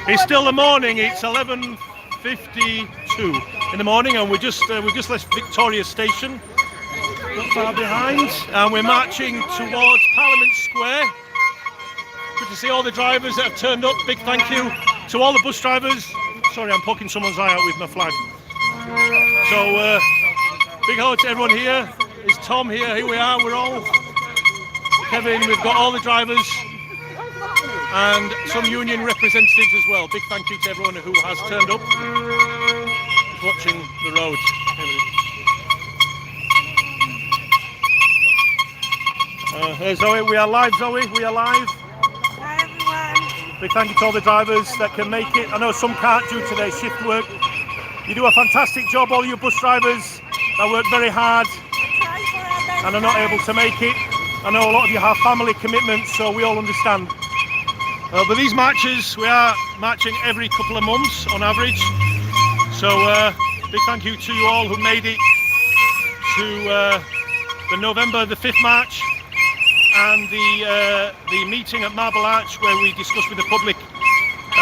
It's still the morning. It's 11:52 in the morning, and we just left Victoria Station, not far behind, and we're marching towards Parliament Square. Good to see all the drivers that have turned up. Big thank you to all the bus drivers. Sorry, I'm poking someone's eye out with my flag. So big hello to everyone here. It's Tom here. Here we are. We're all Kevin. We've got all the drivers and some union representatives as well. Big thank you to everyone who has turned up, watching the road. Hey Zoe, we are live, Zoe. We are live. Hi everyone. Big thank you to all the drivers that can make it. I know some can't due to their shift work. You do a fantastic job, all you bus drivers that work very hard and are not able to make it. I know a lot of you have family commitments, so we all understand. But these marches, we are marching every couple of months on average. So big thank you to you all who made it to the November the 5th march and the meeting at Marble Arch where we discussed with the public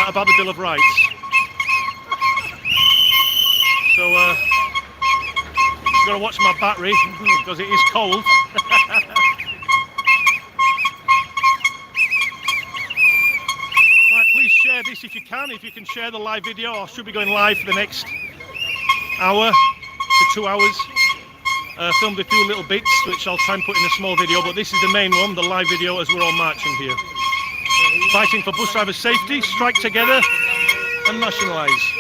about the Bill of Rights. So I'm going to watch my battery because it is cold. Share this if you can share the live video. I should be going live for the next hour to 2 hours. Filmed a few little bits which I'll try and put in a small video, but this is the main one, the live video, as we're all marching here. Fighting for bus drivers' safety, strike together and nationalise.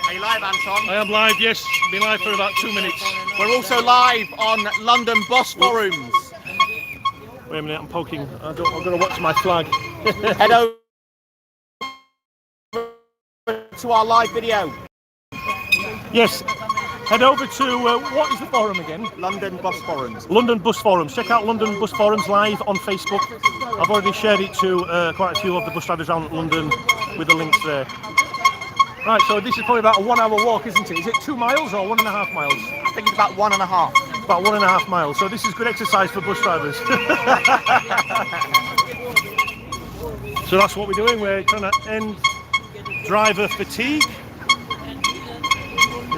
Are you live, Anton? I am live, yes. Been live for about 2 minutes. We're also live on London Bus Forums. Wait a minute, I'm poking. I've got to watch my flag. Head over to our live video. Yes, head over to, what is the forum again? London Bus Forums. London Bus Forums. Check out London Bus Forums live on Facebook. I've already shared it to quite a few of the bus drivers around London with the links there. Right, so this is probably about a 1 hour walk, isn't it? Is it 2 miles or 1.5 miles? I think it's about 1.5. About 1.5 miles. So this is good exercise for bus drivers. So that's what we're doing. We're trying to end driver fatigue, as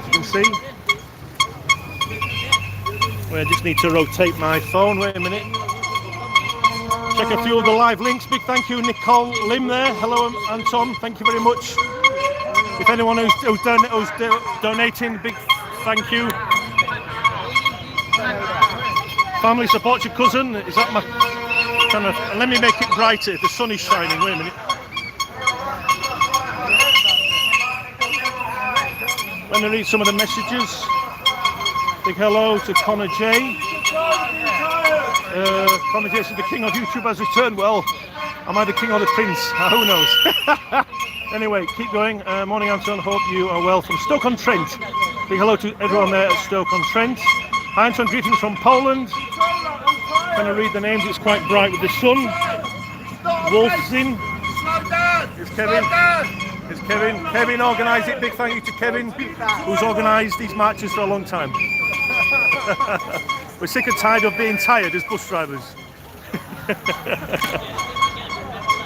you can see. I just need to rotate my phone. Wait a minute. Check a few of the live links. Big thank you, Nicole Lim there. Hello, Anton. Thank you very much. If anyone who's donating, big thank you. Family support your cousin. Is that my kind of? Let me make it brighter. The sun is shining. Wait a minute. Let me read some of the messages. Big hello to Connor J. Connor J says the king of YouTube has returned. Well, am I the king or the prince? Who knows? Anyway, keep going. Morning, Anton. Hope you are well from Stoke-on-Trent. Big hello to everyone there at Stoke-on-Trent. Hi, Anton. Greetings from Poland. Trying to read the names. It's quite bright with the sun. Wolfzin. It's Kevin. It's Kevin. Kevin organised it. Big thank you to Kevin, who's organised these marches for a long time. We're sick and tired of being tired as bus drivers.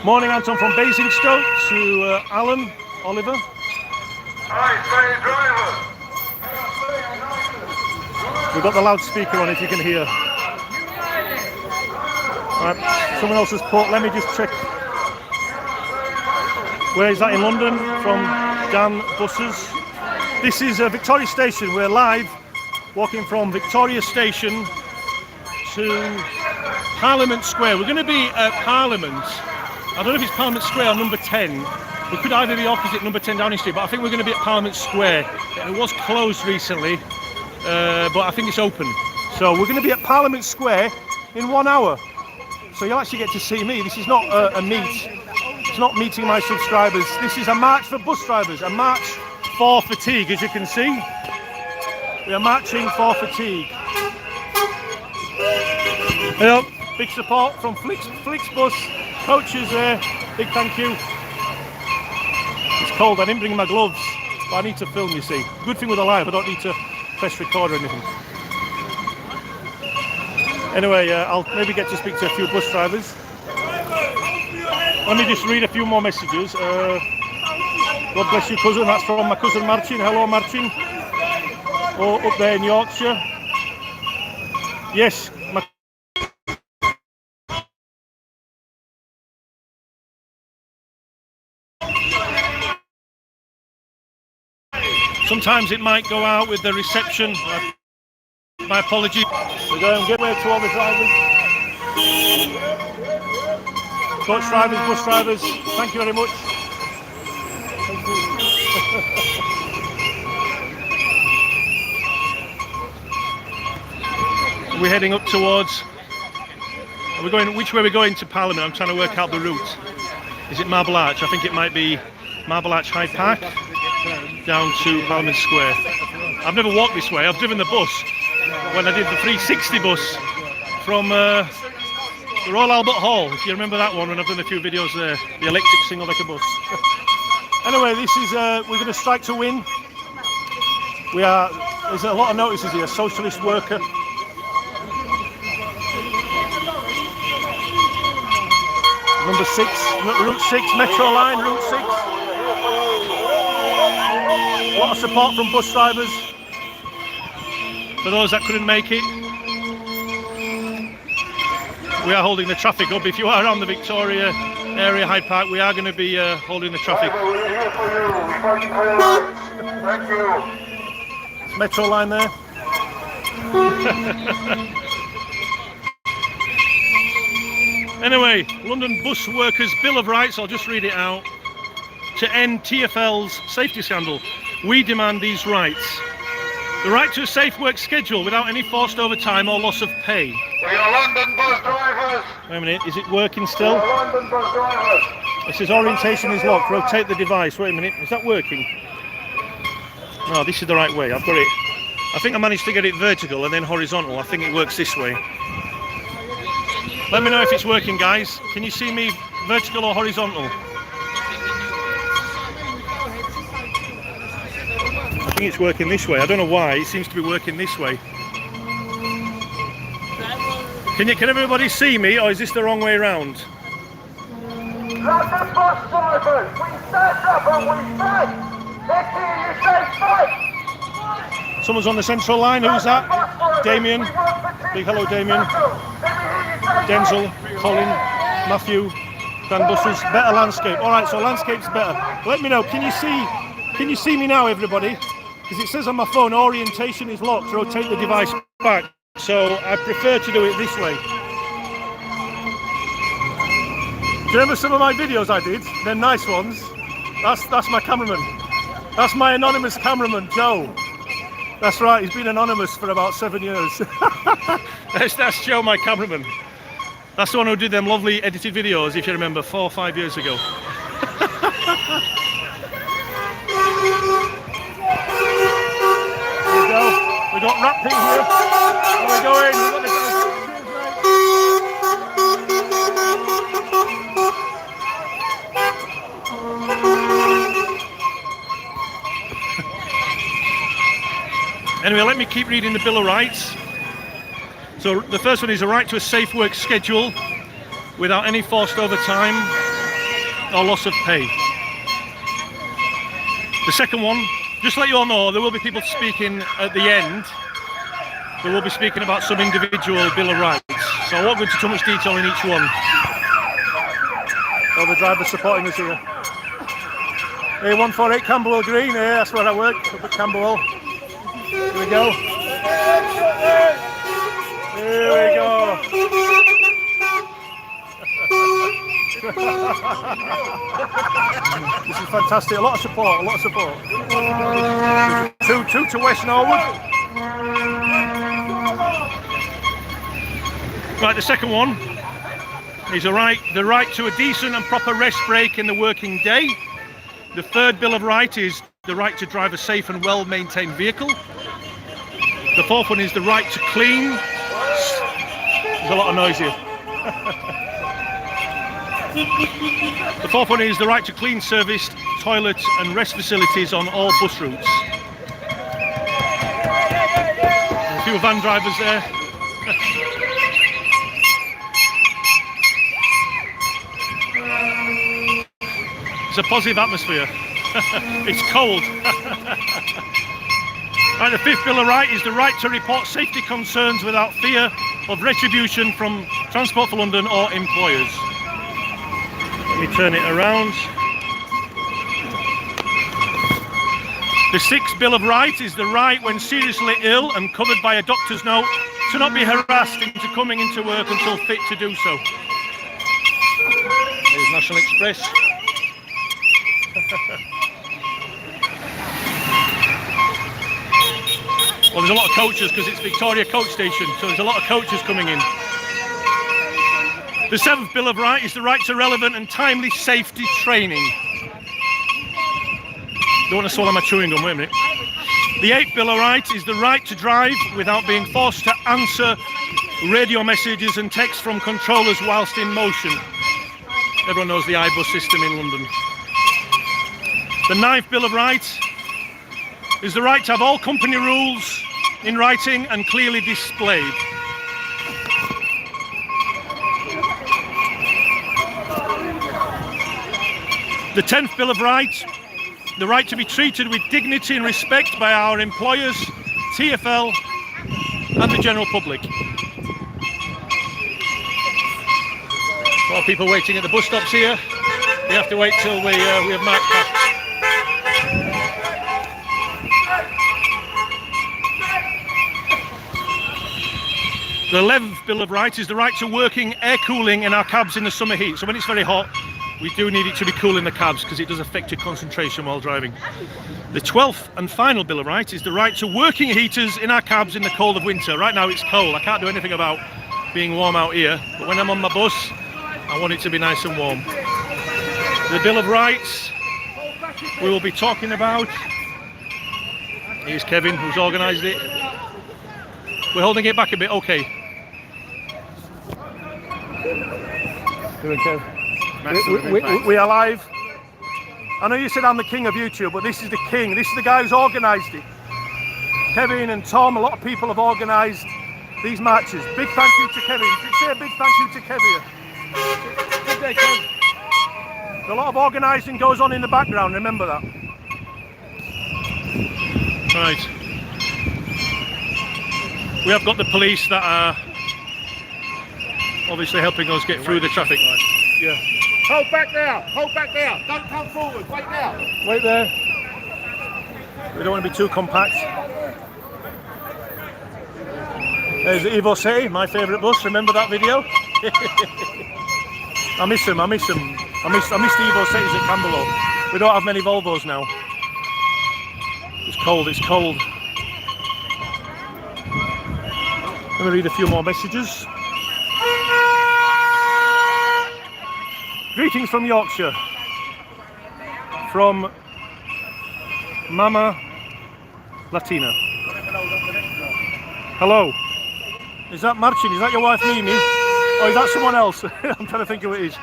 Morning, Anton, from Basingstoke to Alan Oliver. We've got the loudspeaker on if you can hear. Right, someone else has put, let me just check. Where is that in London? From Dan Buses. This is Victoria Station. We're live, walking from Victoria Station to Parliament Square. We're going to be at Parliament. I don't know if it's Parliament Square or number 10. We could either be opposite number 10 Downing Street, but I think we're going to be at Parliament Square. It was closed recently, but I think it's open. So we're going to be at Parliament Square in 1 hour. So you'll actually get to see me. This is not a meet. It's not meeting my subscribers. This is a march for bus drivers, a march for fatigue, as you can see. We are marching for fatigue. Hello. Big support from Flixbus coaches there. Big thank you. It's cold. I didn't bring my gloves, but I need to film, you see. Good thing with a live, I don't need to press record or anything. Anyway, I'll maybe get to speak to a few bus drivers. Let me just read a few more messages. God bless you, cousin. That's from my cousin Martin. Hello, Martin. Oh, up there in Yorkshire. Yes, sometimes it might go out with the reception. My apologies. We're going give way to all the drivers. Coach drivers, bus drivers, thank you very much. Thank you. We're heading up towards. We're going. Which way we're going to Parliament? I'm trying to work out the route. Is it Marble Arch? I think it might be Marble Arch, Hyde Park, down to Parliament Square. I've never walked this way. I've driven the bus when I did the 360 bus from the Royal Albert Hall. If you remember that one, when I've done a few videos there, the electric single-decker bus. Anyway, this is we're going to strike to win. There's a lot of notices here. Socialist worker. Number 6, Route 6, Metro Line, Route 6. A lot of support from bus drivers. For those that couldn't make it, we are holding the traffic up. If you are around the Victoria area, Hyde Park, we are going to be holding the traffic. Thank you. It's Metro Line there. Anyway, London Bus Workers Bill of Rights, I'll just read it out. To end TfL's safety scandal, we demand these rights. The right to a safe work schedule without any forced overtime or loss of pay. We are London bus drivers. Wait a minute, is it working still? We are London bus drivers. It says orientation is locked, rotate the device. Wait a minute, is that working? No, this is the right way, I've got it. I think I managed to get it vertical and then horizontal. I think it works this way. Let me know if it's working, guys. Can you see me vertical or horizontal? I think it's working this way. I don't know why. It seems to be working this way. Can everybody see me, or is this the wrong way around? London bus drivers, we stand up and we fight. Let's hear you say fight. Someone's on the central line. Who's that? Damien. Big hello, Damien. Denzel, Colin, Matthew, Dan Buses. Better landscape. All right, so landscape's better. Let me know. Can you see me now, everybody? Because it says on my phone, orientation is locked. Rotate the device back. So I prefer to do it this way. Do you remember some of my videos I did? They're nice ones. That's my cameraman. That's my anonymous cameraman, Joe. That's right, he's been anonymous for about 7 years. That's Joe, my cameraman. That's the one who did them lovely edited videos, if you remember, 4 or 5 years ago. Here we go. We got rapping here. Where are we going? We've got the Anyway, let me keep reading the Bill of Rights. So the first one is a right to a safe work schedule without any forced overtime or loss of pay. The second one, just to let you all know, there will be people speaking at the end. They will be speaking about some individual Bill of Rights. So I won't go into too much detail in each one. All the drivers supporting us here. A148 Camberwell Green, yeah, that's where I work, up at Camberwell. Here we go. Here we go. This is fantastic. A lot of support. Two to West Norwood. Right, the second one is the right to a decent and proper rest break in the working day. The third Bill of Rights is the right to drive a safe and well-maintained vehicle. The fourth one is the right to clean. There's a lot of noise here. The fourth one is the right to clean serviced toilets and rest facilities on all bus routes. A few van drivers there. It's a positive atmosphere. It's cold. Right, the fifth Bill of Rights is the right to report safety concerns without fear of retribution from Transport for London or employers. Let me turn it around. The sixth Bill of Rights is the right, when seriously ill and covered by a doctor's note, to not be harassed into coming into work until fit to do so. There's National Express. Well, there's a lot of coaches because it's Victoria Coach Station, so there's a lot of coaches coming in. The seventh Bill of Rights is the right to relevant and timely safety training. Don't want to swallow my chewing gum, wait a minute. The eighth Bill of Rights is the right to drive without being forced to answer radio messages and texts from controllers whilst in motion. Everyone knows the iBus system in London. The ninth Bill of Rights is the right to have all company rules in writing and clearly displayed. The 10th Bill of Rights, the right to be treated with dignity and respect by our employers, TfL and the general public. A lot of people waiting at the bus stops here. We have to wait till we have marched past. The 11th Bill of Rights is the right to working air cooling in our cabs in the summer heat. So when it's very hot, we do need it to be cool in the cabs because it does affect your concentration while driving. The 12th and final Bill of Rights is the right to working heaters in our cabs in the cold of winter. Right now it's cold. I can't do anything about being warm out here, but when I'm on my bus, I want it to be nice and warm. The Bill of Rights we will be talking about. Here's Kevin, who's organised it. We're holding it back a bit, okay. We are live. I know you said I'm the king of YouTube, but this is the king. This is the guy who's organised it. Kevin and Tom, a lot of people have organised these matches. Big thank you to Kevin. Say a big thank you to Kevin. Good day, Kevin. A lot of organising goes on in the background, remember that. Right. We have got the police that are obviously helping us get through the traffic. Yeah. Hold back there, hold back there. Don't come forward, wait there. Wait there. We don't want to be too compact. There's the Evo City, my favourite bus. Remember that video? I miss them. I miss the Evo Cities at Camberlow. We don't have many Volvos now. It's cold, it's cold. Let me read a few more messages. Greetings from Yorkshire. From Mama Latina. Hello. Is that Marcin? Is that your wife Mimi? Or is that someone else? I'm trying to think who it is.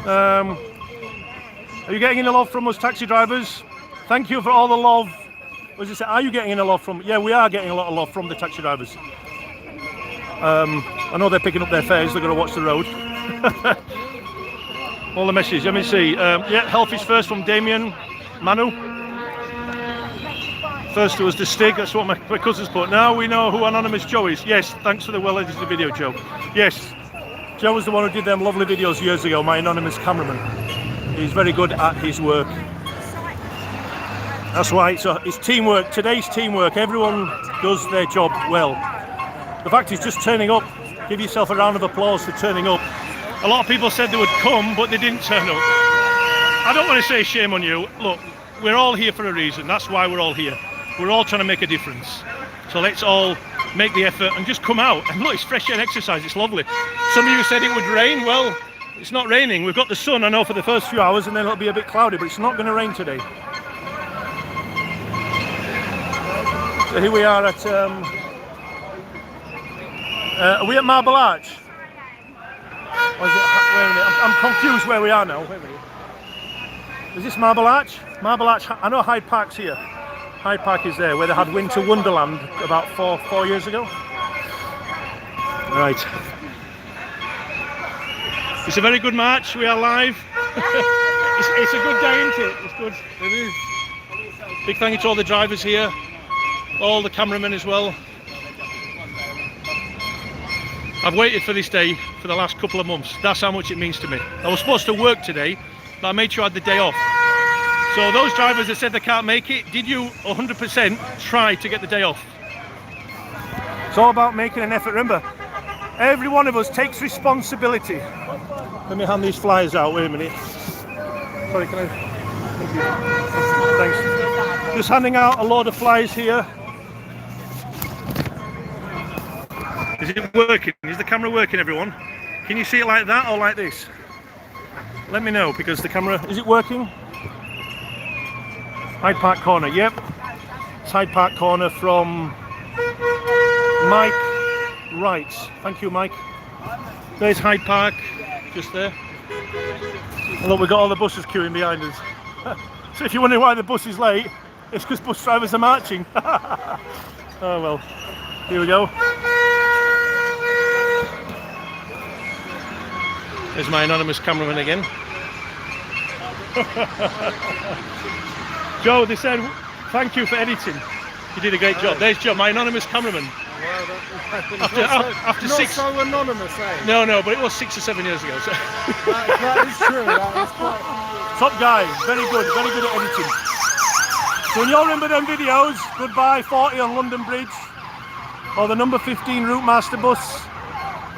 Are you getting any love from us taxi drivers? Thank you for all the love. What does it say? Are you getting any love from? Yeah, we are getting a lot of love from the taxi drivers. I know they're picking up their fares. They're going to watch the road. All the messages. Let me see. Yeah, health is first from Damien Manu. First was the Stig. That's what my cousins put. Now we know who Anonymous Joe is. Yes, thanks for the well-edited video, Joe. Yes, Joe was the one who did them lovely videos years ago, my anonymous cameraman. He's very good at his work. That's why it's teamwork. Today's teamwork. Everyone does their job well. The fact is, just turning up. Give yourself a round of applause for turning up. A lot of people said they would come, but they didn't turn up. I don't want to say shame on you. Look, we're all here for a reason. That's why we're all here. We're all trying to make a difference. So let's all make the effort and just come out. And look, it's fresh air exercise. It's lovely. Some of you said it would rain. Well, it's not raining. We've got the sun, I know, for the first few hours, and then it'll be a bit cloudy, but it's not going to rain today. So here we are at... are we at Marble Arch? Or is it, wait a minute, I'm confused where we are now. Wait a minute. Is this Marble Arch? Marble Arch, I know Hyde Park's here. Hyde Park is there, where they had Winter Wonderland about four years ago. Right. It's a very good march, we are live. It's a good day, isn't it? It's good. It is. Big thank you to all the drivers here, all the cameramen as well. I've waited for this day for the last couple of months. That's how much it means to me. I was supposed to work today, but I made sure I had the day off. So those drivers that said they can't make it, did you 100% try to get the day off? It's all about making an effort. Remember, every one of us takes responsibility. Let me hand these flyers out. Wait a minute. Sorry, can I? Thank you. Thanks. Just handing out a load of flyers here. Is it working? Is the camera working, everyone? Can you see it like that or like this? Let me know, because the camera... Is it working? Hyde Park Corner, yep. It's Hyde Park Corner from Mike Wright. Thank you, Mike. There's Hyde Park, just there. And look, we've got all the buses queuing behind us. So if you're wondering why the bus is late, it's because bus drivers are marching. Oh well, here we go. There's my anonymous cameraman again. Joe, they said thank you for editing. You did a great job. There's Joe, my anonymous cameraman. After not six... so anonymous, eh? No, but it was 6 or 7 years ago. So. That is true. That is quite... Top guy, very good at editing. So when you all remember them videos, Goodbye 40 on London Bridge, or the number 15 Route Master bus,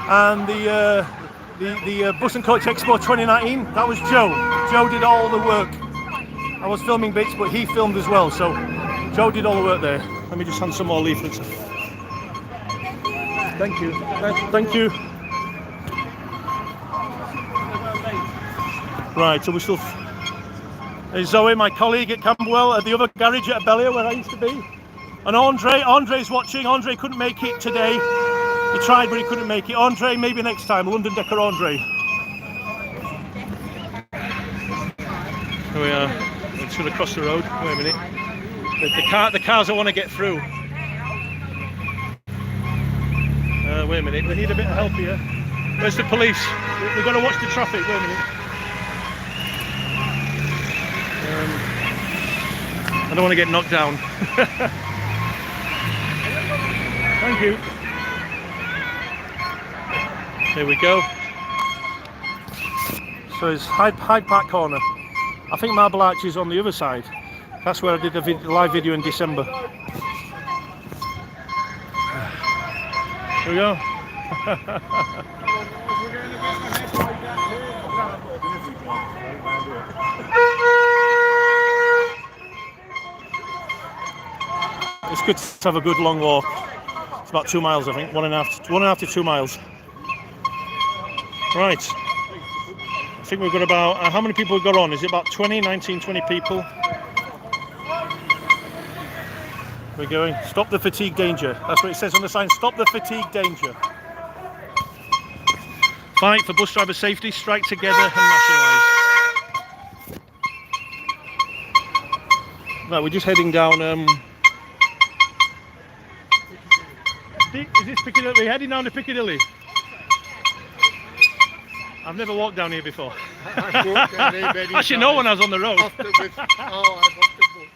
and the Bus and Coach Expo 2019, that was Joe. Joe did all the work. I was filming bits, but he filmed as well, so Joe did all the work there. Let me just hand some more leaflets. Thank you. Thank you. Right, so we still... There's Zoe, my colleague at Camberwell, at the other garage at Bellia, where I used to be. And Andre's watching. Andre couldn't make it today. He tried, but he couldn't make it. Andre, maybe next time. London Decker Andre. Here we are. Let's sort of cross the road. Wait a minute. The cars I want to get through. Wait a minute. We need a bit of help here. Where's the police? We've got to watch the traffic. Wait a minute. I don't want to get knocked down. Thank you. There we go. So it's Hyde Park Corner. I think Marble Arch is on the other side. That's where I did the live video in December. Here we go. It's good to have a good long walk. It's about 2 miles, I think. 1.5 to 2 miles. Right. I think we've got about, how many people we've got on? Is it about 20 people? We're going, stop the fatigue danger. That's what it says on the sign, stop the fatigue danger. Fight for bus driver safety, strike together and nationalise. Right, we're just heading down, is this Piccadilly? We're heading down to Piccadilly. I've never walked down here before. I've walked down here many Actually, no one has on the road. I've often walked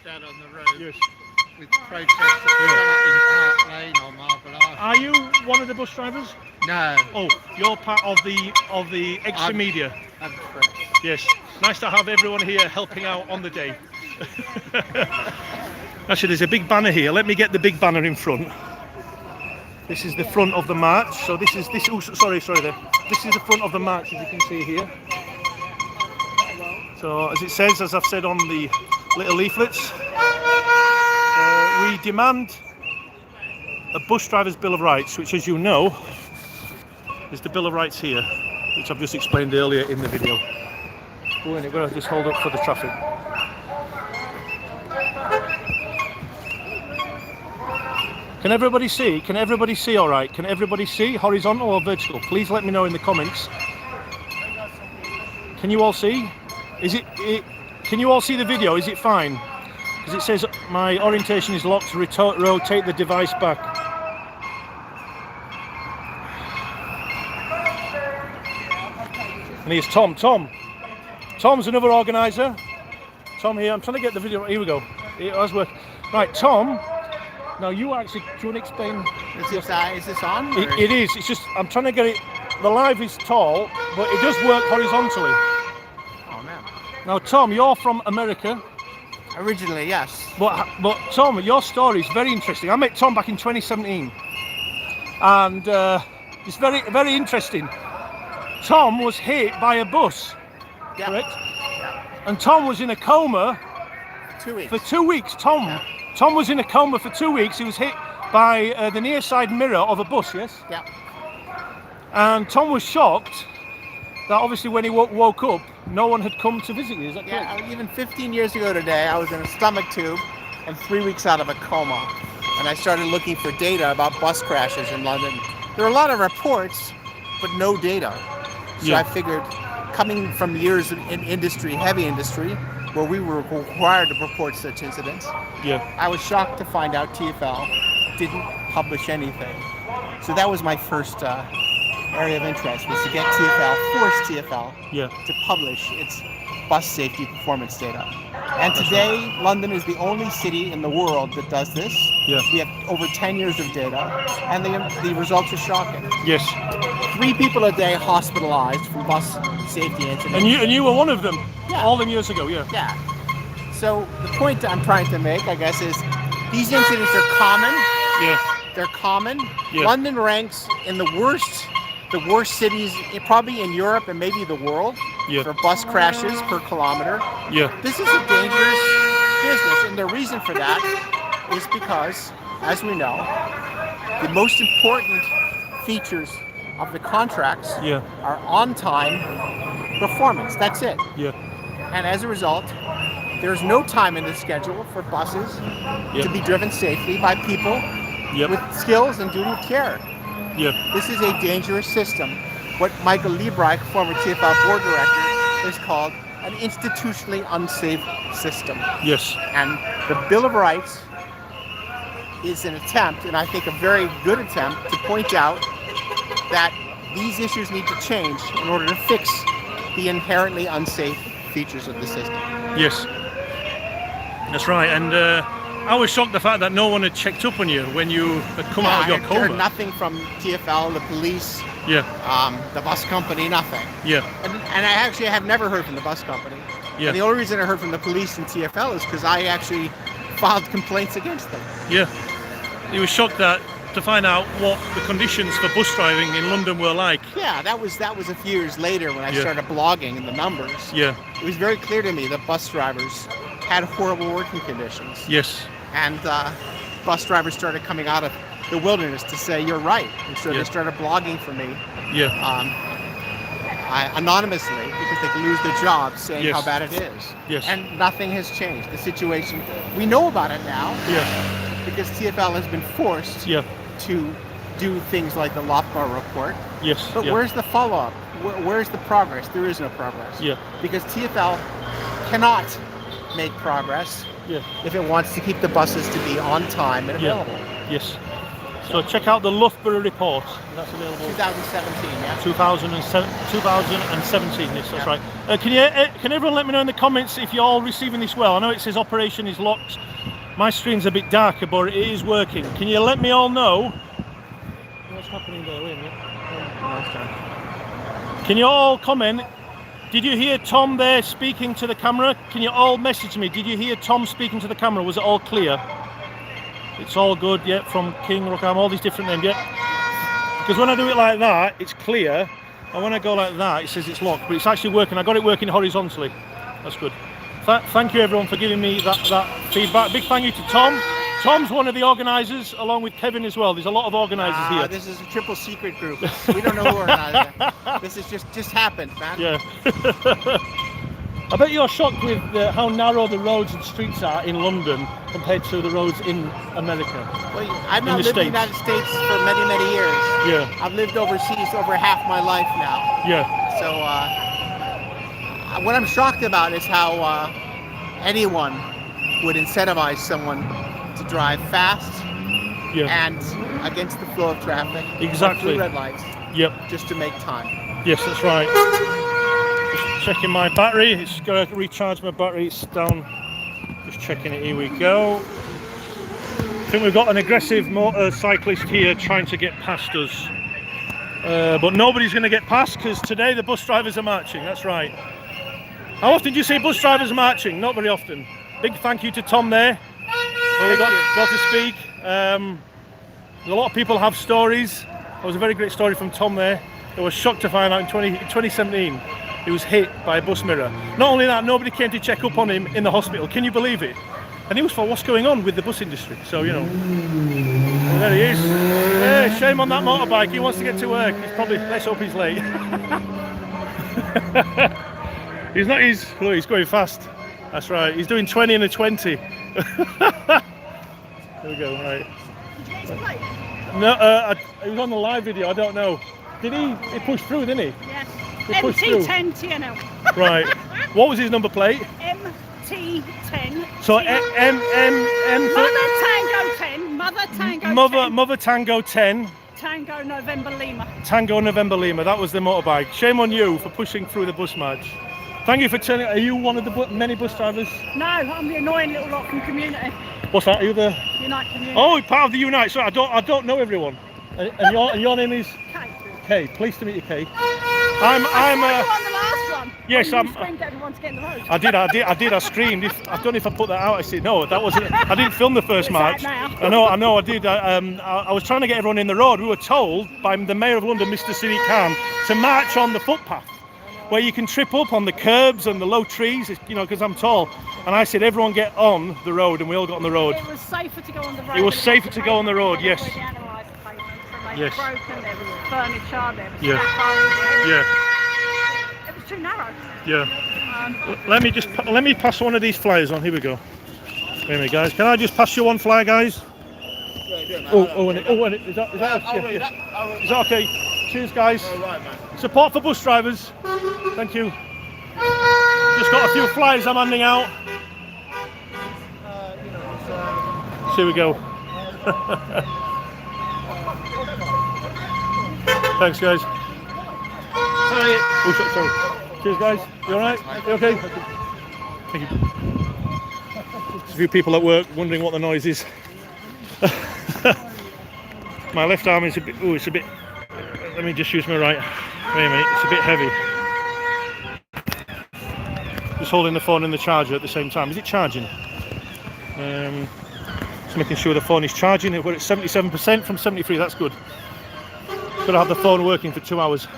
down on the road. Yes. With protests in Park Lane or Marble Arch. Are you one of the bus drivers? No. Oh, you're part of the extra media. I'm press. Yes. Nice to have everyone here helping out on the day. Actually, there's a big banner here. Let me get the big banner in front. This is the front of the march. So this is this. Oh, sorry there. This is the front of the march, as you can see here. So as it says, as I've said on the little leaflets, we demand a bus driver's Bill of Rights, which, as you know, is the Bill of Rights here, which I've just explained earlier in the video. Oh, and we're going to just hold up for the traffic. Can everybody see? Can everybody see all right? Can everybody see horizontal or vertical? Please let me know in the comments. Can you all see? Can you all see the video? Is it fine? Because it says my orientation is locked, rotate the device back. And here's Tom. Tom, Tom's another organiser. Tom here. I'm trying to get the video. Here we go. It has worked. Right, Tom. Now you actually. Do you want to explain? Is this on? It is. It's just I'm trying to get it. The live is tall, but it does work horizontally. Oh man. Now, Tom, you're from America. Originally, yes. But Tom, your story is very interesting. I met Tom back in 2017, and it's very, very interesting. Tom was hit by a bus, Yeah. correct? And Tom was in a coma 2 weeks. for 2 weeks. Tom was in a coma for 2 weeks. He was hit by the near side mirror of a bus, yes? Yeah. And Tom was shocked that obviously when he woke up, no one had come to visit you. Is that correct? Yeah. Even 15 years ago today, I was in a stomach tube and 3 weeks out of a coma, and I started looking for data about bus crashes in London. There are a lot of reports, but no data. So Yeah. I figured, coming from years in industry, heavy industry, where we were required to report such incidents, Yeah. I was shocked to find out TfL didn't publish anything. So that was my first area of interest, was to get force TfL Yeah. to publish its bus safety performance data. And today, London is the only city in the world that does this. Yeah. We have over 10 years of data, and the results are shocking. Yes. 3 people a day hospitalized from bus safety incidents. And you were one of them. Yeah. All them years ago. Yeah. Yeah. So the point I'm trying to make, I guess, is these incidents are common. Yeah. They're common. Yeah. London ranks in the worst cities, probably in Europe and maybe the world, Yeah. for bus crashes per kilometer. Yeah. This is a dangerous business, and the reason for that is because, as we know, the most important features of the contracts Yeah. are on-time performance. That's it. Yeah. And as a result, there's no time in the schedule for buses Yeah. to be driven safely by people Yep. with skills and duty of care. Yeah. This is a dangerous system. What Michael Liebreich, former TfL board director, has called an institutionally unsafe system. Yes. And the Bill of Rights is an attempt, and I think a very good attempt, to point out that these issues need to change in order to fix the inherently unsafe features of the system. Yes. That's right. And I was shocked the fact that no one had checked up on you when you had come out of your I heard coma. nothing from TfL, the police, Yeah. the bus company, nothing. Yeah. And I actually have never heard from the bus company. Yeah. And the only reason I heard from the police and TfL is because I actually filed complaints against them. Yeah. He was shocked to find out what the conditions for bus driving in London were like. Yeah, that was a few years later when I Yeah. started blogging and the numbers. Yeah. It was very clear to me that bus drivers had horrible working conditions. Yes. And bus drivers started coming out of the wilderness to say, you're right. And so Yeah. they started blogging for me Yeah. anonymously, because they could lose their jobs saying Yes. how bad it is. Yes. And nothing has changed. The situation, we know about it now Yeah. because TfL has been forced Yeah. to do things like the Lothar report. Yes. But Yeah. where's the follow-up? Where's the progress? There is no progress. Yeah. Because TfL cannot make progress Yeah. if it wants to keep the buses to be on time and Yeah. available. Yes. So check out the Loughborough report. That's available. 2017, yeah. 2017. Yes, that's Yeah. right. Can everyone let me know in the comments if you're all receiving this well? I know it says operation is locked. My screen's a bit darker, but it is working. Can you let me all know what's happening there? Wait a minute. Can you all comment? Did you hear Tom there speaking to the camera? Can you all message me? Did you hear Tom speaking to the camera? Was it all clear? It's all good, yeah, from King, Rockham, all these different names, yeah. Because when I do it like that, it's clear, and when I go like that, it says it's locked, but it's actually working. I got it working horizontally. That's good. Thank you everyone for giving me that feedback. Big thank you to Tom. Tom's one of the organisers, along with Kevin as well. There's a lot of organisers here. This is a triple secret group. We don't know who organized it. This is just happened, man. Yeah. I bet you're shocked with how narrow the roads and streets are in London compared to the roads in America. Well, I've In not the lived in the States. United States for many, many years. Yeah. I've lived overseas over half my life now. Yeah. So what I'm shocked about is how anyone would incentivize someone to drive fast Yeah. and against the flow of traffic. Exactly. Through red lights, Yep. just to make time. Yes, that's right. checking my battery. It's got to recharge my battery. It's down. Just checking it. Here we go. I think we've got an aggressive motorcyclist here trying to get past us. But nobody's going to get past because today the bus drivers are marching. That's right. How often do you see bus drivers marching? Not very often. Big thank you to Tom there. We got to speak. A lot of people have stories. There was a very great story from Tom there. I was shocked to find out in 2017 he was hit by a bus mirror. Not only that, nobody came to check up on him in the hospital. Can you believe it? And he was for what's going on with the bus industry. So, you know, well, there he is. Yeah, shame on that motorbike. He wants to get to work. He's probably, let's hope he's late. He's going fast. That's right. He's doing 20 and a 20. There we go, right. No, he was on the live video, I don't know. Did he? He pushed through, didn't he? Yes. He pushed through. MT10 TNL. Right. What was his number plate? MT10. So M. Mother Tango 10. Mother Tango 10. Mother Tango 10. Tango November Lima. Tango November Lima. That was the motorbike. Shame on you for pushing through the bus march. Thank you for turning. Are you one of the many bus drivers? No, I'm the annoying little lot from Community. What's that? Are you the Unite Community. Oh, part of the Unite. Sorry, I don't know everyone. And your name is Kate. Kay. Pleased to meet you, Kay. I saw you on the last one. Yes, You screamed at everyone to get in the road. I did. I screamed. I don't know if I put that out. I said no. That wasn't. I didn't film the first march. I know. I did. I was trying to get everyone in the road. We were told by the Mayor of London, Mr. Sadiq Khan, to march on the footpath, where you can trip up on the curbs and the low trees. You know, because I'm tall. And I said, everyone get on the road, and we all got on the road. It was safer to go on the road. It was safer to go on the road. Yes. Yes. Broken, there was furniture, there was Yeah. scaffolding. Yeah. It was too narrow. Yeah. Let me pass one of these flyers on. Here we go. Wait a minute, guys. Can I just pass you one flyer, guys? Is that is that okay? Cheers, guys. Support for bus drivers. Thank you. Just got a few flyers I'm handing out. Here we go. Thanks, guys. Sorry. Oh, sorry. Cheers, guys. You all right? You okay? Thank you. There's a few people at work wondering what the noise is. My left arm is a bit. Oh, it's a bit. Let me just use my right. Wait a minute. It's a bit heavy. Just holding the phone and the charger at the same time. Is it charging? Just making sure the phone is charging. We're at 77% from 73. That's good. Got to have the phone working for 2 hours.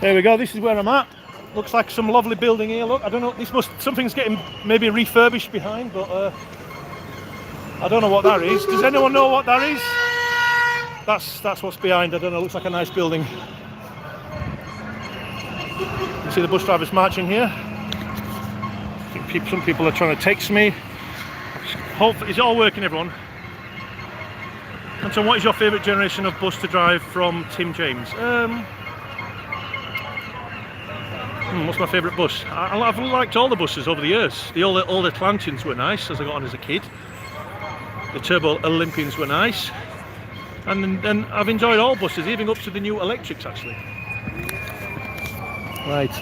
There we go. This is where I'm at. Looks like some lovely building here. Look, I don't know. Something's getting maybe refurbished behind, but I don't know what that is. Does anyone know what that is? That's what's behind. I don't know. Looks like a nice building. You see the bus drivers marching here. Some people are trying to text me. Is it all working, everyone? Anton, what is your favourite generation of bus to drive from Tim James? What's my favourite bus? I've liked all the buses over the years. The old Atlanteans were nice as I got on as a kid. The Turbo Olympians were nice. And then I've enjoyed all buses, even up to the new electrics actually. Right.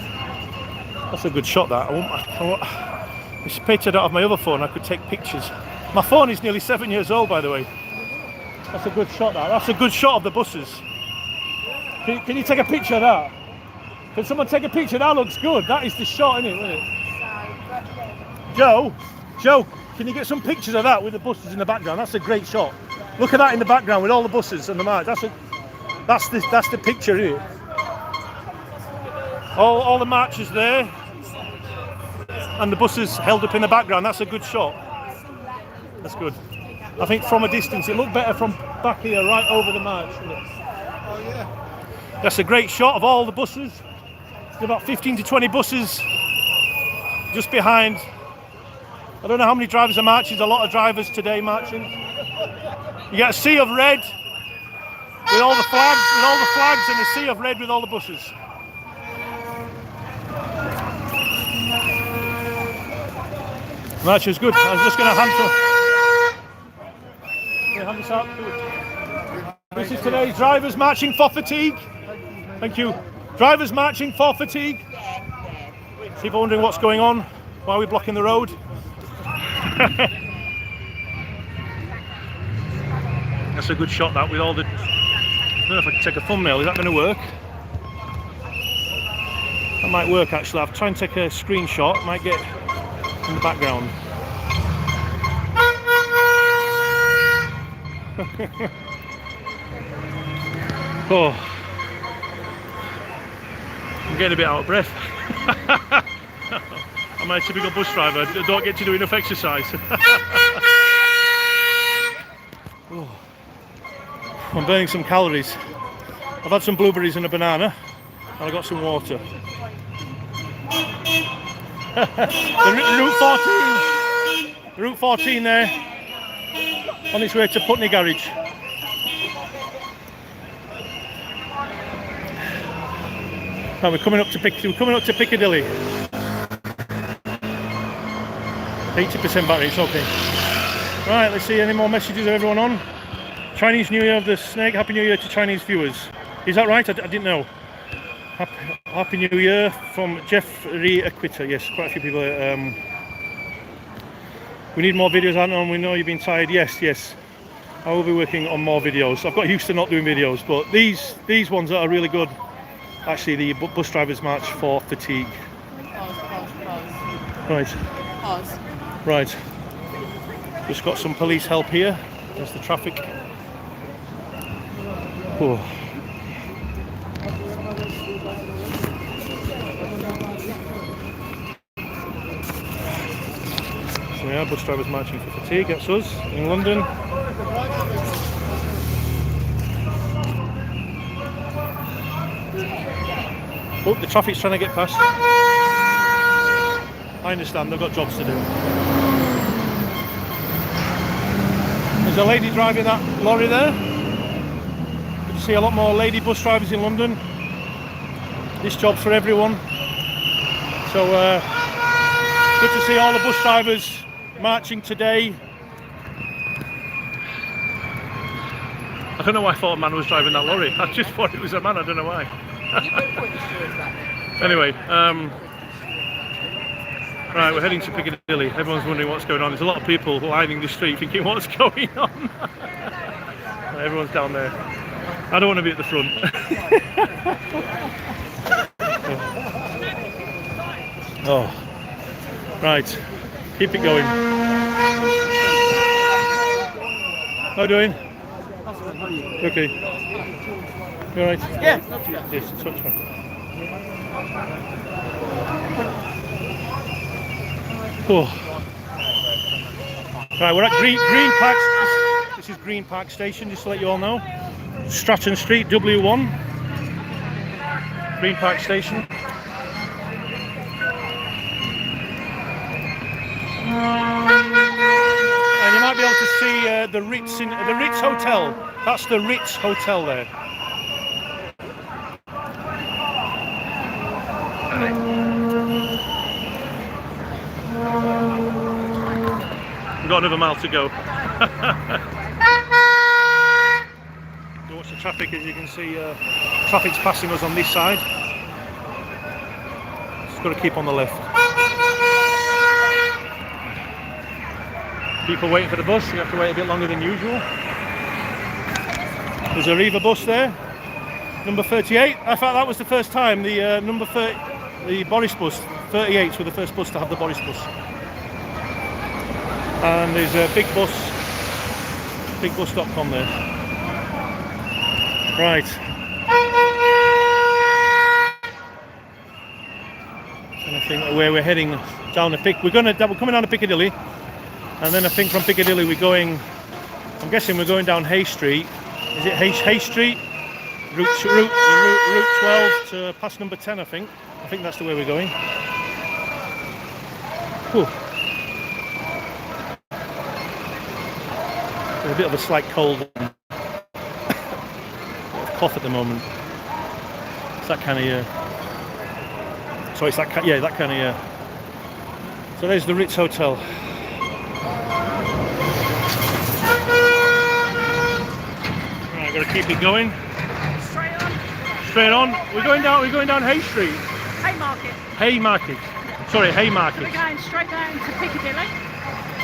That's a good shot, that. It's pictured out of my other phone. I could take pictures. My phone is nearly 7 years old, by the way. That's a good shot, that. That's a good shot of the buses. Can you take a picture of that? Can someone take a picture? That looks good. That is the shot, isn't it? Joe, can you get some pictures of that with the buses in the background? That's a great shot. Look at that in the background with all the buses and the march. That's the picture, isn't it? All the marches there, and the buses held up in the background. That's a good shot. That's good. I think from a distance it looked better from back here, right over the march. Oh yeah. That's a great shot of all the buses. There's about 15 to 20 buses just behind. I don't know how many drivers are marching. There's a lot of drivers today marching. You get a sea of red with all the flags, and a sea of red with all the buses. March is good. I was just going to hand this out. This is today's drivers marching for fatigue. Thank you. Drivers marching for fatigue. People wondering what's going on, why are we blocking the road? That's a good shot, that, with all the... I don't know if I can take a thumbnail, is that going to work? That might work actually. I'll try and take a screenshot, might get in the background. Oh, I'm getting a bit out of breath. I'm a typical bus driver, I don't get to do enough exercise. Oh. I'm burning some calories. I've had some blueberries and a banana, and I got some water. Route 14 there, on its way to Putney Garage. Now we're coming up to Piccadilly. 80% battery, it's okay. Right, let's see any more messages of everyone on. Chinese New Year of the Snake. Happy New Year to Chinese viewers. Is that right? I didn't know. Happy New Year from Jeffrey Acquitter. Yes, quite a few people. We need more videos, Anton. We know you've been tired. Yes. I will be working on more videos. I've got used to not doing videos, but these ones are really good. Actually, the bus drivers march for fatigue. Right. Right. Just got some police help here. There's the traffic. Oh. So yeah, bus drivers marching for fatigue. That's us in London. Oh, the traffic's trying to get past. I understand, they've got jobs to do. There's a lady driving that lorry there. You can see a lot more lady bus drivers in London. This job's for everyone. So good to see all the bus drivers marching today. I don't know why I thought a man was driving that lorry. I just thought it was a man, I don't know why. Anyway, right, we're heading to Piccadilly. Everyone's wondering what's going on. There's a lot of people lining the street thinking what's going on. Everyone's down there. I don't want to be at the front. Oh, right, keep it going. How are you doing? Okay. You alright? Yeah, not too bad. Yes, touch one. Oh. Right, we're at Green Park. This is Green Park Station, just to let you all know. Stratton Street, W1. Green Park Station. And you might be able to see the Ritz Hotel. That's the Ritz Hotel there. We've got another mile to go. Watch the traffic, as you can see, traffic's passing us on this side. Just got to keep on the left. People waiting for the bus, you have to wait a bit longer than usual. There's a Riva bus there, number 38. I thought that was the first time the number 30, the Boris bus, 38s were the first bus to have the Boris bus. And there's a big bus.com there. Right. And I think where we're heading down the we're coming down to Piccadilly, and then I think from Piccadilly we're going. I'm guessing we're going down Hay Street. Is it Hay Street? Route 12 to past number 10. I think that's the way we're going. Whew. There's a bit of a slight cold. Cough at the moment. It's that kind of year. So it's that kind of year. So there's the Ritz Hotel. Right, got to keep it going. Straight on. Straight on. We're going down Hay Street. Haymarket. Haymarket. Yeah. Sorry, We're Haymarket. going straight down to Piccadilly.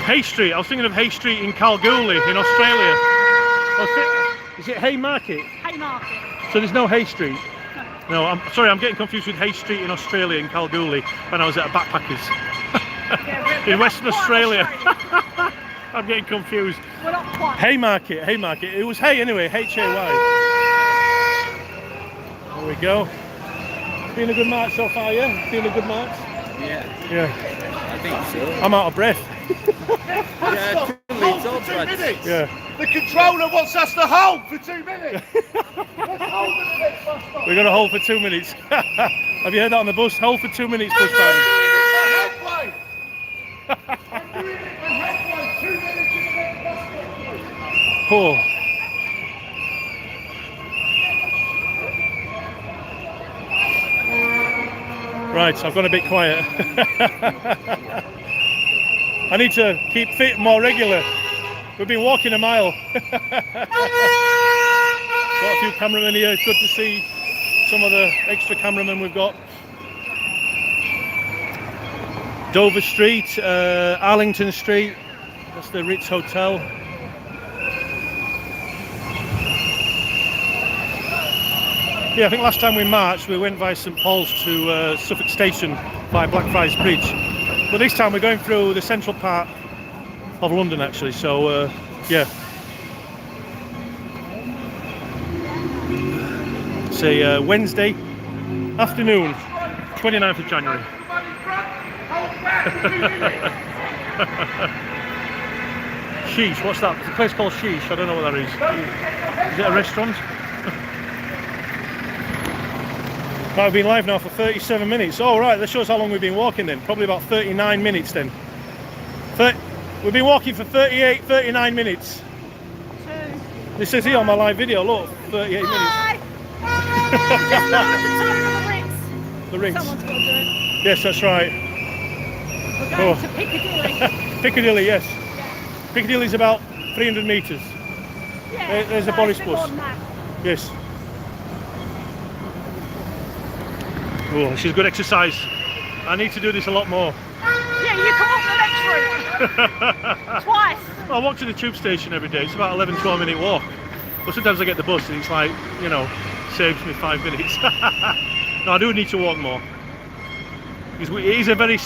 Hay Street. I was thinking of Hay Street in Kalgoorlie in Australia. Is it Haymarket? Haymarket. So there's no Hay Street? No, I'm sorry, I'm getting confused with Hay Street in Australia in Kalgoorlie when I was at a backpackers Yeah, in Western not quite Australia. Australian. I'm getting confused. We're not quite. Haymarket, Haymarket. It was Hay anyway, H-A-Y. There we go. Been a good march so far, yeah? Been a good march? Yeah, Yeah. I think so. I'm out of breath. Yeah, truly, it's all right. Yeah. The controller wants us to hold for 2 minutes. Let's hold a minute, bus stop. We're going to hold for 2 minutes. Have you heard that on the bus? Hold for 2 minutes, bus driver. Headway. I'm doing it for headway. 2 minutes in the next bus stop. Oh. Right, I've gone a bit quiet. I need to keep fit more regular. We've been walking a mile. Got a few cameramen here. It's good to see some of the extra cameramen we've got. Dover Street, Arlington Street. That's the Ritz Hotel. Yeah, I think last time we marched, we went via St Paul's to Suffolk Station by Blackfriars Bridge. But this time we're going through the central part of London, actually. So, yeah. It's a Wednesday afternoon, 29th of January. Sheesh, what's that? It's a place called Sheesh. I don't know what that is. Is it a restaurant? Right, we've been live now for 37 minutes. Oh, right, that shows how long we've been walking then. Probably about 39 minutes then. We've been walking for 39 minutes. This says here on my live video, look, 38 minutes. Hi! Just look at the The Ritz. Someone's got to do it. Yes, that's right. We're going to Piccadilly. Piccadilly, yes. Piccadilly's about 300 metres. Yeah, There's a no, Boris it's a bit bus. more than that. Yes. Oh, this is good exercise. I need to do this a lot more. Yeah, you come up the next route. Twice. I walk to the tube station every day. It's about 11-12 minute walk. But sometimes I get the bus and it's like, you know, saves me 5 minutes. No, I do need to walk more. Because it is a very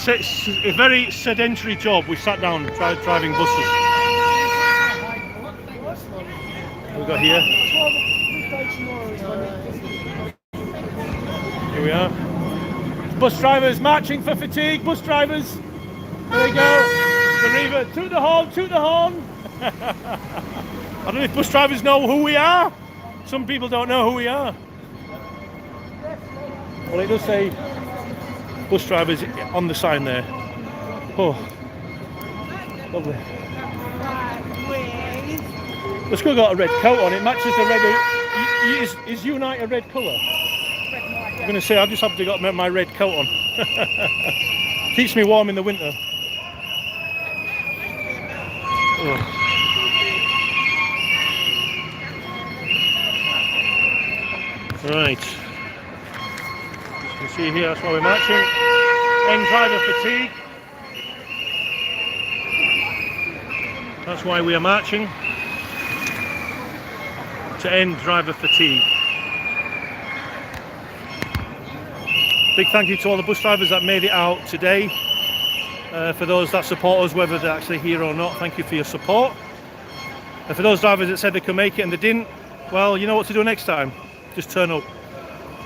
sedentary job. We sat down driving buses. We've got here. Here we are. Bus drivers marching for fatigue. Bus drivers. There we go. The Reaver. To the horn. To the horn. I don't know if bus drivers know who we are. Some people don't know who we are. Well, it does say bus drivers on the sign there. Oh, lovely. Let's go. Got a red coat on. It matches the red. Is Unite a red colour? I'm going to say I just have to got my red coat on. Keeps me warm in the winter. Oh. Right. You can see here, that's why we're marching. End driver fatigue. That's why we are marching. To end driver fatigue. Big thank you to all the bus drivers that made it out today. For those that support us, whether they're actually here or not, thank you for your support. And for those drivers that said they could make it and they didn't, well, you know what to do next time. Just turn up.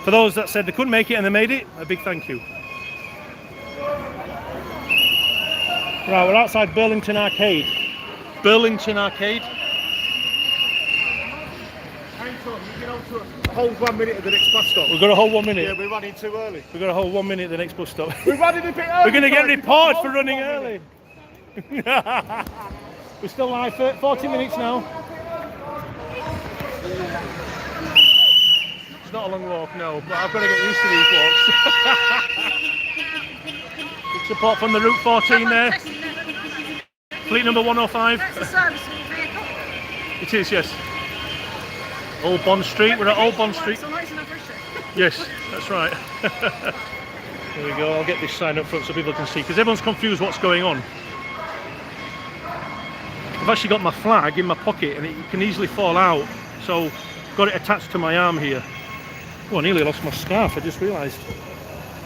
For those that said they couldn't make it and they made it, a big thank you. Right, we're outside Burlington Arcade. Burlington Arcade. Hold 1 minute at the next bus stop. We've got to hold 1 minute. Yeah, we're running too early. We've got to hold 1 minute at the next bus stop. We're running a bit early. We're going to get sorry. reported for Hold running 1 early. minute. We're still live for 40 minutes now. It's not a long walk, no, but I've got to get used to these walks. Big support from the Route 14 there. Fleet number 105. That's a servicing vehicle. It is, yes. Old Bond Street. We're at Old Bond Street. So nice enough, is it? Yes, that's right. There we go. I'll get this sign up front so people can see, because everyone's confused what's going on. I've actually got my flag in my pocket and it can easily fall out, so got it attached to my arm here. Oh, I nearly lost my scarf, I just realised.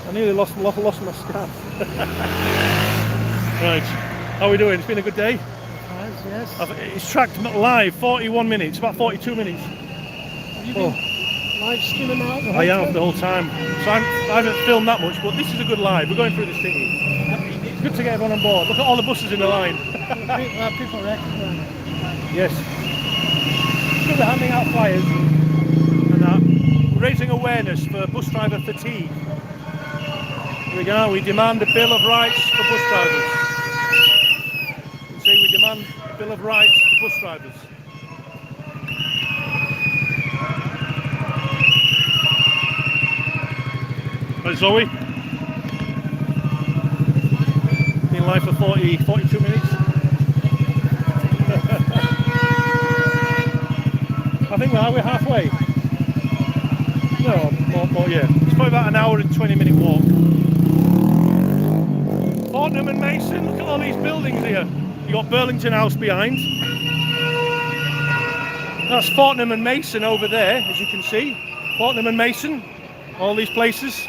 I nearly lost my scarf. Right, how are we doing? It's been a good day? Yes. It's tracked live 41 minutes, about 42 minutes. Have you been live streaming out? I have the whole time. So I haven't filmed that much, but this is a good live. We're going through this thing. It's good to get everyone on board. Look at all the buses in the line. People recognise it. Yes. Good, we're handing out flyers and that. Raising awareness for bus driver fatigue. Here we go. We demand a Bill of Rights for bus drivers. We demand a Bill of Rights for bus drivers. Right, Zoe. Been live for 42 minutes. I think we're halfway. No, more, yeah. It's probably about an hour and 20-minute walk. Fortnum and Mason, look at all these buildings here. You got Burlington House behind. That's Fortnum and Mason over there, as you can see. Fortnum and Mason, all these places.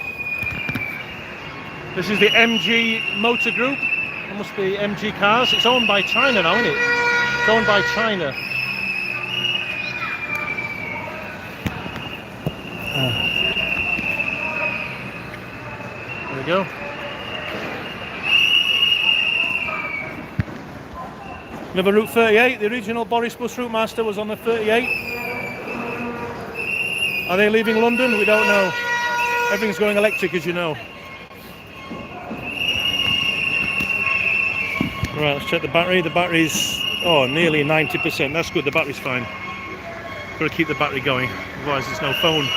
This is the MG Motor Group. It must be MG Cars. It's owned by China now, isn't it? It's owned by China. There we go. Another Route 38, the original Boris bus route master was on the 38. Are they leaving London? We don't know. Everything's going electric, as you know. Right, let's check the battery. The battery's nearly 90%. That's good, the battery's fine. Got to keep the battery going, otherwise there's no phone.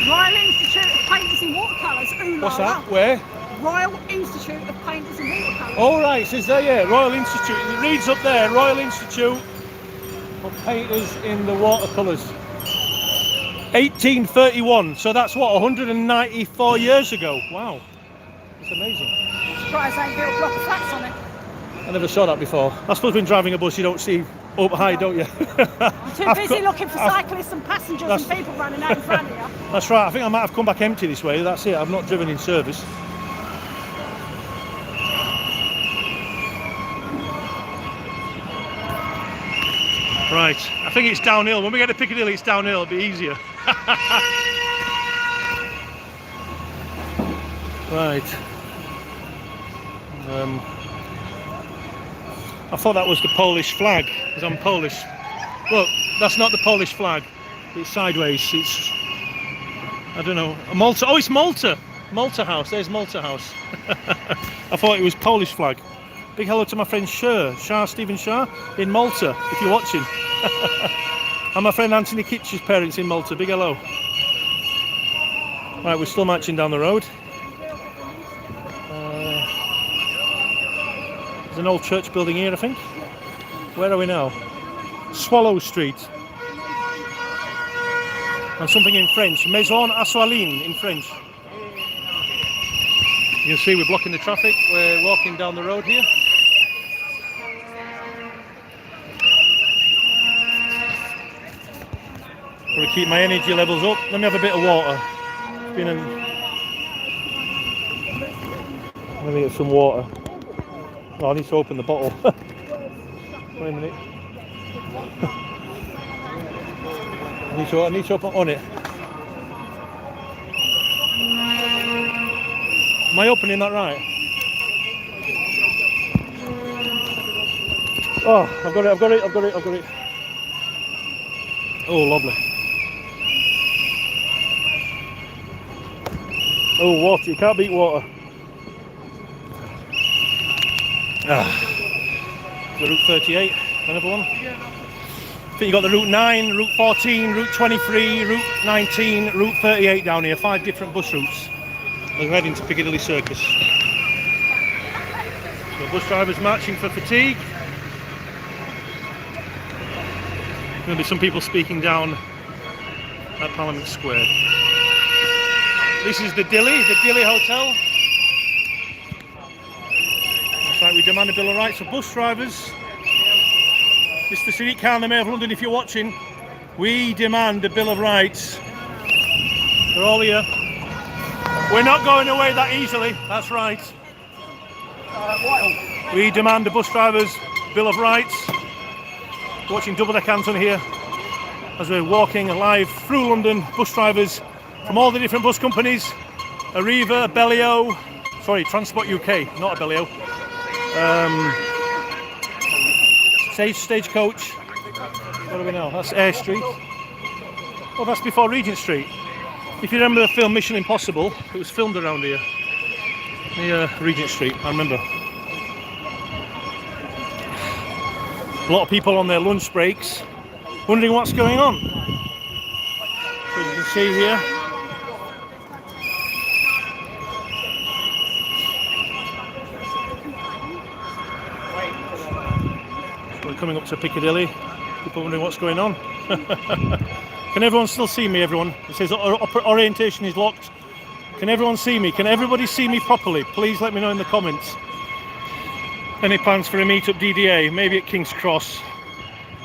Royal Institute of Painters and Watercolours. Ooh, What's la, that? la. Where? Royal Institute of Painters and Watercolours. Oh right, it says there, yeah, Royal Institute. It reads up there, Royal Institute of Painters in the Watercolours. 1831, so that's what, 194 years ago. Wow, it's amazing. Surprised they ain't built a block of flats on it. I never saw that before. I suppose when driving a bus you don't see up high, don't you? You're too busy looking for cyclists and passengers and people running out in front of you. That's right, I think I might have come back empty this way, that's it, I've not driven in service. Right, I think it's downhill. When we get to Piccadilly, it's downhill, it'll be easier. Right. I thought that was the Polish flag, because I'm Polish. Look, that's not the Polish flag. It's sideways. It's, I don't know, Malta. Oh, it's Malta. Malta House. There's Malta House. I thought it was Polish flag. Big hello to my friend Stephen Shah in Malta, if you're watching. And my friend Anthony Kitch's parents in Malta. Big hello. Right, we're still marching down the road. There's an old church building here, I think. Where are we now? Swallow Street. And something in French. Maison Assoaline in French. You can see we're blocking the traffic. We're walking down the road here. Got to keep my energy levels up. Let me have a bit of water. It's been Let me get some water. Oh, I need to open the bottle. Wait a minute. I need to open on it. Am I opening that right? Oh, I've got it. Oh, lovely. Oh, water. You can't beat water. The Route 38, another one. I think you got the Route 9, Route 14, Route 23, Route 19, Route 38 down here. 5 different bus routes. We're heading to Piccadilly Circus. So bus drivers marching for fatigue. There'll be some people speaking down at Parliament Square. This is the Dilly Hotel. That's right, we demand a Bill of Rights for bus drivers. Mr. Sadiq Khan, the Mayor of London, if you're watching, we demand a Bill of Rights. They're all here. We're not going away that easily, that's right. We demand a bus driver's Bill of Rights. Watching DoubleDeckerAnton here as we're walking live through London. Bus drivers from all the different bus companies, Arriva, Bellio, sorry, Transport UK, not a Bellio. Stagecoach. What do we know? That's Air Street. Oh, that's before Regent Street. If you remember the film Mission Impossible, it was filmed around here, near Regent Street, I remember. A lot of people on their lunch breaks, wondering what's going on. So you can see here. So we're coming up to Piccadilly. People wondering what's going on. Can everyone still see me, everyone? It says orientation is locked. Can everyone see me? Can everybody see me properly? Please let me know in the comments. Any plans for a meet-up DDA? Maybe at King's Cross.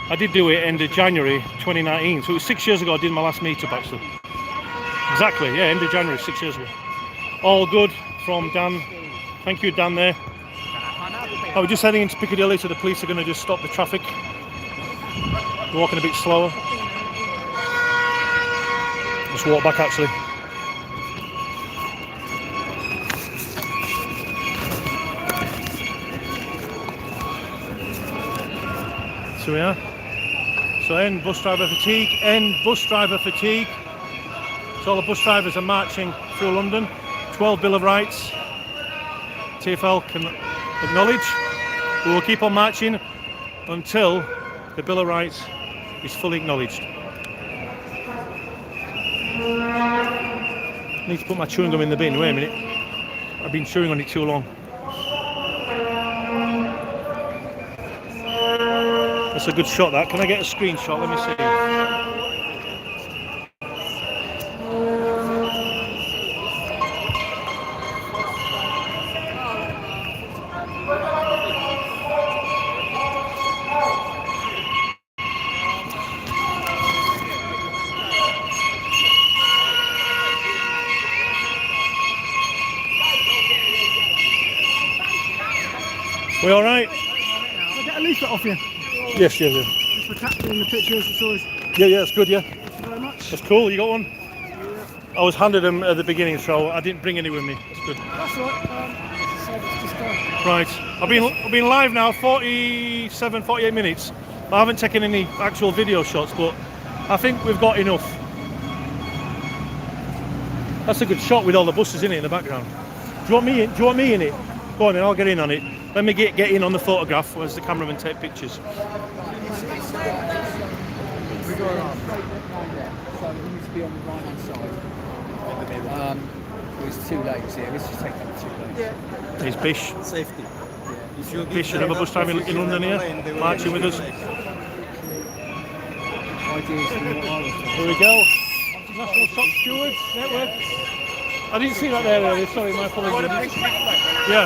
I did do it end of January 2019, so it was 6 years ago I did my last meet-up actually. Exactly, yeah, end of January, 6 years ago. All good from Dan. Thank you, Dan, there. We're just heading into Piccadilly, so the police are going to just stop the traffic. We're walking a bit slower. Just walk back actually. So we are. So end bus driver fatigue, end bus driver fatigue. So all the bus drivers are marching through London. 12 Bill of Rights. TfL can acknowledge. We will keep on marching until the Bill of Rights is fully acknowledged. I need to put my chewing gum in the bin. Wait a minute. I've been chewing on it too long. That's a good shot, that. Can I get a screenshot? Let me see. We all right? I'll get a leaflet off you. Yes. Just for capturing the pictures, it's always... Yeah, that's good, yeah. Thank you very much. That's cool, you got one? I was handed them at the beginning, so I didn't bring any with me. That's good. That's all right. So it's just Right, I've been live now 48 minutes. I haven't taken any actual video shots, but I think we've got enough. That's a good shot with all the buses in it in the background. Do you want me in it? Go on then, I'll get in on it. Let me get in on the photograph as the cameraman take pictures. So we need to be on the right hand side. There's 2 lanes here. Let's just take them 2 lanes. There's Bish. Safety. Bish, another bus driver in London here, marching with us. Ideas from what I was thinking. Here we go. National Top Stewards Network. I didn't see that there earlier, sorry, my apologies. Yeah.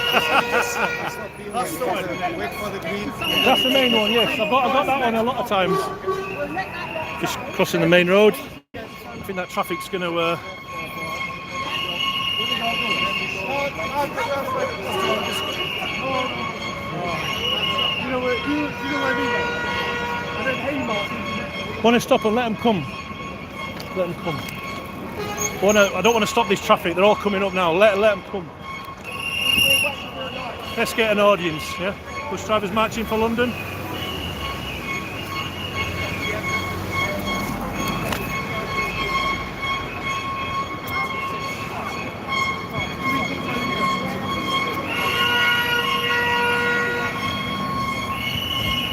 That's the one. Wait for the green. That's the main one, yes. I've got that one a lot of times. Just crossing the main road. I think that traffic's going to... You know where I mean? And then Haymarket. Want to stop and let them come. Let them come. I don't want to stop this traffic. They're all coming up now. Let them come. Let's get an audience. Yeah. Bus drivers marching for London.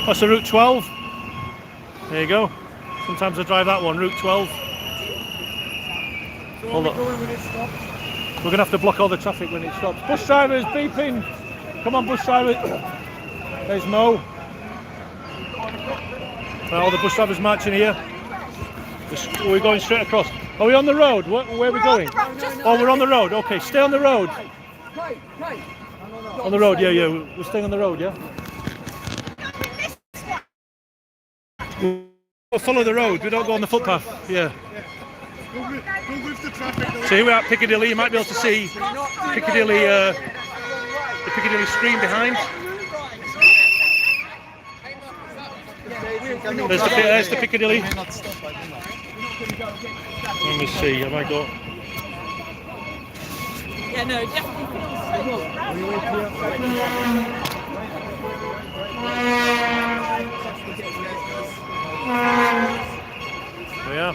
That's the Route 12. There you go. Sometimes I drive that one, Route 12. Hold up. We're going to have to block all the traffic when it stops. Bus drivers, beeping. Come on, bus drivers. There's Mo. All the bus drivers marching here. We're going straight across. Are we on the road? Where are we going? Oh, we're on the road. Okay, stay on the road. On the road, yeah. We're staying on the road, yeah. We'll follow the road. We don't go on the footpath. Yeah. So here we're at Piccadilly. You might be able to see Piccadilly, the Piccadilly screen behind. There's the Piccadilly. Let me see. Have I got? Yeah, no, definitely feels Yeah.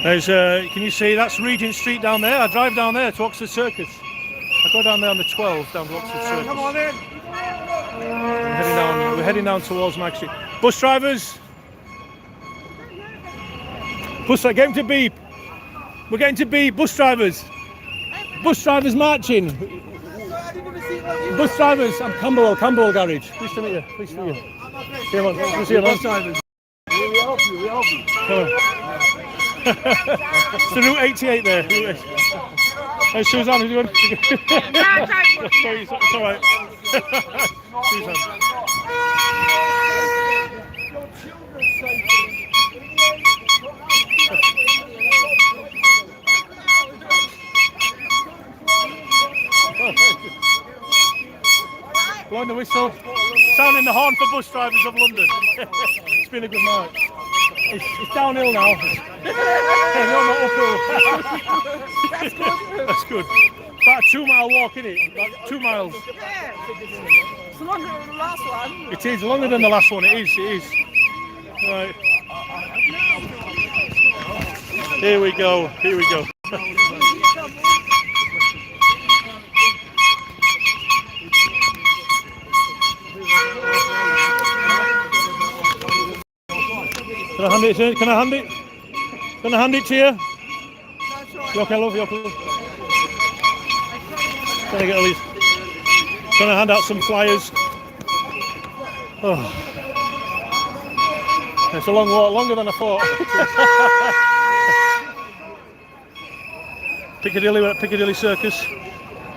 There's, can you see that's Regent Street down there? I drive down there to Oxford Circus. I go down there on the 12th down to Oxford Circus. Come on in. We're heading down towards Mag Street. Bus drivers. Getting to beep. We're getting to beep. Bus drivers. Bus drivers marching. Bus drivers. I'm Camberwell Garage. Pleased to meet you. Pleased to meet you. Come on. Good to see you, man. Bus drivers. We help you. Come on. It's the Route 88 there. Hey, Suzanne, how you doing? Sorry, it's all right. Suzanne. Blowing the whistle, sounding the horn for bus drivers of London. It's been a good march. It's downhill now. Hey, no, not uphill. That's good. About a 2-mile walk, isn't it? About 2 miles. It's longer than the last one. It is longer than the last one. It is. Right. Here we go. Can I hand it to you? Can I hand it to you? You okay, love? You okay? Trying to get at least. Trying to hand out some flyers. Oh. It's a long walk, longer than I thought. Piccadilly, we're at Piccadilly Circus.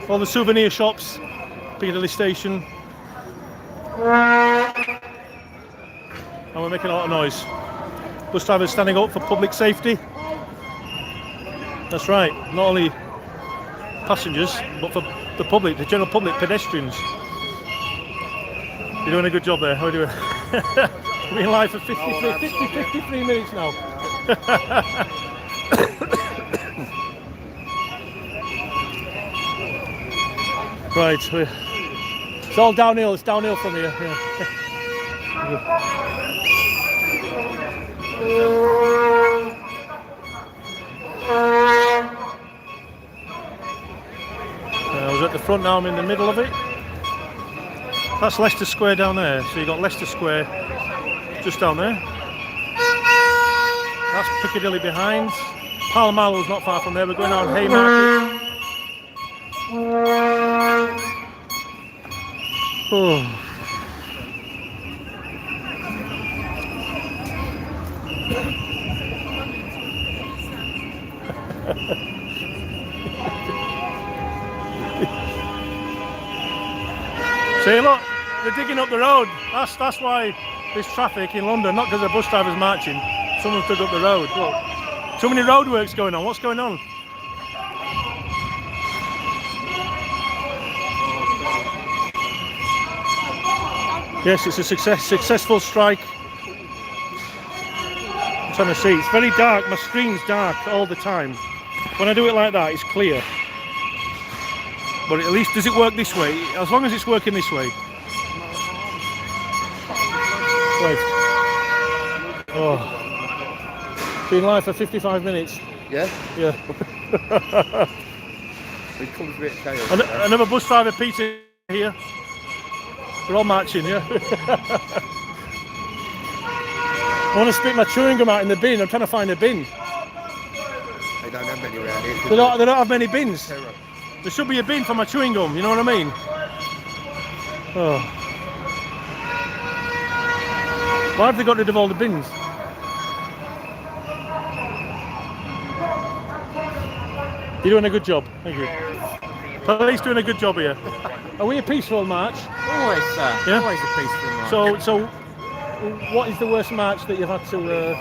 All the souvenir shops. Piccadilly Station. And we're making a lot of noise. Bus drivers standing up for public safety. That's right, not only passengers, but for the public, the general public, pedestrians. You're doing a good job there. How are you doing? We've been live for 53 minutes now. Right, it's all downhill. It's downhill from here. Yeah. I was at the front, now I'm in the middle of it. That's Leicester Square down there. So you've got Leicester Square just down there. That's Piccadilly behind. Pall Mall's not far from there. We're going down Haymarket. Oh. See, look, they're digging up the road. That's why there's traffic in London, not because the bus drivers marching. Someone's dug up the road. Look, too many roadworks going on. What's going on? Yes, it's a successful strike. I'm trying to see. It's very dark. My screen's dark all the time. When I do it like that, it's clear. But at least, does it work this way? As long as it's working this way. Wait. Oh. Been live for 55 minutes. Yeah? Yeah. It comes a bit chaos. Another bus driver, Peter, here. We're all marching, yeah? I want to spit my chewing gum out in the bin. I'm trying to find a bin. They don't have many around here. They don't have many bins. There should be a bin for my chewing gum, you know what I mean? Oh. Why have they got rid of all the bins? You're doing a good job, thank you. Police doing a good job here. Are we a peaceful march? Always, sir. Yeah? Always a peaceful march. So, what is the worst march that you've had to? You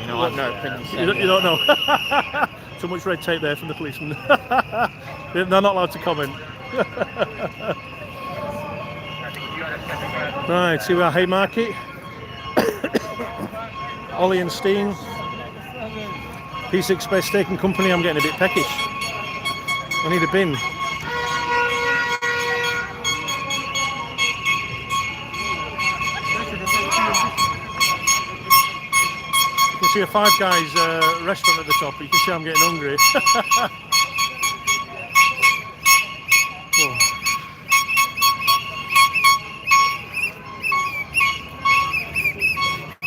know, I've no opinion. You don't know. Too much red tape there from the policemen. They're not allowed to comment. Right, see we are Haymarket. Ollie and Steen. Peace Express Steak and Company. I'm getting a bit peckish. I need a bin. You can see a Five Guys restaurant at the top. You can see I'm getting hungry. Oh.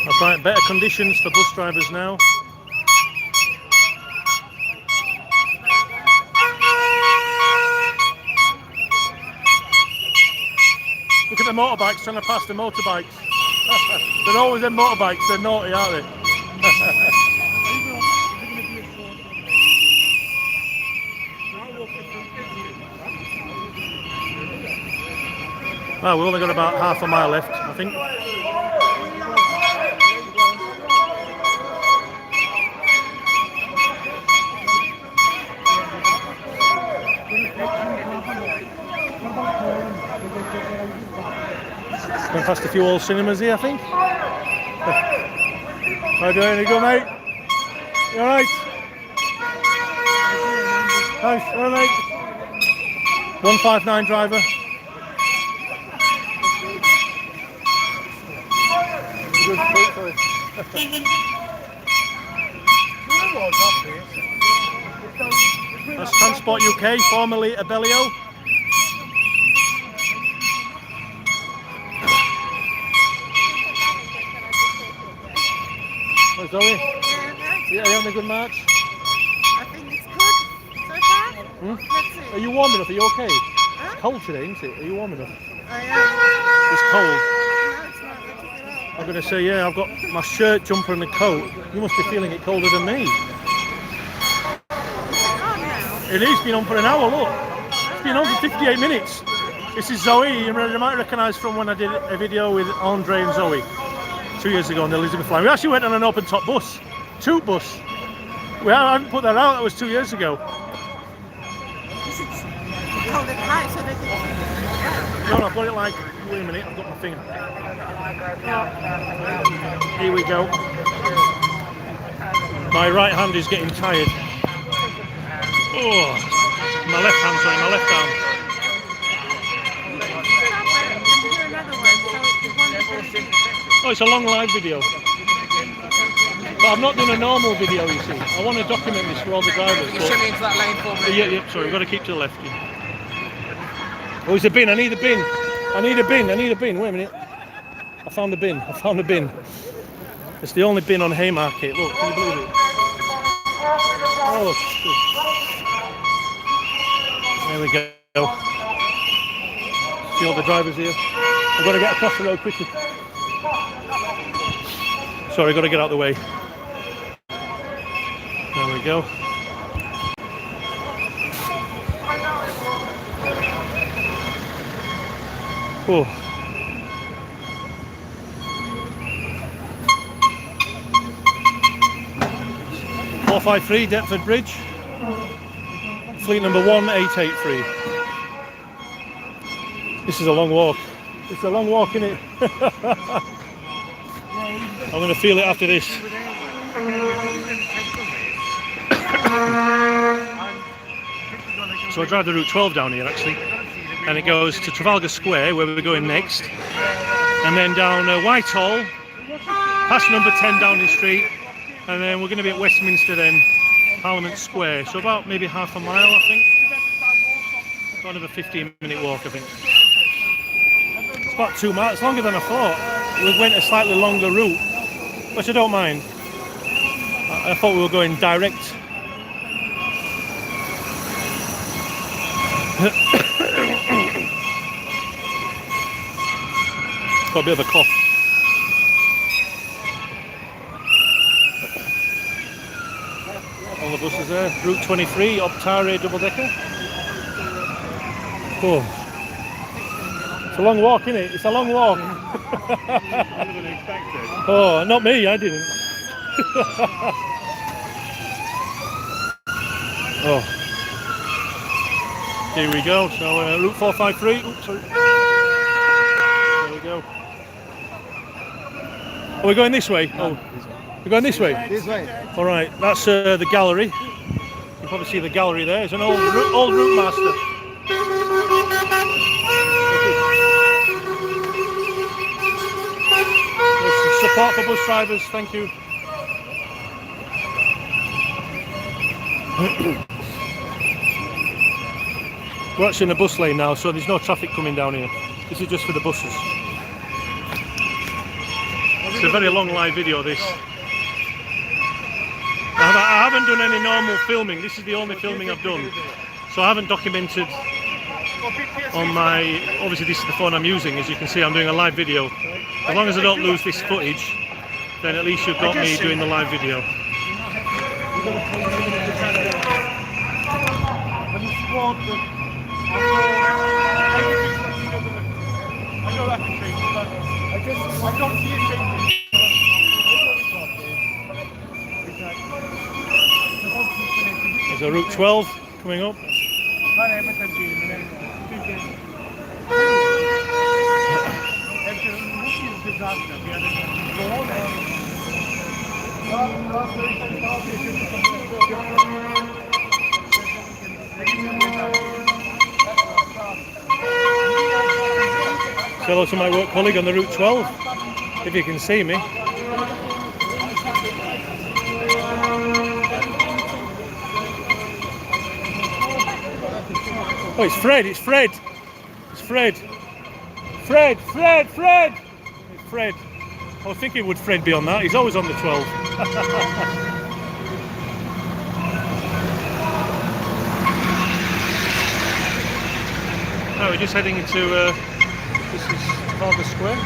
That's right, better conditions for bus drivers now. Look at the motorbikes trying to pass the motorbikes. They're always in motorbikes, they're naughty, aren't they? Well, we've only got about half a mile left, I think. Going past a few old cinemas here, I think. How you doing? You go, mate? You alright? Thanks, alright, mate. 159 driver. Good, sorry. That's Transport UK, formerly Abellio. Oh, Zoe? Yeah, are you having a good march? I think it's good so far. Let's see. Are you warm enough? Are you okay? Huh? It's cold today, isn't it? Are you warm enough? I am. It's cold. No, it's not. Let's get out. I'm going to say, yeah, I've got my shirt, jumper and a coat. You must be feeling it colder than me. It is been on for an hour, look. It's been on for 58 minutes. This is Zoe. You might recognise from when I did a video with Andre and Zoe 2 years ago on the Elizabeth line. We actually went on an open top bus. Toot bus. I hadn't put that out, that was 2 years ago. Hold it high so they can. No, I've got it like, wait a minute, I've got my finger. Here we go. My right hand is getting tired. Oh, my left hand, sorry, my left arm. Oh, it's a long live video. But I've not done a normal video, you see. I want to document this for all the drivers. You show me into that lane for me. Yeah, sorry, we've got to keep to the left. Yeah. Oh, it's a bin, I need a bin. I need a bin, wait a minute. I found the bin. It's the only bin on Haymarket. Look, can you believe it? Oh, shit. There we go. See all the drivers here. I've got to get across the road quickly. Sorry, I've got to get out of the way. There we go. Oh. .453 Deptford Bridge. Fleet number 1883. This is a long walk. It's a long walk, isn't it? I'm going to feel it after this. So I drive the route 12 down here actually, and it goes to Trafalgar Square where we're going next, and then down Whitehall, past No.10 Downing St, and then we're going to be at Westminster then, Parliament Square. So about maybe half a mile, I think. Kind of a 15-minute walk, I think. It's about 2 miles. It's longer than I thought. We went a slightly longer route, which I don't mind. I thought we were going direct. Got a bit of a cough. couple of buses there. Route 23, Optare double-decker. Oh. It's a long walk, isn't it? It's a long walk. Oh, not me, I didn't. Oh. Here we go. So Route 453. Oops, sorry. There we go. Are we going this way? Oh, we're going this way. This way. All right. That's the gallery. You can probably see the gallery there. It's an old route master. There's some support for bus drivers. Thank you. We're actually in a bus lane now, so there's no traffic coming down here. This is just for the buses. It's a very long live video, this. I haven't done any normal filming. This is the only filming I've done. So I haven't documented on my... Obviously this is the phone I'm using. As you can see, I'm doing a live video. As long as I don't lose this footage, then at least you've got me doing the live video. There's a Route 12 coming up. Say hello to my work colleague on the Route 12, if you can see me. Oh, it's Fred, it's Fred. It's Fred. Fred. It's Fred. I was thinking, would Fred be on that? He's always on the 12. Now we're just heading into, this is Trafalgar Square.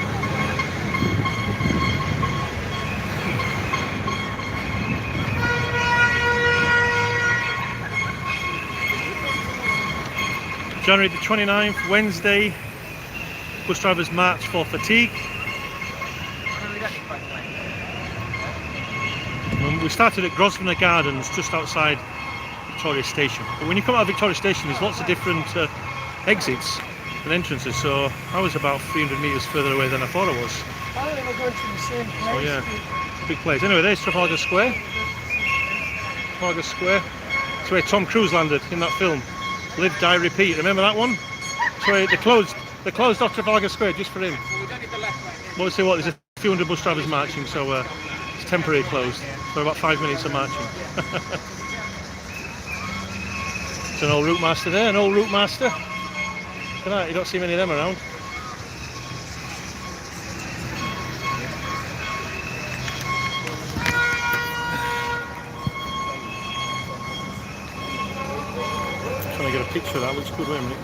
January the 29th, Wednesday, bus drivers march for fatigue. We started at Grosvenor Gardens, just outside Victoria Station. But when you come out of Victoria Station, there's lots of different exits and entrances, so I was about 300 metres further away than I thought I was. I think we're going to the same place. Oh yeah, big place. Anyway, there's Trafalgar Square. Trafalgar Square. It's where Tom Cruise landed in that film. Live, Die, Repeat. Remember that one? It's where they closed off Trafalgar Square just for him. Well, we'll see what, there's a few hundred bus drivers marching, so it's temporarily closed for about 5 minutes of marching. It's an old route master there, an old route master. Look at that, you don't see many of them around. Trying to get a picture of that, looks good, wait a minute.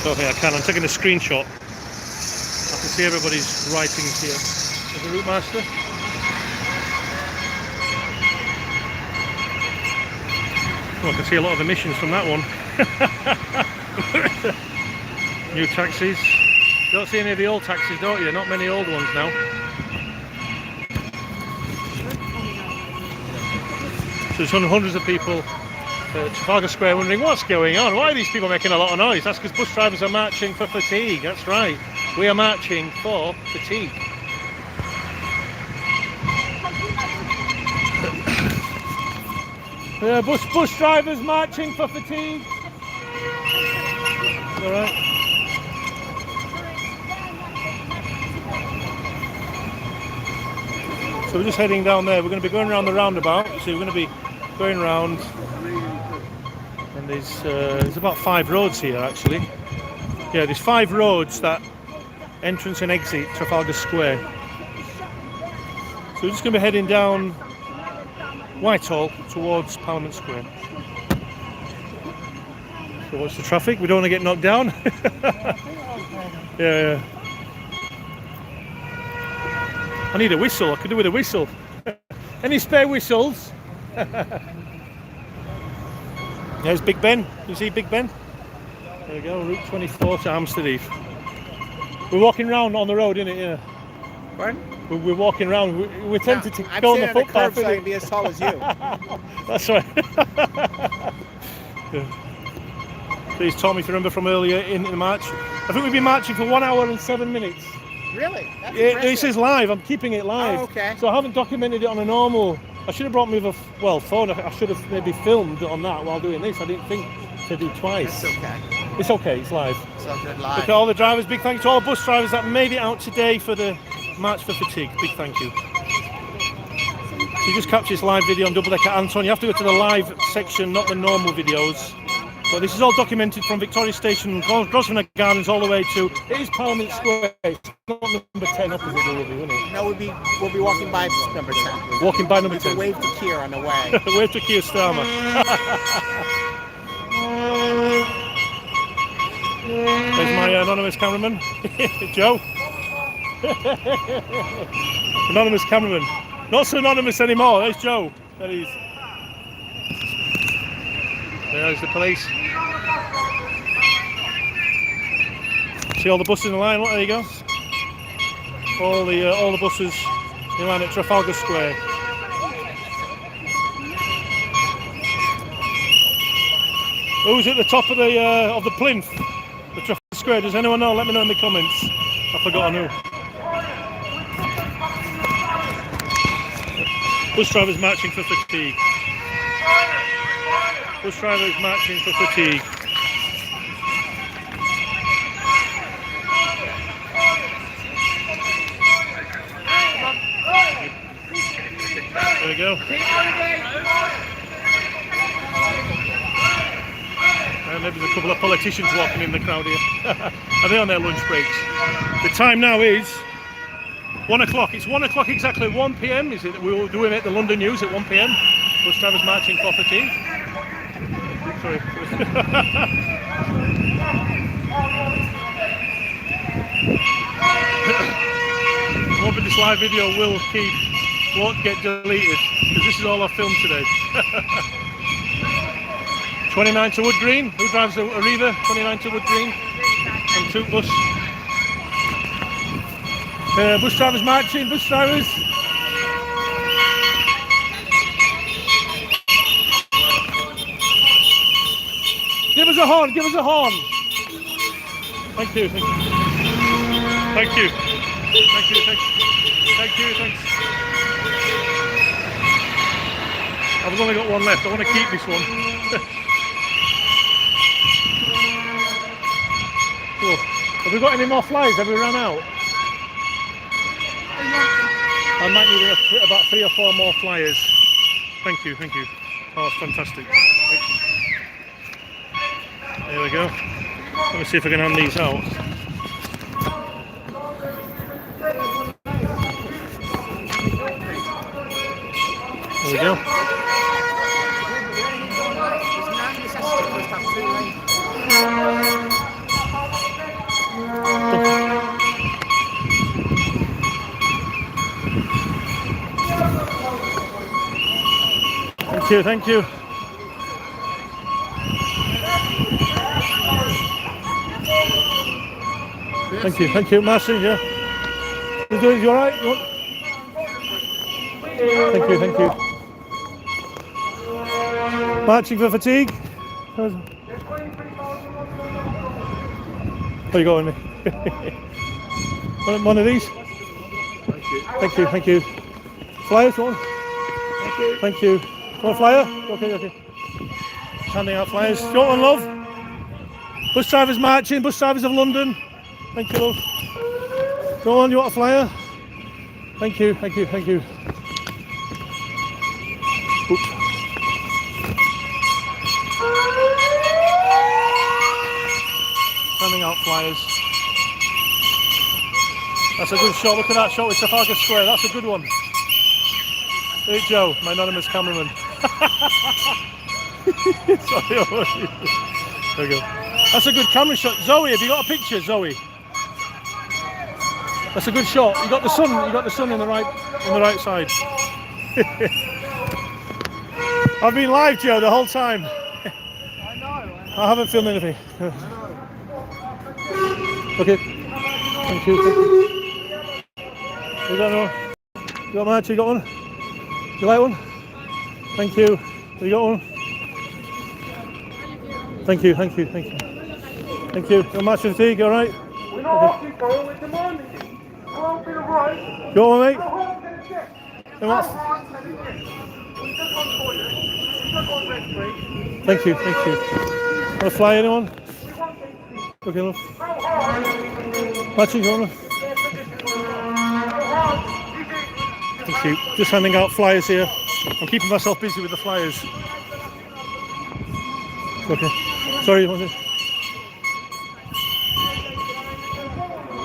Don't think I can, I'm taking a screenshot. I can see everybody's writings here. There's the route master. Oh, I can see a lot of emissions from that one. New taxis. You don't see any of the old taxis, don't you? Not many old ones now. So there's hundreds of people at Trafalgar Square wondering what's going on. Why are these people making a lot of noise? That's because bus drivers are marching for fatigue. That's right. We are marching for fatigue. Yeah, bus drivers marching for fatigue. All right. So we're just heading down there. We're going to be going around the roundabout. So we're going to be going round, and there's about 5 roads here actually. Yeah, there's 5 roads that entrance and exit Trafalgar Square. So we're just going to be heading down Whitehall towards Parliament Square. So watch the traffic, we don't want to get knocked down. Yeah. I need a whistle, I could do with a whistle. Any spare whistles? There's Big Ben. You see Big Ben? There we go, Route 24 to Amsterdam. We're walking round on the road, innit? Yeah. Pardon? We're walking around. We're tempted to I'm go on the sitting on the curb footpath. so I can be as tall as you. That's right. Yeah. Please, Tom, if you remember from earlier in the march, I think we've been marching for 1 hour and 7 minutes. Really? That's Yeah, impressive. this is live. I'm keeping it live. Oh, okay. So I haven't documented it on a normal. I should have brought me with a phone. I should have maybe filmed on that while doing this. I didn't think to do twice. It's okay. It's okay. It's live. So good Look live. at all the drivers. Big thanks to all the bus drivers that made it out today for the March for Fatigue. Big thank you. You just capture this live video on DoubleDeckerAnton. You have to go to the live section, not the normal videos. But this is all documented from Victoria Station, Grosvenor Gardens, all the way to. It is Parliament Square. It's not number 10 up as it will be, won't it? No, we'll be walking by number 10. Walking by number With a 10. wave to Keir on the way. Wave to Keir Starmer. There's my anonymous cameraman, Joe. Anonymous cameraman. Not so anonymous anymore. There's Joe. There he is. There's the police. See all the buses in the line. Look, there you go. All the buses in line at Trafalgar Square. Who's at the top of the plinth? The Trafalgar Square. Does anyone know? Let me know in the comments. I've forgotten who. Bus drivers marching for fatigue. Bus drivers marching for fatigue. There we go. And maybe there's a couple of politicians walking in the crowd here. Are they on their lunch breaks? The time now is 1 o'clock. It's 1 o'clock exactly. 1 p.m. is it? We'll do it at the London News at 1 p.m. Bus drivers marching for fatigue. Sorry. I'm hoping this live video won't get deleted because this is all I filmed today. 29 to Wood Green. Who drives the Arriva? 29 to Wood Green. And Toot bus. Bus drivers marching. Bus drivers. Give us a horn. Give us a horn. Thank you. Thank you. Thank you. Thank you. Thank you. Thanks. I've only got one left. I want to keep this one. Cool. Have we got any more flyers? Have we run out? I might need about 3 or 4 more flyers. Thank you. Thank you. Oh, that's fantastic. Excellent. There we go. Let me see if I can hand these out. There we go. Thank you, thank you. Thank you, Marcy, yeah. You alright? Thank you. Marching for fatigue. Where are you going? One of these? Thank you. Flyers, one? Thank you. Want a flyer? Okay. Handing out flyers. Do you want one, love? Bus drivers marching, bus drivers of London. Thank you, love. Go on, you want a flyer? Thank you. Oops. Handing out flyers. That's a good shot. Look at that shot with Trafalgar Square. That's a good one. Hey Joe, my anonymous cameraman. Sorry. There we go. That's a good camera shot. Zoe, have you got a picture, Zoe? That's a good shot. You got the sun. You got the sun in the right side. I've been live, Joe, the whole time. I haven't filmed anything. Okay. Thank you. You got one? You got one? You got one? You like one? Thank you. You got one? Thank you. Thank you. Thank you. Thank you. Your match fatigue, all right? We're not asking for it, we're demanding it. You won't be the right. You want one, mate? The whole thing is checked. And what's- We took on toilet. We took on red street. Thank you. Thank you. Want to fly, anyone? Okay, love. Matching, you want one? Thank you. Just handing out flyers here. I'm keeping myself busy with the flyers. Okay. Sorry, you want to?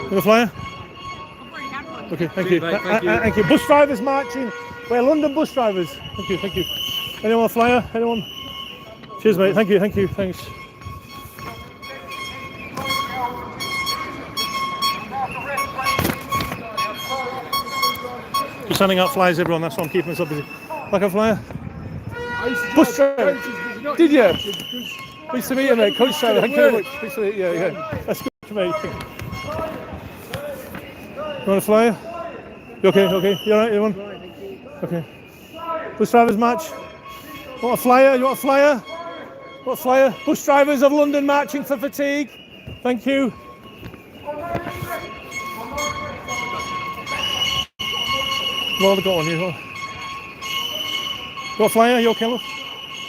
Want a flyer? Okay, thank you. Thank you. Bus drivers marching. We're London bus drivers. Thank you, thank you. Anyone want a flyer? Anyone? Cheers, mate. Thank you, thanks. Just handing out flyers, everyone. That's why I'm keeping myself busy. Like a flyer? Bus driver. Did you? Nice to meet you, mate. Coach driver. Thank you very much. Nice to meet you. Yeah. That's good, mate. You want a flyer? You okay? You alright, everyone? Okay. Bus drivers march. Want a flyer? You want a flyer? What flyer? Bus drivers of London marching for fatigue. Thank you. We've all got one here. You want a flyer? You okay, love?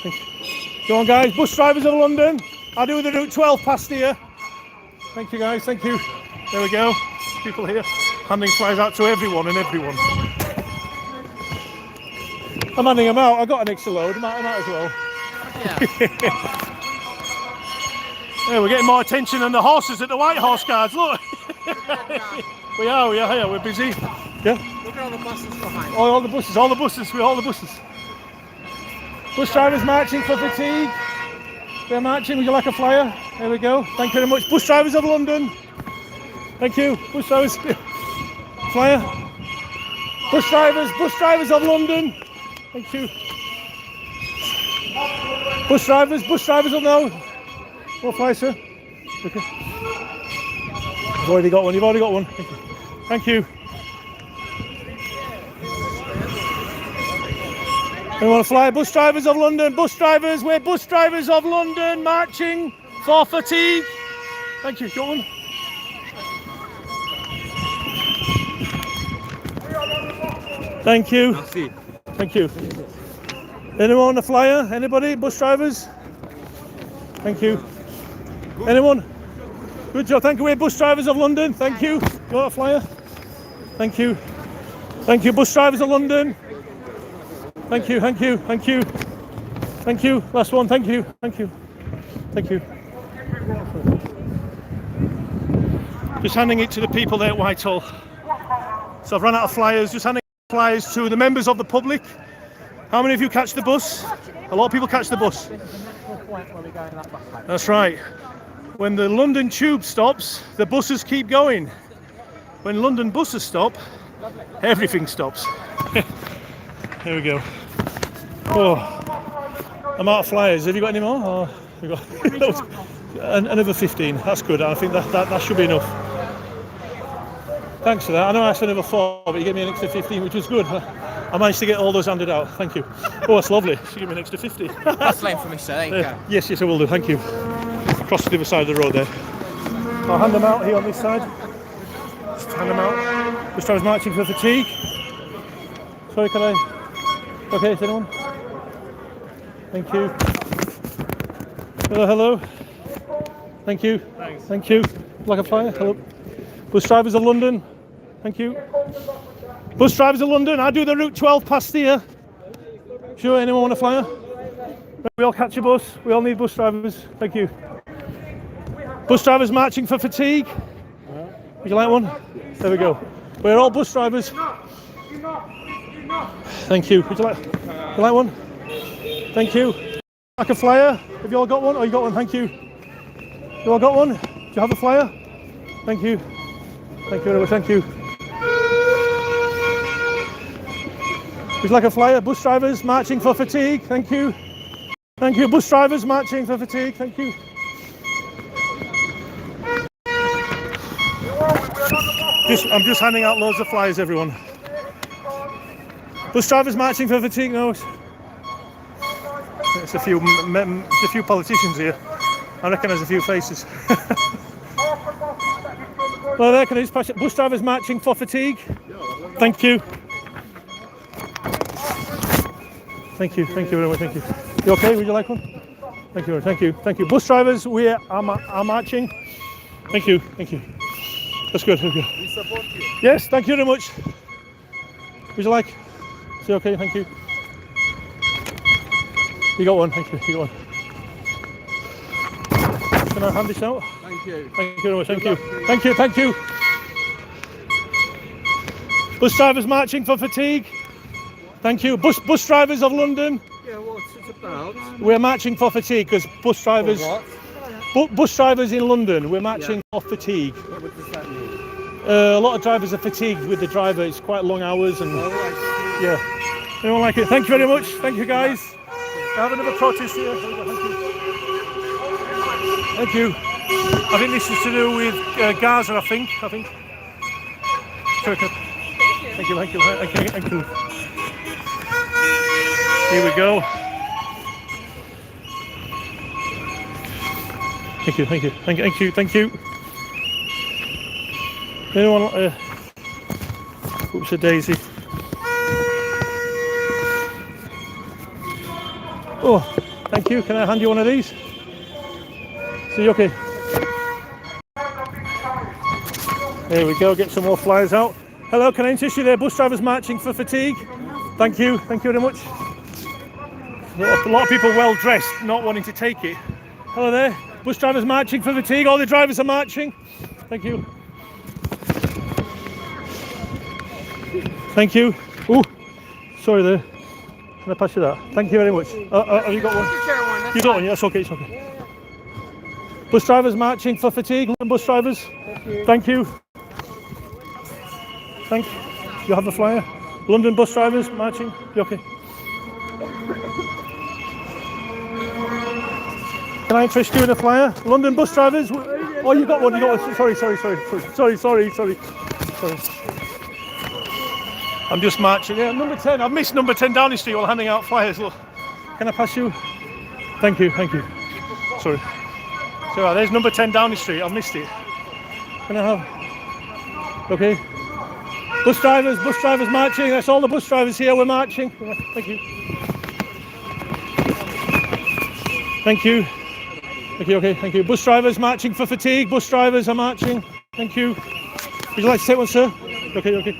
Thank you. Go on, guys. Bus drivers of London. I do the route 12 past here. Thank you, guys. Thank you. There we go. People here handing flyers out to everyone and everyone. I'm handing them out. I got an extra load. I might as well. Yeah, we're getting more attention than the horses at the Whitehall Guards. Look. we are. We're busy. Yeah. Look at all the buses behind. All the buses. We're all the buses. Bus drivers marching for fatigue. They're marching. Would you like a flyer? There we go. Thank you very much. Bus drivers of London. Thank you. Bus drivers. Flyer. Bus drivers of London. Thank you. Bus drivers of no. What fly, sir? Okay. You've already got one. Thank you. Anyone want to fly? Bus drivers of London. We're bus drivers of London marching for fatigue. Thank you. Got one? Thank you. Thank you. Anyone on the flyer? Anybody? Bus drivers? Thank you. Anyone? Good job. Thank you. We're bus drivers of London. Thank you. You want a flyer? Thank you. Thank you. Bus drivers of London. Thank you. Last one. Thank you. Just handing it to the people there at Whitehall. So I've run out of flyers. Just handing flyers to the members of the public. How many of you catch the bus? A lot of people catch the bus. That's right. When the London tube stops, the buses keep going. When London buses stop, everything stops. Here we go. Oh, I'm out of flyers. Have you got any more? Oh, we got another 15. That's good. I think that should be enough. Thanks for that. I know I asked another 4, but you gave me an extra 15, which was good. I managed to get all those handed out. Thank you. Oh, that's lovely. She gave me an extra 50. That's lame for me, sir. There you go. Yes, I will do. Thank you. Across to the other side of the road there. I'll hand them out here on this side. Just hand them out. Just I was marching for fatigue. Sorry, can I? Okay, is anyone? Thank you. Hello. Thank you. Thanks. Thank you. Like a flyer. Hello. Bus drivers of London. Thank you. Bus drivers of London. I do the route 12 past here. Sure, anyone want a flyer? We all catch a bus. We all need bus drivers. Thank you. Bus drivers marching for fatigue. Would you like one? There we go. We're all bus drivers. Thank you. Would you like one? Thank you. Like a flyer. Have you all got one? Oh, you got one. Thank you. You all got one? Do you have a flyer? Thank you. Thank you very much. Thank you. Would you like a flyer? Bus drivers marching for fatigue. Thank you. Thank you. Bus drivers marching for fatigue. Thank you. I'm just handing out loads of flyers, everyone. Bus drivers marching for fatigue. No, it's a few politicians here. I reckon there's a few faces. Well, there, can I just pass it? Bus drivers marching for fatigue. Thank you. Thank you very much, thank you. You okay, would you like one? Thank you, thank you, thank you. Bus drivers, we are marching. Thank you. That's good, thank you. We support you. Yes, thank you very much. Would you like? Is it okay, thank you. You got one, thank you, you got one. Can I hand this out? Thank you. Thank you very much, thank you. Thank you. Bus drivers marching for fatigue. Thank you. Bus drivers of London. Yeah, what's it about? We're marching for fatigue because bus drivers. For what? Bus drivers in London. We're marching for fatigue. What does that mean? A lot of drivers are fatigued with the driver. It's quite long hours and yeah. Anyone like it? Thank you very much. Thank you, guys. I have another protest here. Thank you. I think this is to do with Gaza. I think. Thank you. Here we go. Thank you. Anyone? Oops, a daisy. Oh, thank you. Can I hand you one of these? See you okay? There we go. Get some more flyers out. Hello, can I interest you there? Bus drivers marching for fatigue. Thank you very much. A lot of people well dressed, not wanting to take it. Hello there. Bus drivers marching for fatigue. All the drivers are marching. Thank you. Thank you. Oh, sorry there. Can I pass you that? Thank you very much. Have you got one? You got one? Yes, okay, it's okay. Bus drivers marching for fatigue. London bus drivers. Thank you. You have the flyer? London bus drivers marching. You okay? Can I interest you in a flyer? London bus drivers. Oh, you got one. Sorry. I'm just marching. Yeah, number 10. I've missed number 10 Downing Street while handing out flyers. Look. Can I pass you? Thank you. Sorry. So there's number 10 Downing Street. I've missed it. Can I have? Okay. Bus drivers marching. That's all the bus drivers here. We're marching. Thank you. Okay, thank you. Bus drivers marching for fatigue. Bus drivers are marching. Thank you. Would you like to take one, sir? Okay.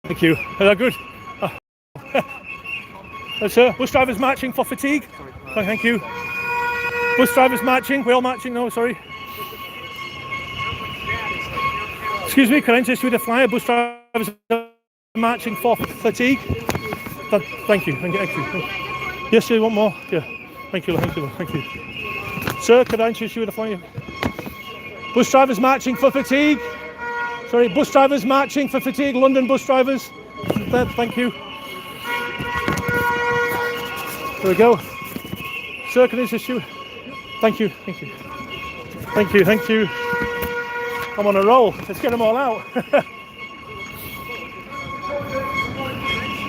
Thank you. Is that good? Sir, bus drivers marching for fatigue. Thank you. Bus drivers marching. We're all marching. No, sorry. Excuse me, can I interest you with a flyer? Bus drivers are marching for fatigue. Thank you. Yes, you want more? Yeah. Thank you. Sir, could I interest you with a flyer? Bus drivers marching for fatigue. Sorry, bus drivers marching for fatigue. London bus drivers. Thank you. There we go. Sir, can I interest you? Thank you. I'm on a roll. Let's get them all out.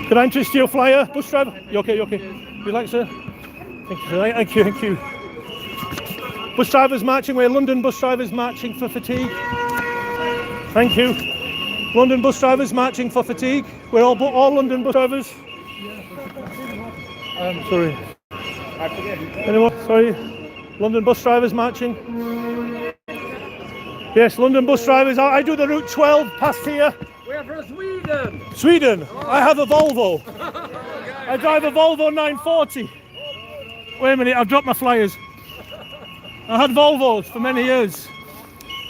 Can I interest you a flyer? Bus driver? You okay? You like, sir? Thank you. Bus drivers marching. We're London bus drivers marching for fatigue. Thank you. London bus drivers marching for fatigue. We're all London bus drivers. Sorry. Anyone? Sorry. London bus drivers marching. Yes, London bus drivers. I do the route 12 past here. We're from Sweden. Sweden. I have a Volvo. I drive a Volvo 940. Wait a minute, I've dropped my flyers. I had Volvos for many years.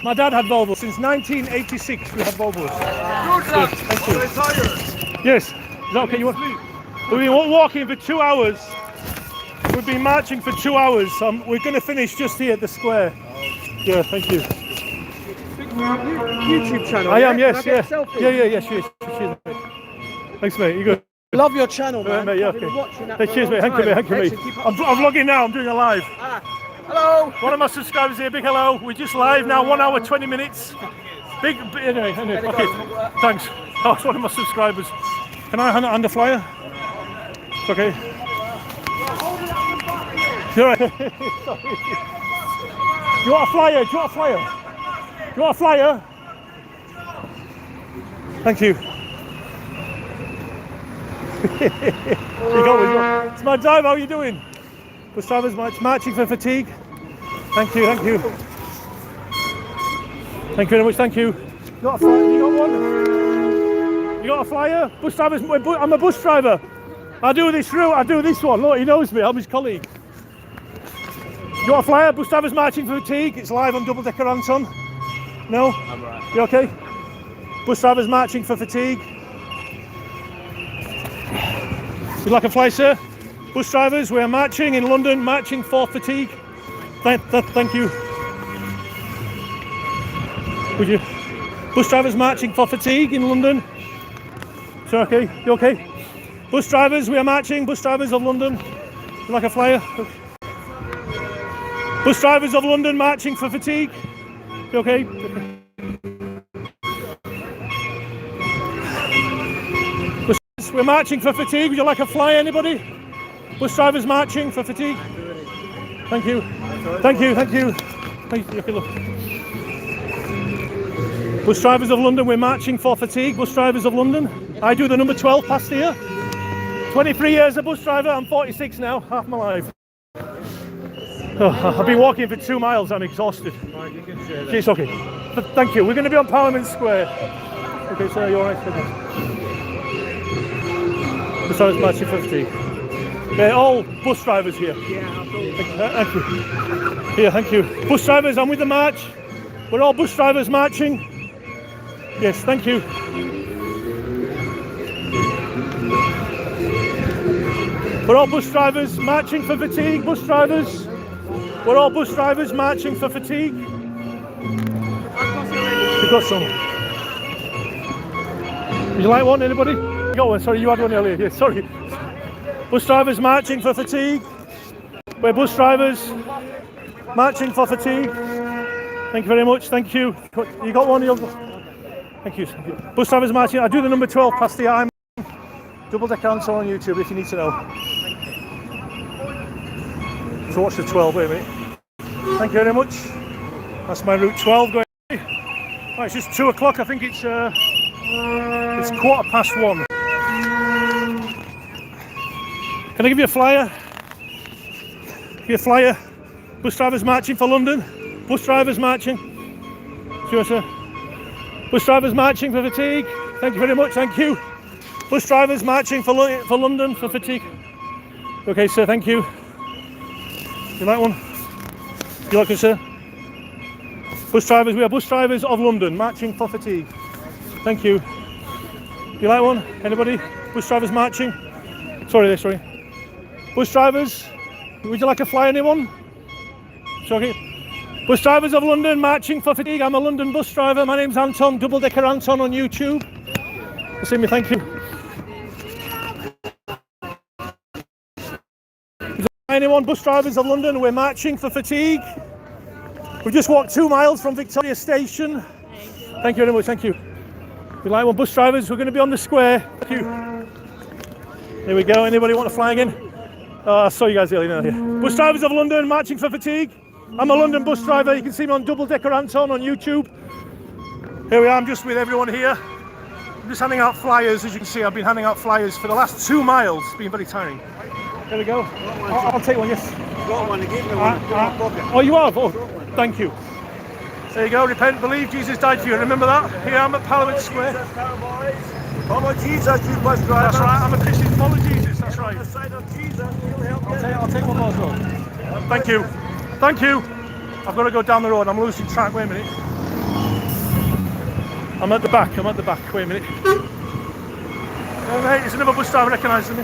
My dad had Volvos. Since 1986 we had Volvos. Good luck. Thank you. Tired. Yes. Is that okay? You want? We've been walking for 2 hours. We've been marching for 2 hours. We're going to finish just here at the square. Yeah, thank you. YouTube channel. I am, yeah? yes, Can I yeah. get a selfie? Yeah, she is. Thanks, mate. You good? Love your channel, man. Mate, yeah, I've been okay. watching that Hey, for a cheers, mate. long Thank you, mate. time. Thank you, mate. Excellent. Keep up- I'm vlogging now. I'm doing a live. Hello. One of my subscribers here. Big hello. We're just live now. 1 hour, 20 minutes. Anyway. Okay. Thanks. Oh, it's one of my subscribers. Can I hand the flyer? It's okay. You're right. Sorry. You want a flyer? Do you want a flyer? Do you want a flyer? Thank you. It's my drive. How are you doing? Bus drivers marching for fatigue. Thank you. Thank you. Thank you very much. Thank you. You got a flyer? You got one? You got a flyer? Bus drivers. I'm a bus driver. I do this route. I do this one. Look, he knows me. I'm his colleague. You got a flyer? Bus drivers marching for fatigue. It's live on DoubleDeckerAnton. No? I'm right. You okay? Bus drivers marching for fatigue. You'd like a flyer, sir? Bus drivers, we are marching in London, marching for fatigue. Thank you. Would you? Bus drivers marching for fatigue in London. So okay, you okay? Bus drivers, we are marching. Bus drivers of London. You'd like a flyer? Bus drivers of London marching for fatigue. You okay? We're marching for fatigue. Would you like a flyer, anybody? Bus drivers marching for fatigue. Thank you. Thank you. Thank you. Thank you. Okay, look. Bus drivers of London, we're marching for fatigue. Bus drivers of London. I do the number 12 past here. 23 years a bus driver. I'm 46 now. Half my life. Oh, I've been walking for 2 miles. I'm exhausted. It's okay. Thank you. We're going to be on Parliament Square. Okay, sir, you all right? Bus drivers marching for fatigue. They're all bus drivers here. Thank you. Here, thank you. Bus drivers, I'm with the march. We're all bus drivers marching. Yes, thank you. We're all bus drivers marching for fatigue. Bus drivers. We're all bus drivers marching for fatigue. You've got some. Would you like one, anybody? You got one, sorry, you had one earlier. Yeah, sorry. Bus drivers marching for fatigue. We're bus drivers marching for fatigue. Thank you very much, thank you. You got one? Thank you. Bus drivers marching. I do the number 12 past the I'm DoubleDeckerAnton on YouTube if you need to know. So watch the 12, wait a minute. Thank you very much. That's my route 12 going. Right, it's just 2 o'clock, I think it's 1:15. Can I give you a flyer? Give you a flyer. Bus drivers marching for London. Bus drivers marching. Sure, sir. Bus drivers marching for fatigue. Thank you very much, thank you. Bus drivers marching for London for fatigue. Okay, sir, thank you. You like one? You like it, sir? Bus drivers, we are bus drivers of London marching for fatigue. Thank you. You like one? Anybody? Bus drivers marching? Sorry. Bus drivers, would you like a flyer, anyone? Sorry. Bus drivers of London marching for fatigue. I'm a London bus driver. My name's Anton, DoubleDeckerAnton on YouTube. See me, thank you. Anyone? Bus drivers of London, we're marching for fatigue. We've just walked 2 miles from Victoria Station. Thank you very much, thank you. We like one. Bus drivers, we're going to be on the square. Thank you. Here we go. Anybody want to fly again? I saw you guys earlier. Here. Bus drivers of London marching for fatigue. I'm a London bus driver. You can see me on DoubleDeckerAnton on YouTube. Here we are. I'm just with everyone here. I'm just handing out flyers. As you can see, I've been handing out flyers for the last 2 miles. It's been very tiring. There we go. I'll take one, yes. Got one to give me one. Oh, you have? Oh, thank you. There you go. Repent, believe Jesus died for you. Remember that? Here I'm at Parliament Square. Follow Jesus, you bus driver. That's right. I'm a Christian. Follow Jesus. That's right. The side of Jesus, he'll help you. I'll take one more as well. Thank you. Thank you. I've got to go down the road. I'm losing track. Wait a minute. I'm at the back. Wait a minute. Oh, mate, it's another bus driver recognising me.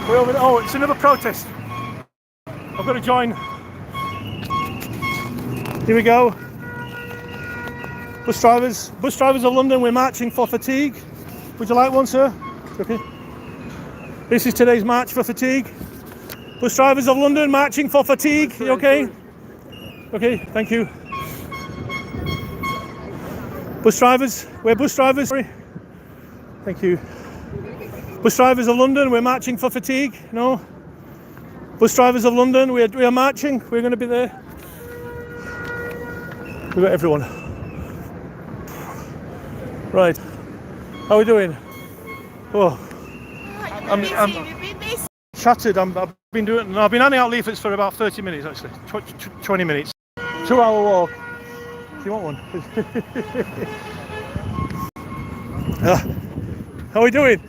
We're over there. Oh, it's another protest. I've got to join. Here we go. Bus drivers of London, we're marching for fatigue. Would you like one, sir? Okay. This is today's march for fatigue. Bus drivers of London marching for fatigue. You okay? Okay, thank you. Bus drivers, we're bus drivers. Sorry. Thank you. Bus drivers of London, we're marching for fatigue. No? Bus drivers of London, we are marching. We're going to be there. We've got everyone. Right. How are we doing? Oh. I'm shattered. I've been doing. I've been handing out leaflets for about 30 minutes actually. 20 minutes. 2-hour walk. Do you want one? How are we doing?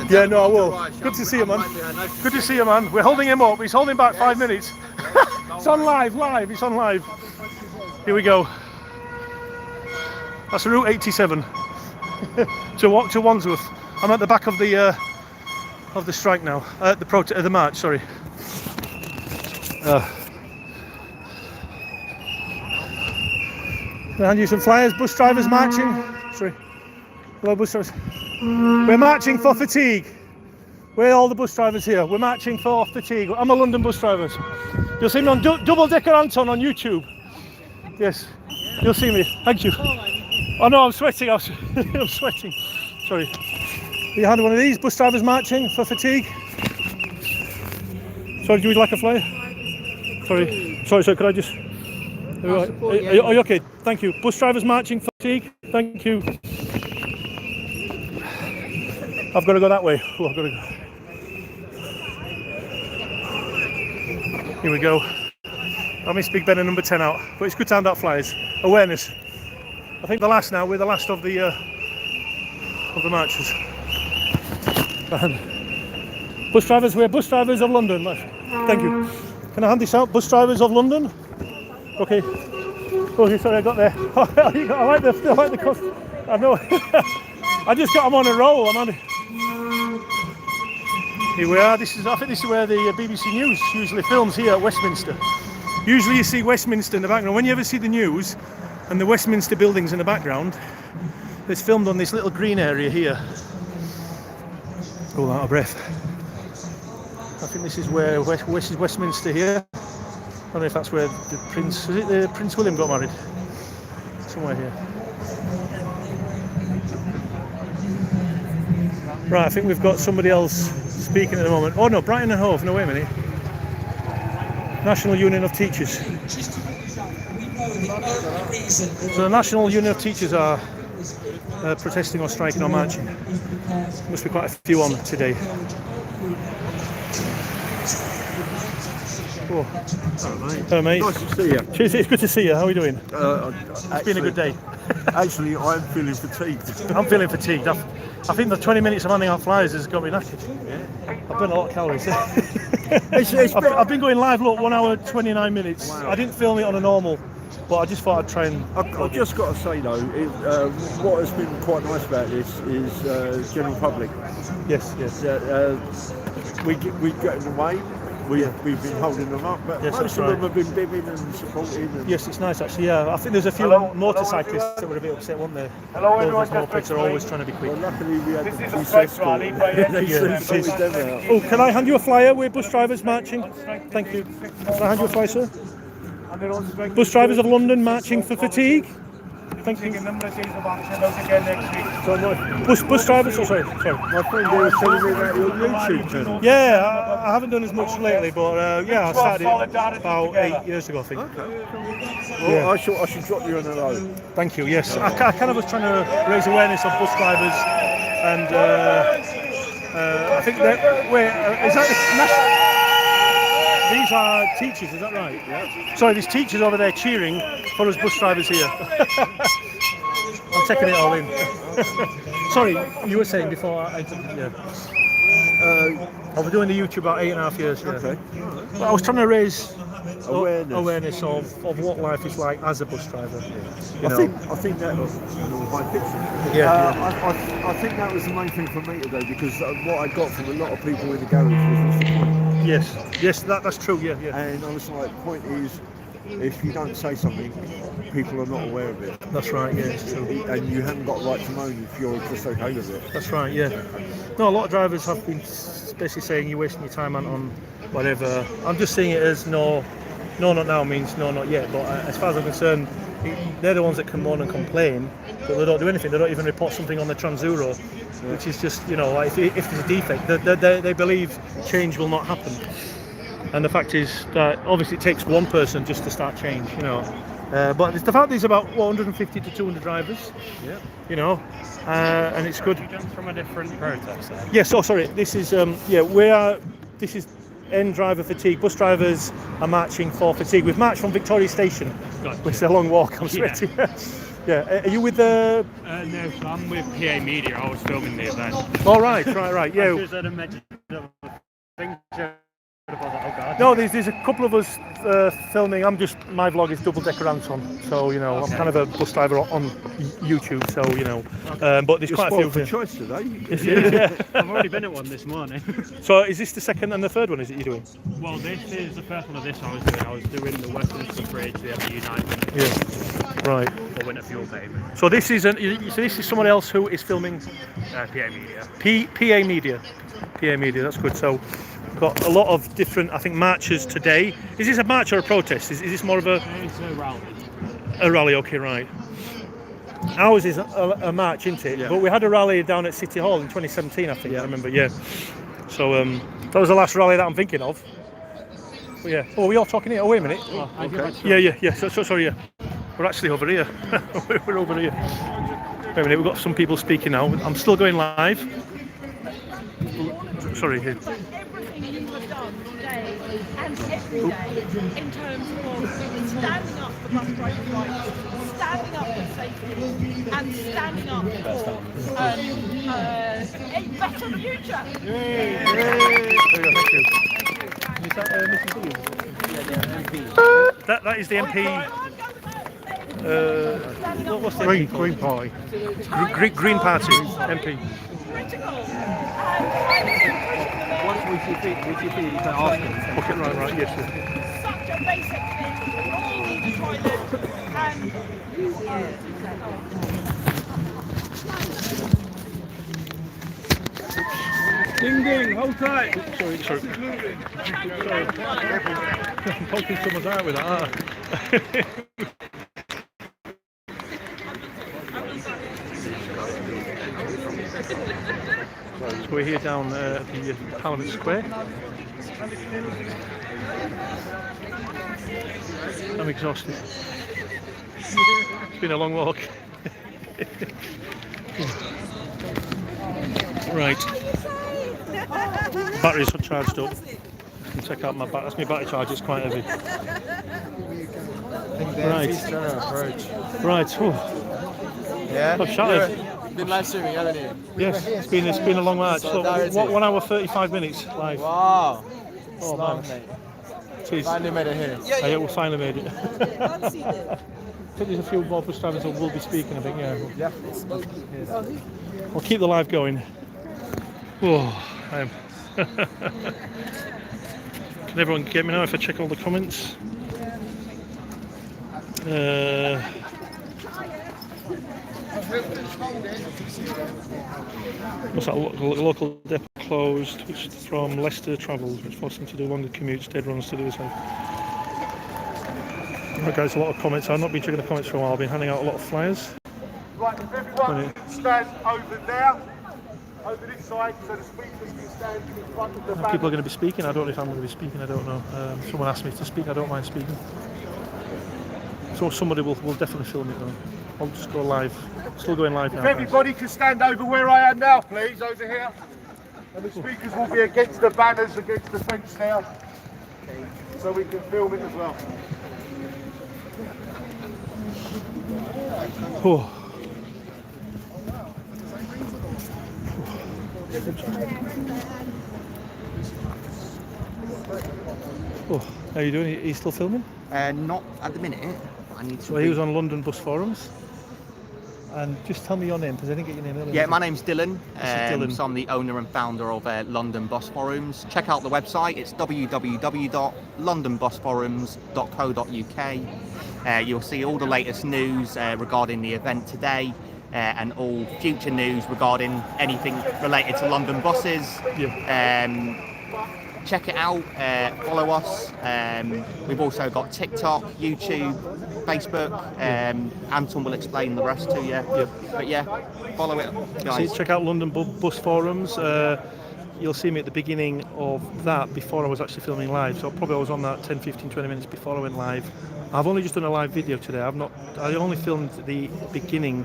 Yeah, no, I will. Good to see you, man. Good to see you, man. We're holding him up. He's holding back 5 minutes. It's on live. It's on live. Here we go. That's Route 87 to Wandsworth. I'm at the back of the strike now. The march. Sorry. Can I hand you some flyers? Bus drivers marching. Sorry. Hello, bus drivers. We're marching for fatigue. We're all the bus drivers here. We're marching for fatigue. I'm a London bus driver. You'll see me on DoubleDeckerAnton on YouTube. Yes, you'll see me. Thank you. Oh no, I'm sweating. I'm sweating. Sorry. You had one of these bus drivers marching for fatigue. Sorry, do you like a flyer? Sorry. Could I just? Are you okay? Thank you. Bus drivers marching for fatigue. Thank you. I've got to go that way. Oh, I've got to go. Here we go. I missed Big Ben and number 10 out, but it's good to hand out flyers. Awareness. I think we're the last of the marches. Bus drivers, we're bus drivers of London. Thank you. Can I hand this out? Bus drivers of London. Okay. Oh, sorry, I got there. I like the cost. I know. I just got them on a roll. Here we are. I think this is where the BBC News usually films here at Westminster. Usually you see Westminster in the background. When you ever see the news and the Westminster buildings in the background, it's filmed on this little green area here. All out of breath. I think this is where Westminster here. I don't know if that's where the Prince William got married. Somewhere here. Right, I think we've got somebody else speaking at the moment. Oh no, Brighton and Hove. No, wait a minute. National Union of Teachers. So the National Union of Teachers are protesting or striking or marching. Must be quite a few on today. Oh. Hello, mate. Nice to see you. Cheers, it's good to see you. How are you doing? It's been a good day. Actually, I'm feeling fatigued. I'm feeling fatigued. I think the 20 minutes of handing out flyers has got me knackered. Yeah. I've burned a lot of calories. I've been going live, look, 1 hour 29 minutes. Wow. I didn't film it on a normal, but I just thought I'd try and... I've just got to say though, what has been quite nice about this is general public. Yes. We get in the way. We've been holding them up, but yes, most of them have been bibbing and supporting. And yes, it's nice actually. Yeah, I think there's a few motorcyclists that were a bit upset, weren't they? Hello, everyone. Mopeds are always trying to be quick. Well, luckily we had the police rally. escort. Oh, can I hand you a flyer? We're bus drivers marching. Thank you. Can I hand you a flyer, sir? Bus drivers of London marching for fatigue. Thank you. Again next week. Bus drivers. Oh, sorry. My friend here was telling me about your YouTube channel. Yeah, I haven't done as much lately, but yeah, I started about 8 years ago, I think. Okay. Well, I should drop you on a low. Thank you. Yes, I kind of was trying to raise awareness of bus drivers, and I think that is that. These are teachers, is that right? Yeah. Sorry, there's teachers over there cheering for us bus drivers here. I'm taking it all in. Sorry, you were saying before I I've been doing the YouTube about 8.5 years. Yeah. Okay. But I was trying to raise awareness of what life is like as a bus driver. I think that was my picture. Yeah. I think that was the main thing for me today, because what I got from a lot of people in the garage was the point. Yes, that's true. Yeah. And I was like, the point is, if you don't say something, people are not aware of it. That's right, yeah, it's true. And you haven't got a right to moan if you're just okay with it. That's right, yeah. No, a lot of drivers have been basically saying you're wasting your time on whatever. I'm just seeing it as no, not now means no, not yet. But as far as I'm concerned, they're the ones that can moan and complain, but they don't do anything. They don't even report something on the Transuro, which is just, you know, if there's a defect, they believe change will not happen. And the fact is that obviously it takes one person just to start change, you know. But the fact is about 150 to 200 drivers, you know, and it's good. From a different protest then? Yes, sorry, this is, this is end driver fatigue. Bus drivers are marching for fatigue. We've marched from Victoria Station, which is a long walk, I'm sweating. Yeah, are you with the... No, so I'm with PA Media. I was filming the event. Oh, right, yeah. No, there's a couple of us filming. My vlog is DoubleDeckerAnton, so you know, I'm kind of a bus driver on YouTube, so you know. But there's quite a few. For choice today. Yeah. I've already been at one this morning. So is this the second and the third one? Is it you're doing? Well, this is the first one of this I was doing the Westminster Bridge, the United. Yeah. Right. For winter fuel payment. So this is someone else who is filming. PA Media. PA Media. PA Media. That's good. So. Got a lot of different, I think, marches today. Is this a march or a protest? Is this more of a... It's a rally. A rally, okay, right. Ours is a march, isn't it? Yeah. But we had a rally down at City Hall in 2017, I think, I remember, yeah. So that was the last rally that I'm thinking of. But yeah. Oh, are we all talking here? Oh, wait a minute. Oh, okay. Yeah. So sorry, yeah. We're actually over here. We're over here. Wait a minute, we've got some people speaking now. I'm still going live. Sorry, here. Everything you have done today and every day in terms of standing up for bus drivers' rights, standing up for safety, and standing up for a better future. Thank you. Is that Mrs. Williams? That is the MP. What's the Green Party. Green Party MP. Once we see fit, you can ask them. Okay, right, yes, sir. Such a basic thing. We all need a toilet, and you are. Ding ding, hold tight. Sorry. I'm poking someone's eye with that. So we're here down at the Parliament Square. I'm exhausted. It's been a long walk. Right. Battery's charged up. You can check out my battery. That's my battery charge. It's quite heavy. Right. Oh. Yeah. I've shattered. Been live streaming, haven't you? Yes, it's been a long march. So 1 hour 35 minutes live. Wow. Oh man. Jeez. Finally made it here. Yeah, we finally made it. I think there's a few more bus drivers who will be speaking, I think, yeah. We'll keep the live going. Oh, I am. Can everyone get me now if I check all the comments? What's that? Local depot closed, which from Leicester travels, which forced them to do longer commutes, dead runs to do the same. Right guys, a lot of comments. I've not been checking the comments for a while. I've been handing out a lot of flyers. Right, if everyone stand over there, over this side, so the speakers can stand in front of the banner. People are going to be speaking. I don't know if I'm going to be speaking. I don't know. Someone asked me to speak. I don't mind speaking. So somebody will definitely film it though. I'll just go live. Still going live now. If everybody can stand over where I am now, please, over here. And the speakers will be against the banners, against the fence now. So we can film it as well. Oh. Oh, how are you doing? Are you still filming? Not at the minute. I need to. Well, he was on London Bus Forums. And just tell me your name, because I didn't get your name earlier. Yeah, my name's Dylan. Dylan. So I'm the owner and founder of London Bus Forums. Check out the website. It's www.londonbusforums.co.uk. You'll see all the latest news regarding the event today, and all future news regarding anything related to London buses. Yeah. Check it out, follow us. We've also got TikTok, YouTube, Facebook. Anton will explain the rest to you. Yeah. But yeah, follow it, guys. So check out London Bus Forums. You'll see me at the beginning of that before I was actually filming live. So probably I was on that 10, 15, 20 minutes before I went live. I've only just done a live video today. I only filmed the beginning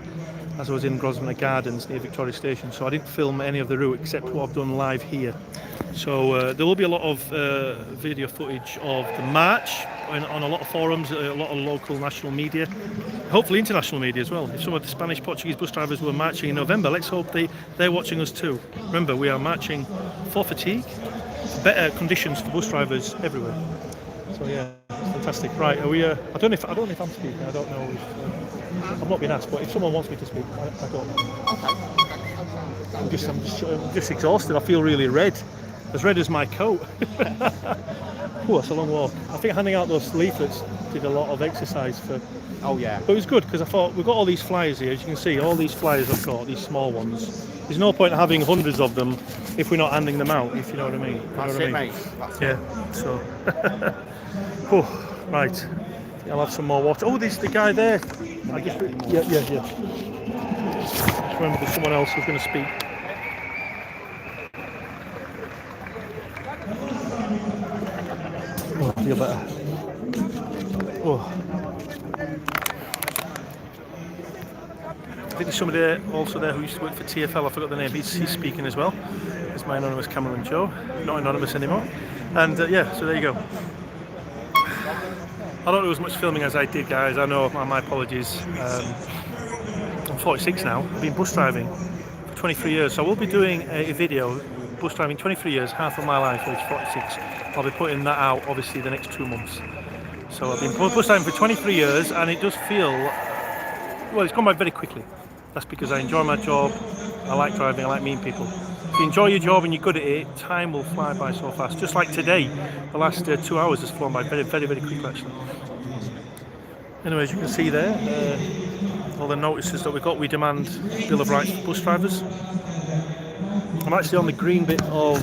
as I was in Grosvenor Gardens near Victoria Station. So I didn't film any of the route except what I've done live here. So there will be a lot of video footage of the march on a lot of forums, a lot of local national media, hopefully international media as well. If some of the Spanish, Portuguese bus drivers were marching in November, let's hope they're watching us too. Remember, we are marching for fatigue, better conditions for bus drivers everywhere. So yeah, fantastic. Right, are we? I don't know if I'm speaking. I don't know if I've not been asked, but if someone wants me to speak, I don't know. I'm just exhausted. I feel really red. As red as my coat. Oh, that's a long walk. I think handing out those leaflets did a lot of exercise for. Oh yeah. But it was good because I thought we've got all these flyers here. As you can see, all these flyers I've got, these small ones. There's no point having hundreds of them if we're not handing them out. If you know what I mean. That's it, mate. That's it. So. Oh, right. I'll have some more water. Oh, there's the guy there. I guess. Yeah. Just remember there's someone else who's going to speak. Oh, I feel better. Oh. I think there's somebody there, also there who used to work for TfL. I forgot the name. He's speaking as well. It's my anonymous Cameron Joe. Not anonymous anymore. And yeah, so there you go. I don't do as much filming as I did, guys. I know, my apologies. I'm 46 now. I've been bus driving for 23 years. So I will be doing a video, bus driving 23 years, half of my life, age 46. I'll be putting that out, obviously, the next 2 months. So I've been bus driving for 23 years, and it does feel, well, it's gone by very quickly. That's because I enjoy my job, I like driving, I like meeting people. If you enjoy your job and you're good at it, time will fly by so fast. Just like today, the last 2 hours has flown by very, very, very quickly, actually. Anyway, as you can see there, all the notices that we got, we demand Bill of Rights for bus drivers. I'm actually on the green bit of,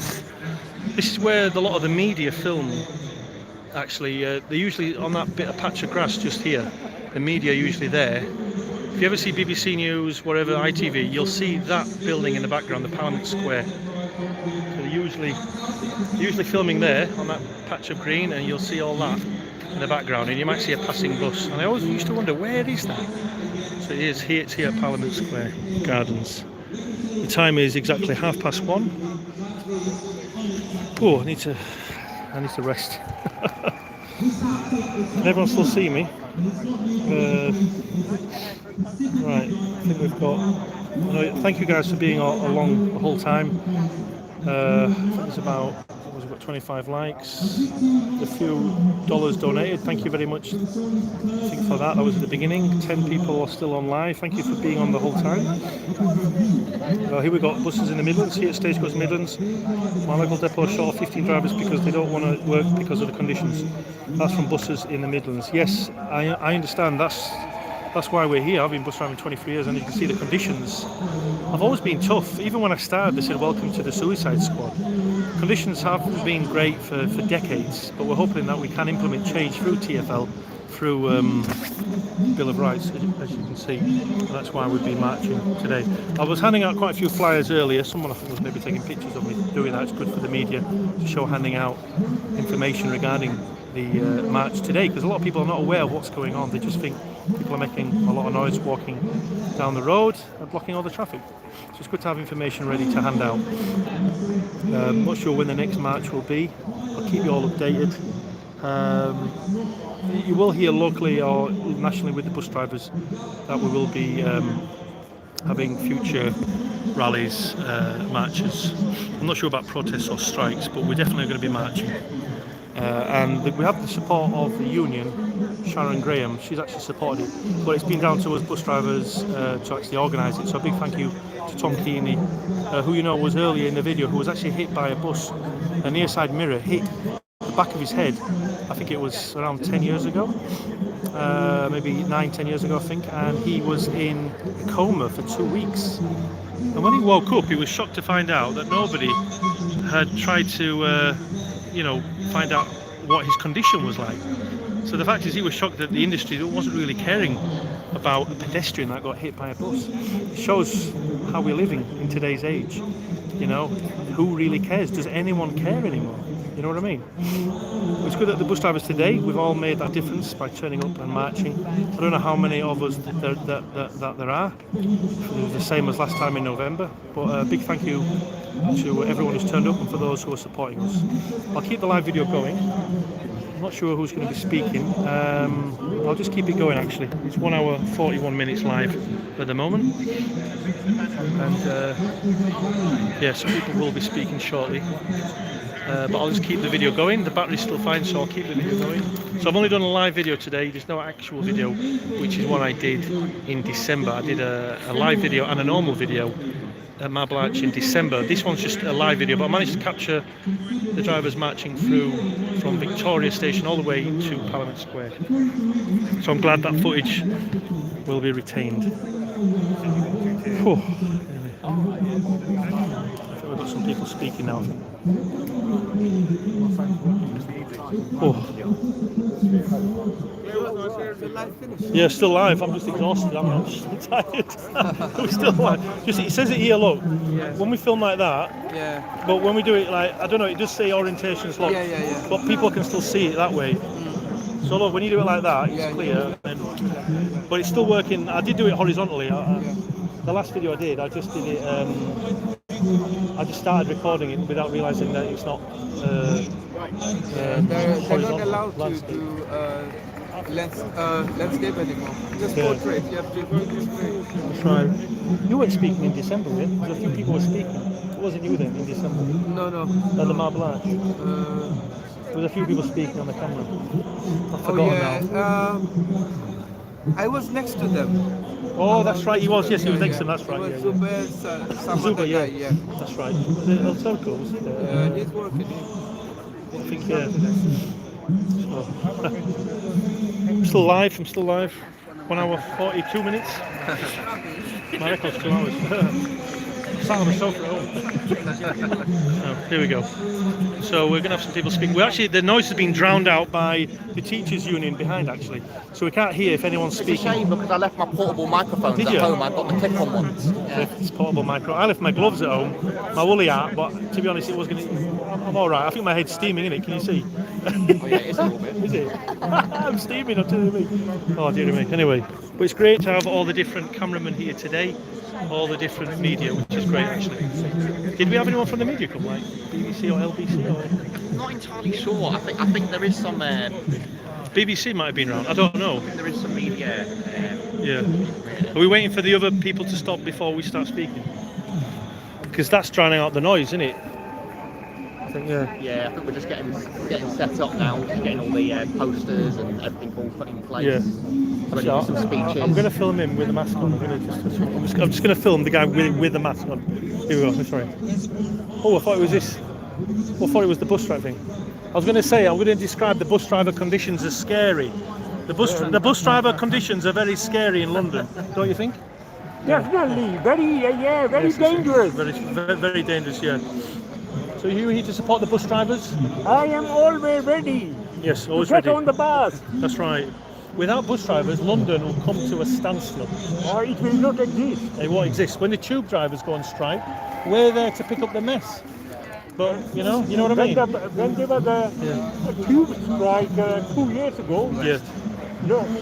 this is where a lot of the media film, actually. They're usually on that bit of patch of grass just here. The media are usually there. If you ever see BBC News, whatever, ITV, you'll see that building in the background, the Parliament Square. So they're usually filming there on that patch of green, and you'll see all that in the background, and you might see a passing bus. And I always used to wonder, where is that? So it's here at Parliament Square Gardens. The time is exactly 1:30. Oh, I need to rest. Can everyone still see me? Right, I think we've got. Thank you guys for being along the whole time. I think there's about 25 likes, a few dollars donated. Thank you very much. I think for that was at the beginning. 10 people are still on live. Thank you for being on the whole time. Here we got buses in the Midlands. Here at Stagecoach Midlands, my local depot short of 15 drivers because they don't want to work because of the conditions. That's from buses in the Midlands. Yes, I understand. That's why we're here. I've been bus driving 23 years, and you can see the conditions have always been tough. Even when I started, they said, welcome to the suicide squad. Conditions haven't been great for decades, but we're hoping that we can implement change through TfL, through Bill of Rights, as you can see. And that's why we've been marching today. I was handing out quite a few flyers earlier. Someone I think was maybe taking pictures of me doing that. It's good for the media to show handing out information regarding the march today, because a lot of people are not aware of what's going on. They just think people are making a lot of noise walking down the road and blocking all the traffic. So it's good to have information ready to hand out. I'm not sure when the next march will be. I'll keep you all updated. You will hear locally or nationally with the bus drivers that we will be having future rallies, marches. I'm not sure about protests or strikes, but we're definitely going to be marching. and we have the support of the union, Sharon Graham. She's actually supported it, but it's been down to us bus drivers to actually organise it. So a big thank you to Tom Kearney, who you know was earlier in the video, who was actually hit by a bus. A near side mirror hit the back of his head. I think it was around 10 years ago, maybe 9-10 years ago I think, and he was in a coma for 2 weeks. And when he woke up, he was shocked to find out that nobody had tried to find out what his condition was like. So the fact is, he was shocked that the industry wasn't really caring about a pedestrian that got hit by a bus. It shows how we're living in today's age. You know, who really cares? Does anyone care anymore? You know what I mean? It's good that the bus drivers today, we've all made that difference by turning up and marching. I don't know how many of us that there are. It was the same as last time in November. But a big thank you to everyone who's turned up and for those who are supporting us. I'll keep the live video going. I'm not sure who's going to be speaking. I'll just keep it going actually. It's 1 hour 41 minutes live at the moment. And some people will be speaking shortly. But I'll just keep the video going. The battery's still fine, so I'll keep the video going. So I've only done a live video today. There's no actual video, which is what I did in December. I did a live video and a normal video at Marble Arch in December. This one's just a live video, but I managed to capture the drivers marching through from Victoria Station all the way to Parliament Square. So I'm glad that footage will be retained. Whew. I think we've got some people speaking now. Oh. Yeah, still live. I'm just exhausted. I'm just tired. We're still live. Just, it says it here, look. When we film like that, but when we do it like, I don't know, it does say orientations locked, but people can still see it that way. So look, when you do it like that, it's clear. But it's still working. I did do it horizontally. The last video I did, I just did it. I just started recording it without realising that it's not. They're not allowed to do landscape anymore. Just portrait. You have to work portrait. That's right. You weren't speaking in December, were you? A few people were speaking. It wasn't you then in December? No. At the Marble Arch? There was a few people speaking on the camera. I've forgotten now. I was next to them. Oh, that's right, he was, yes, he was next to them, that's right. Zuber, yeah. That's right. Was it El Turco? Was it? He's working. I think, I'm still live. 1 hour 42 minutes. My record's 2 hours. Sat on the sofa at home. Oh, here we go. So we're going to have some people speak. The noise has been drowned out by the teachers' union behind, actually. So we can't hear if anyone's speaking. It's a shame because I left my portable microphones at home. I got the clip-on ones. It's portable micro. I left my gloves at home, my woolly hat, but to be honest, it was going to. I'm all right. I think my head's steaming, isn't it? Can you see? Oh yeah, it is a little bit. Is it? I'm steaming. I'm telling you. Oh dear me. Anyway, but it's great to have all the different cameramen here today. All the different media, which is great actually. Did we have anyone from the media come, like BBC or LBC? Or? I'm not entirely sure. I think there is some. BBC might have been around. I don't know. I think there is some media. Are we waiting for the other people to stop before we start speaking? Because that's drowning out the noise, isn't it? I think, Yeah, I think we're just getting set up now. Just getting all the posters and everything all put in place. Yeah. So some speeches. I'm going to film him with the mask on. I'm just going to film the guy with the mask on. Here we go. Sorry. Oh, I thought it was this. I thought it was the bus driver thing. I was going to say, I'm going to describe the bus driver conditions as scary. The bus driver conditions are very scary in London, don't you think? Definitely, very dangerous. Very dangerous, yeah. So you're here to support the bus drivers? I am always ready. Yes, always to get ready. on the bus. That's right. Without bus drivers, London will come to a standstill. Or it will not exist. It won't exist. When the tube drivers go on strike, we're there to pick up the mess. But you know what I mean? When there was a tube strike 2 years ago,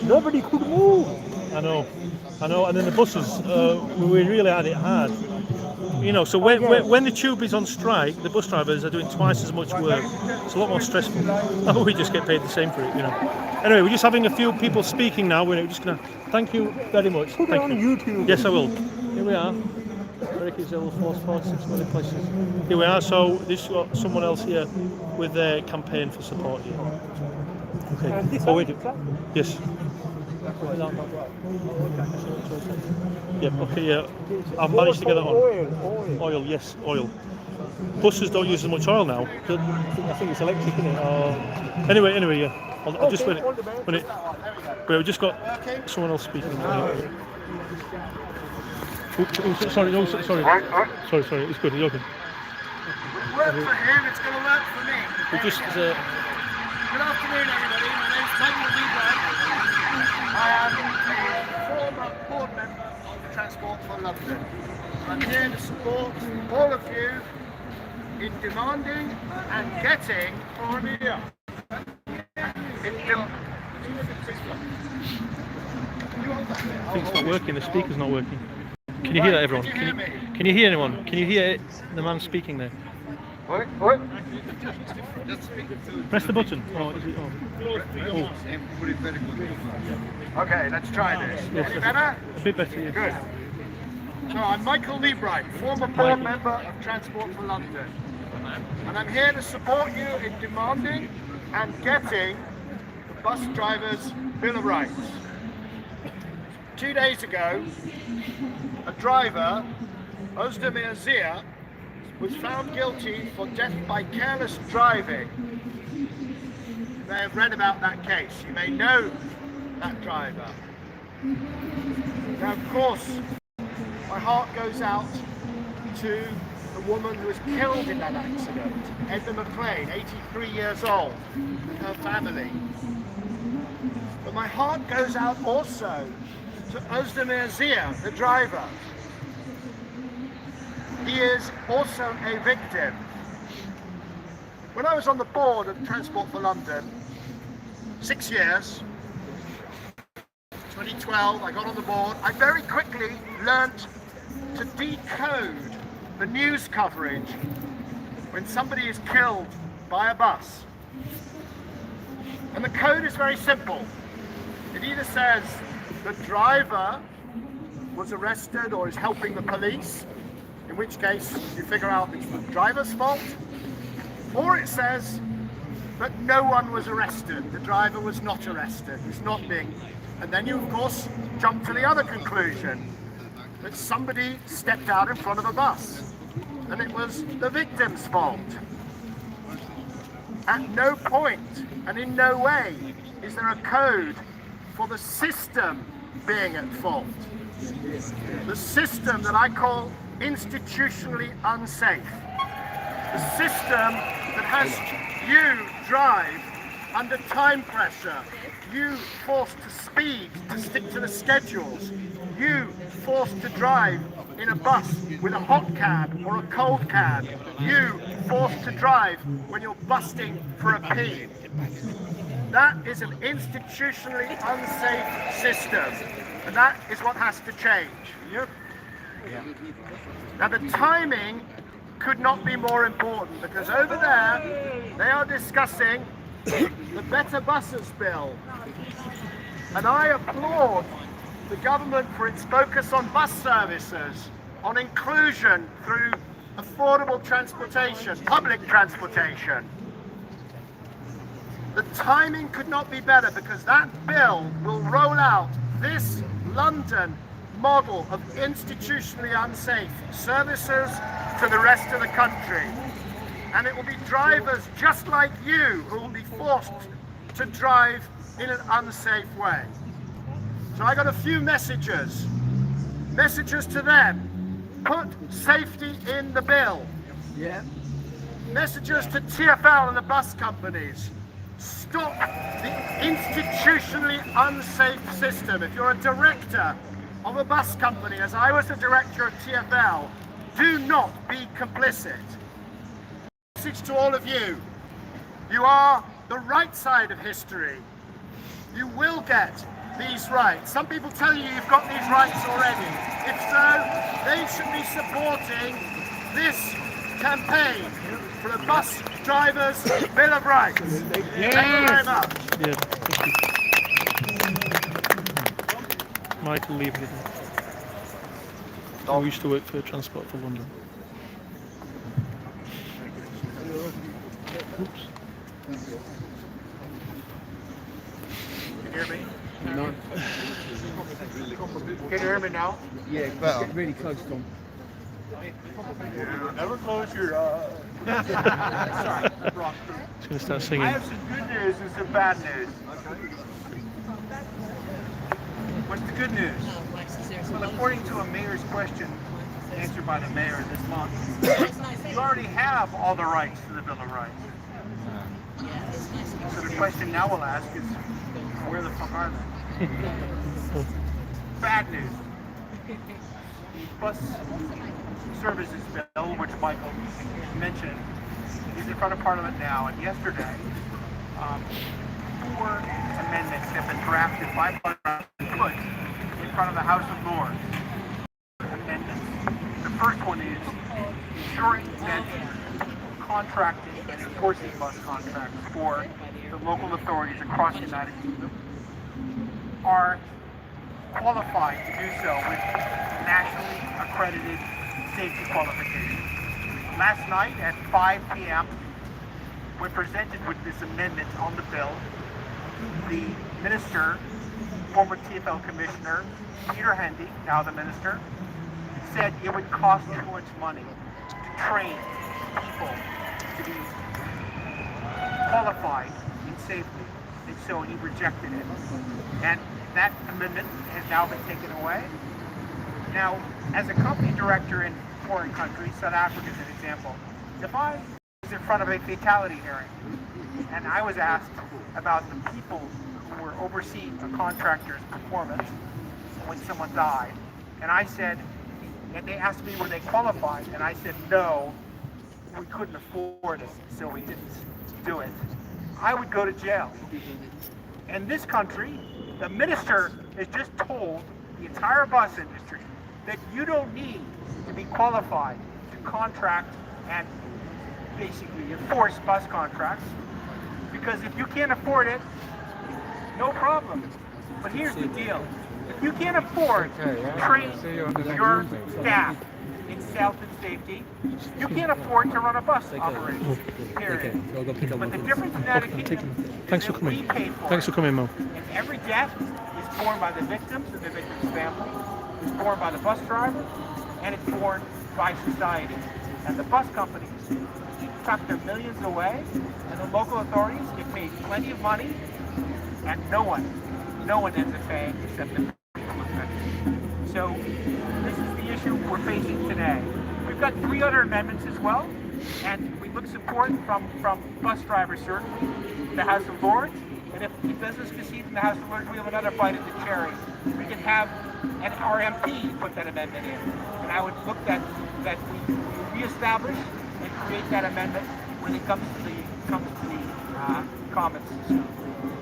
nobody could move. I know. And then the buses, we really had it hard. So when the tube is on strike, the bus drivers are doing twice as much work. It's a lot more stressful. We just get paid the same for it, Anyway, we're just having a few people speaking now. We're just going to thank you very much. Put it on YouTube. Yes, I will. Here we are. Hill, 446 million places. Here we are. So this got someone else here with their campaign for support here. Okay. Oh wait. Yes. Yep. Okay. Yeah. I've managed to get that on. Oil. Yes. Oil. Buses don't use as much oil now. I think it's electric, isn't it? Anyway, yeah. I'll just wait it. We've just got someone else speaking. Sorry, it's good. You're good. It worked for him, it's going to work for me. We just. Good afternoon, everybody. My name's Thankyou. I am a former board member of Transport for London. I'm here to support all of you in demanding and getting I think it's not working. The speaker's not working. Can you hear that, everyone? Can you hear anyone? Can you hear the man speaking there? What? Press the button. Oh, is it on? Okay, let's try this. Any better? A bit better, yeah. Good. So I'm Michael Leebright, former board member of Transport for London. And I'm here to support you in demanding and getting the bus drivers' Bill of Rights. 2 days ago, a driver, Özdemir Zia, was found guilty for death by careless driving. You may have read about that case. You may know that driver. Now, of course, my heart goes out to the woman who was killed in that accident, Edna McLean, 83 years old, and her family. But my heart goes out also to Özdemir Zia, the driver. He is also a victim. When I was on the board of Transport for London, 6 years, 2012, I got on the board, I very quickly learnt to decode the news coverage when somebody is killed by a bus. And the code is very simple. It either says the driver was arrested or is helping the police, in which case you figure out it's the driver's fault, or it says that no one was arrested, the driver was not arrested, was not being, and then you of course jump to the other conclusion, that somebody stepped out in front of a bus, and it was the victim's fault. At no point, and in no way, is there a code for the system being at fault. The system that I call institutionally unsafe. The system that has you drive under time pressure, you forced to speed to stick to the schedules, you forced to drive in a bus with a hot cab or a cold cab, you forced to drive when you're busting for a pee. That is an institutionally unsafe system, and that is what has to change. Yep. Yeah. Now the timing could not be more important, because over there they are discussing the Better Buses Bill, and I applaud the government for its focus on bus services, on inclusion through affordable transportation, public transportation. The timing could not be better, because that bill will roll out this London model of institutionally unsafe services to the rest of the country. And it will be drivers just like you who will be forced to drive in an unsafe way. So I got a few messages. Messages to them. Put safety in the bill. Yeah. Messages to TfL and the bus companies. Stop the institutionally unsafe system. If you're a director of a bus company, as I was the director of TfL, do not be complicit. Message to all of you. You are the right side of history. You will get these rights. Some people tell you you've got these rights already. If so, they should be supporting this campaign for the bus drivers' Bill of Rights. Yes. Thank you very much. Yeah, thank you. Michael, leave it. I used to work for Transport for London. Oops. Can you hear me? No. Can you hear me now? Yeah, better. Get really close, Tom. Never close your eyes. Sorry, wrong. Just gonna start singing. I have some good news and some bad news. What's the good news? Well, according to a mayor's question answered by the mayor this month, you already have all the rights to the Bill of Rights. So the question now we'll ask is, where the fuck are they? Bad news. The bus services bill, which Michael mentioned, is in front of Parliament now. And yesterday, 4 amendments have been drafted by Parliament and put in front of the House of Lords. Amendments. The first one is ensuring that contracting and enforcing bus contracts for the local authorities across the United Kingdom are qualified to do so with nationally accredited safety qualifications. Last night at 5 p.m., when presented with this amendment on the bill, the minister, former TfL Commissioner Peter Hendy, now the minister, said it would cost too much money to train people to be qualified in safety, and so he rejected it. And that amendment has now been taken away. Now, as a company director in foreign countries, South Africa is an example, if I was in front of a fatality hearing and I was asked about the people who were overseeing a contractor's performance when someone died, and I said, and they asked me were they qualified, and I said no, we couldn't afford it, so we didn't do it, I would go to jail. In this country, the minister has just told the entire bus industry that you don't need to be qualified to contract and basically enforce bus contracts, because if you can't afford it, no problem. But here's the deal. If you can't afford to train your staff in health and safety, you can't afford to run a bus operation, period. But the difference in that Thanks for coming. Thanks for coming, Mo. And every death is borne by the victims and the victim's family, it's borne by the bus driver, and it's borne by society. And the bus companies tuck their millions away, and the local authorities get paid plenty of money, and no one ends up paying except the people affected. So this is the issue we're facing today. We've got 3 other amendments as well, and we look support from bus drivers certainly, the House of Lords, and if the business concedes in the House of Lords, we have another bite at the cherry. We can have our MP put that amendment in, and I would look that we reestablish and create that amendment when it comes to the Commons.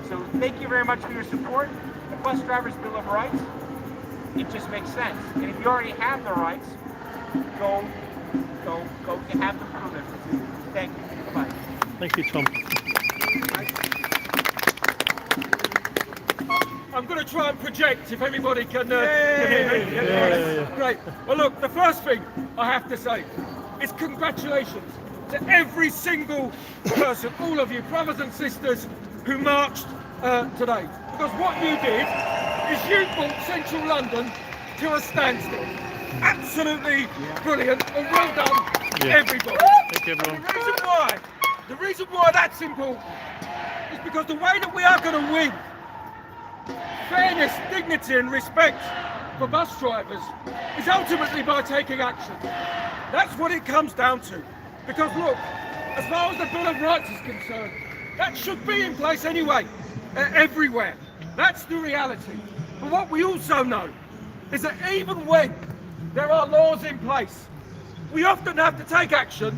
So thank you very much for your support. The Bus Drivers Bill of Rights, it just makes sense. And if you already have the rights, go and have them proven. Thank you. Bye. Thank you, Tom. I'm going to try and project if everybody can hear me. Yeah. Great. Well, look, the first thing I have to say is congratulations to every single person, all of you, brothers and sisters, who marched today. Because what you did is you brought central London to a standstill. Absolutely brilliant, and well done, everybody. Thank you, everyone. The reason why that's important is because the way that we are going to win fairness, dignity and respect for bus drivers is ultimately by taking action. That's what it comes down to. Because look, as far as the Bill of Rights is concerned, that should be in place anyway, everywhere. That's the reality. But what we also know is that even when there are laws in place, we often have to take action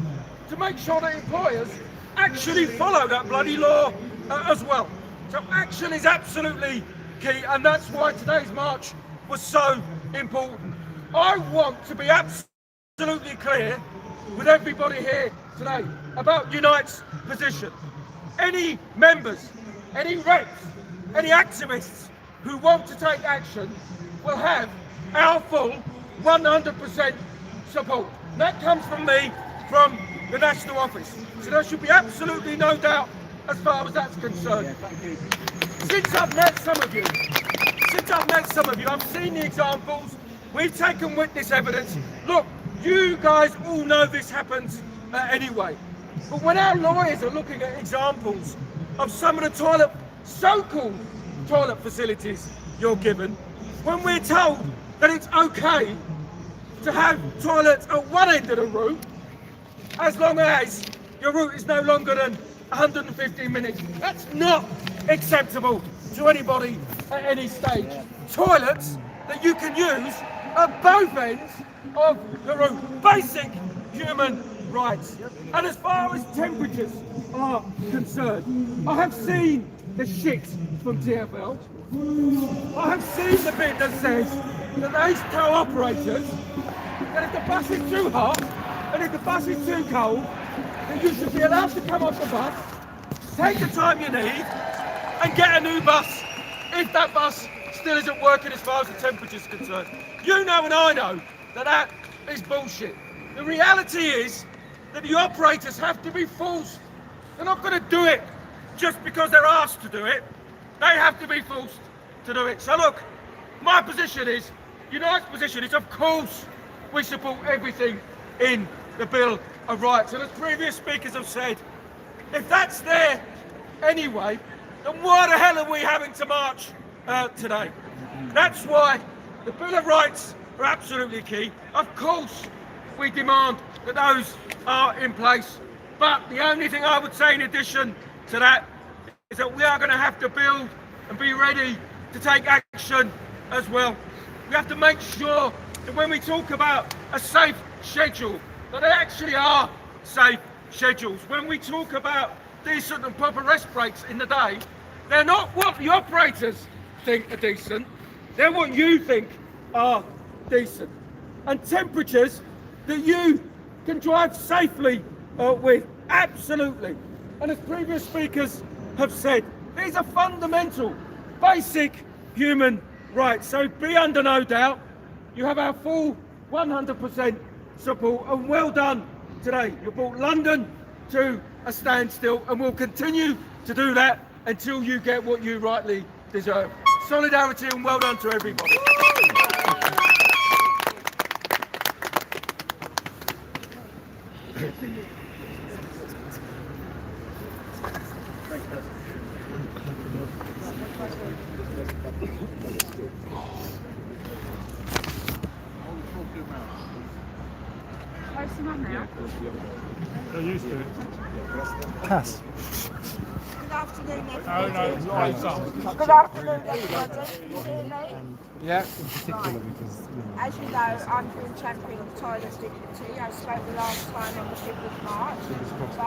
to make sure that employers actually follow that bloody law as well. So action is absolutely key, and that's why today's march was so important. I want to be absolutely clear with everybody here today about Unite's position. Any members, any reps, any activists who want to take action will have our full 100% support. That comes from me, from the National Office. So there should be absolutely no doubt as far as that's concerned. Since I've met some of you, I've seen the examples, we've taken witness evidence. Look, you guys all know this happens anyway. But when our lawyers are looking at examples of some of the so-called toilet facilities you're given, when we're told that it's okay to have toilets at one end of the route, as long as your route is no longer than 115 minutes, that's not acceptable to anybody at any stage. Toilets that you can use at both ends of the route. Basic human rights. And as far as temperatures are concerned, I have seen the shit from TfL. I have seen the bit that says that they tell operators that if the bus is too hot and if the bus is too cold, then you should be allowed to come off the bus, take the time you need, and get a new bus if that bus still isn't working as far as the temperature is concerned. You know and I know that that is bullshit. The reality is that the operators have to be forced. They're not going to do it just because they're asked to do it. They have to be forced to do it. So look, my position is, United's position is, of course, we support everything in the Bill of Rights. And as previous speakers have said, if that's there anyway, then why the hell are we having to march today? That's why the Bill of Rights are absolutely key. Of course, we demand that those are in place. But the only thing I would say in addition to that is that we are going to have to build and be ready to take action as well. We have to make sure that when we talk about a safe schedule, that they actually are safe schedules. When we talk about decent and proper rest breaks in the day, they're not what the operators think are decent, they're what you think are decent. And temperatures that you can drive safely with, absolutely. And as previous speakers have said, these are fundamental, basic human rights. So be under no doubt, you have our full 100% support, and well done today. You brought London to a standstill, and we'll continue to do that until you get what you rightly deserve. Solidarity and well done to everybody. They're used to it. Pass. Good afternoon, everybody. Oh, no, Good afternoon, everybody. Can you hear me? Yeah. Right. As you know, I'm being champion of toilet dignity. I spoke the last time on the 5th of March. So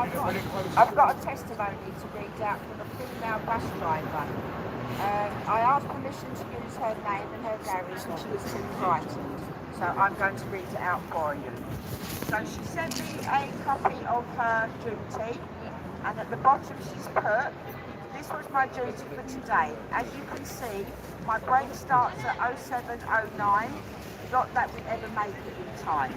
I've got a testimony to read out from a female bus driver. I asked permission to use her name and her garage, and she was too frightened. So I'm going to read it out for you. So she sent me a copy of her duty, and at the bottom she's put, "This was my duty for today. As you can see, my break starts at 07:09, not that we ever make it in time."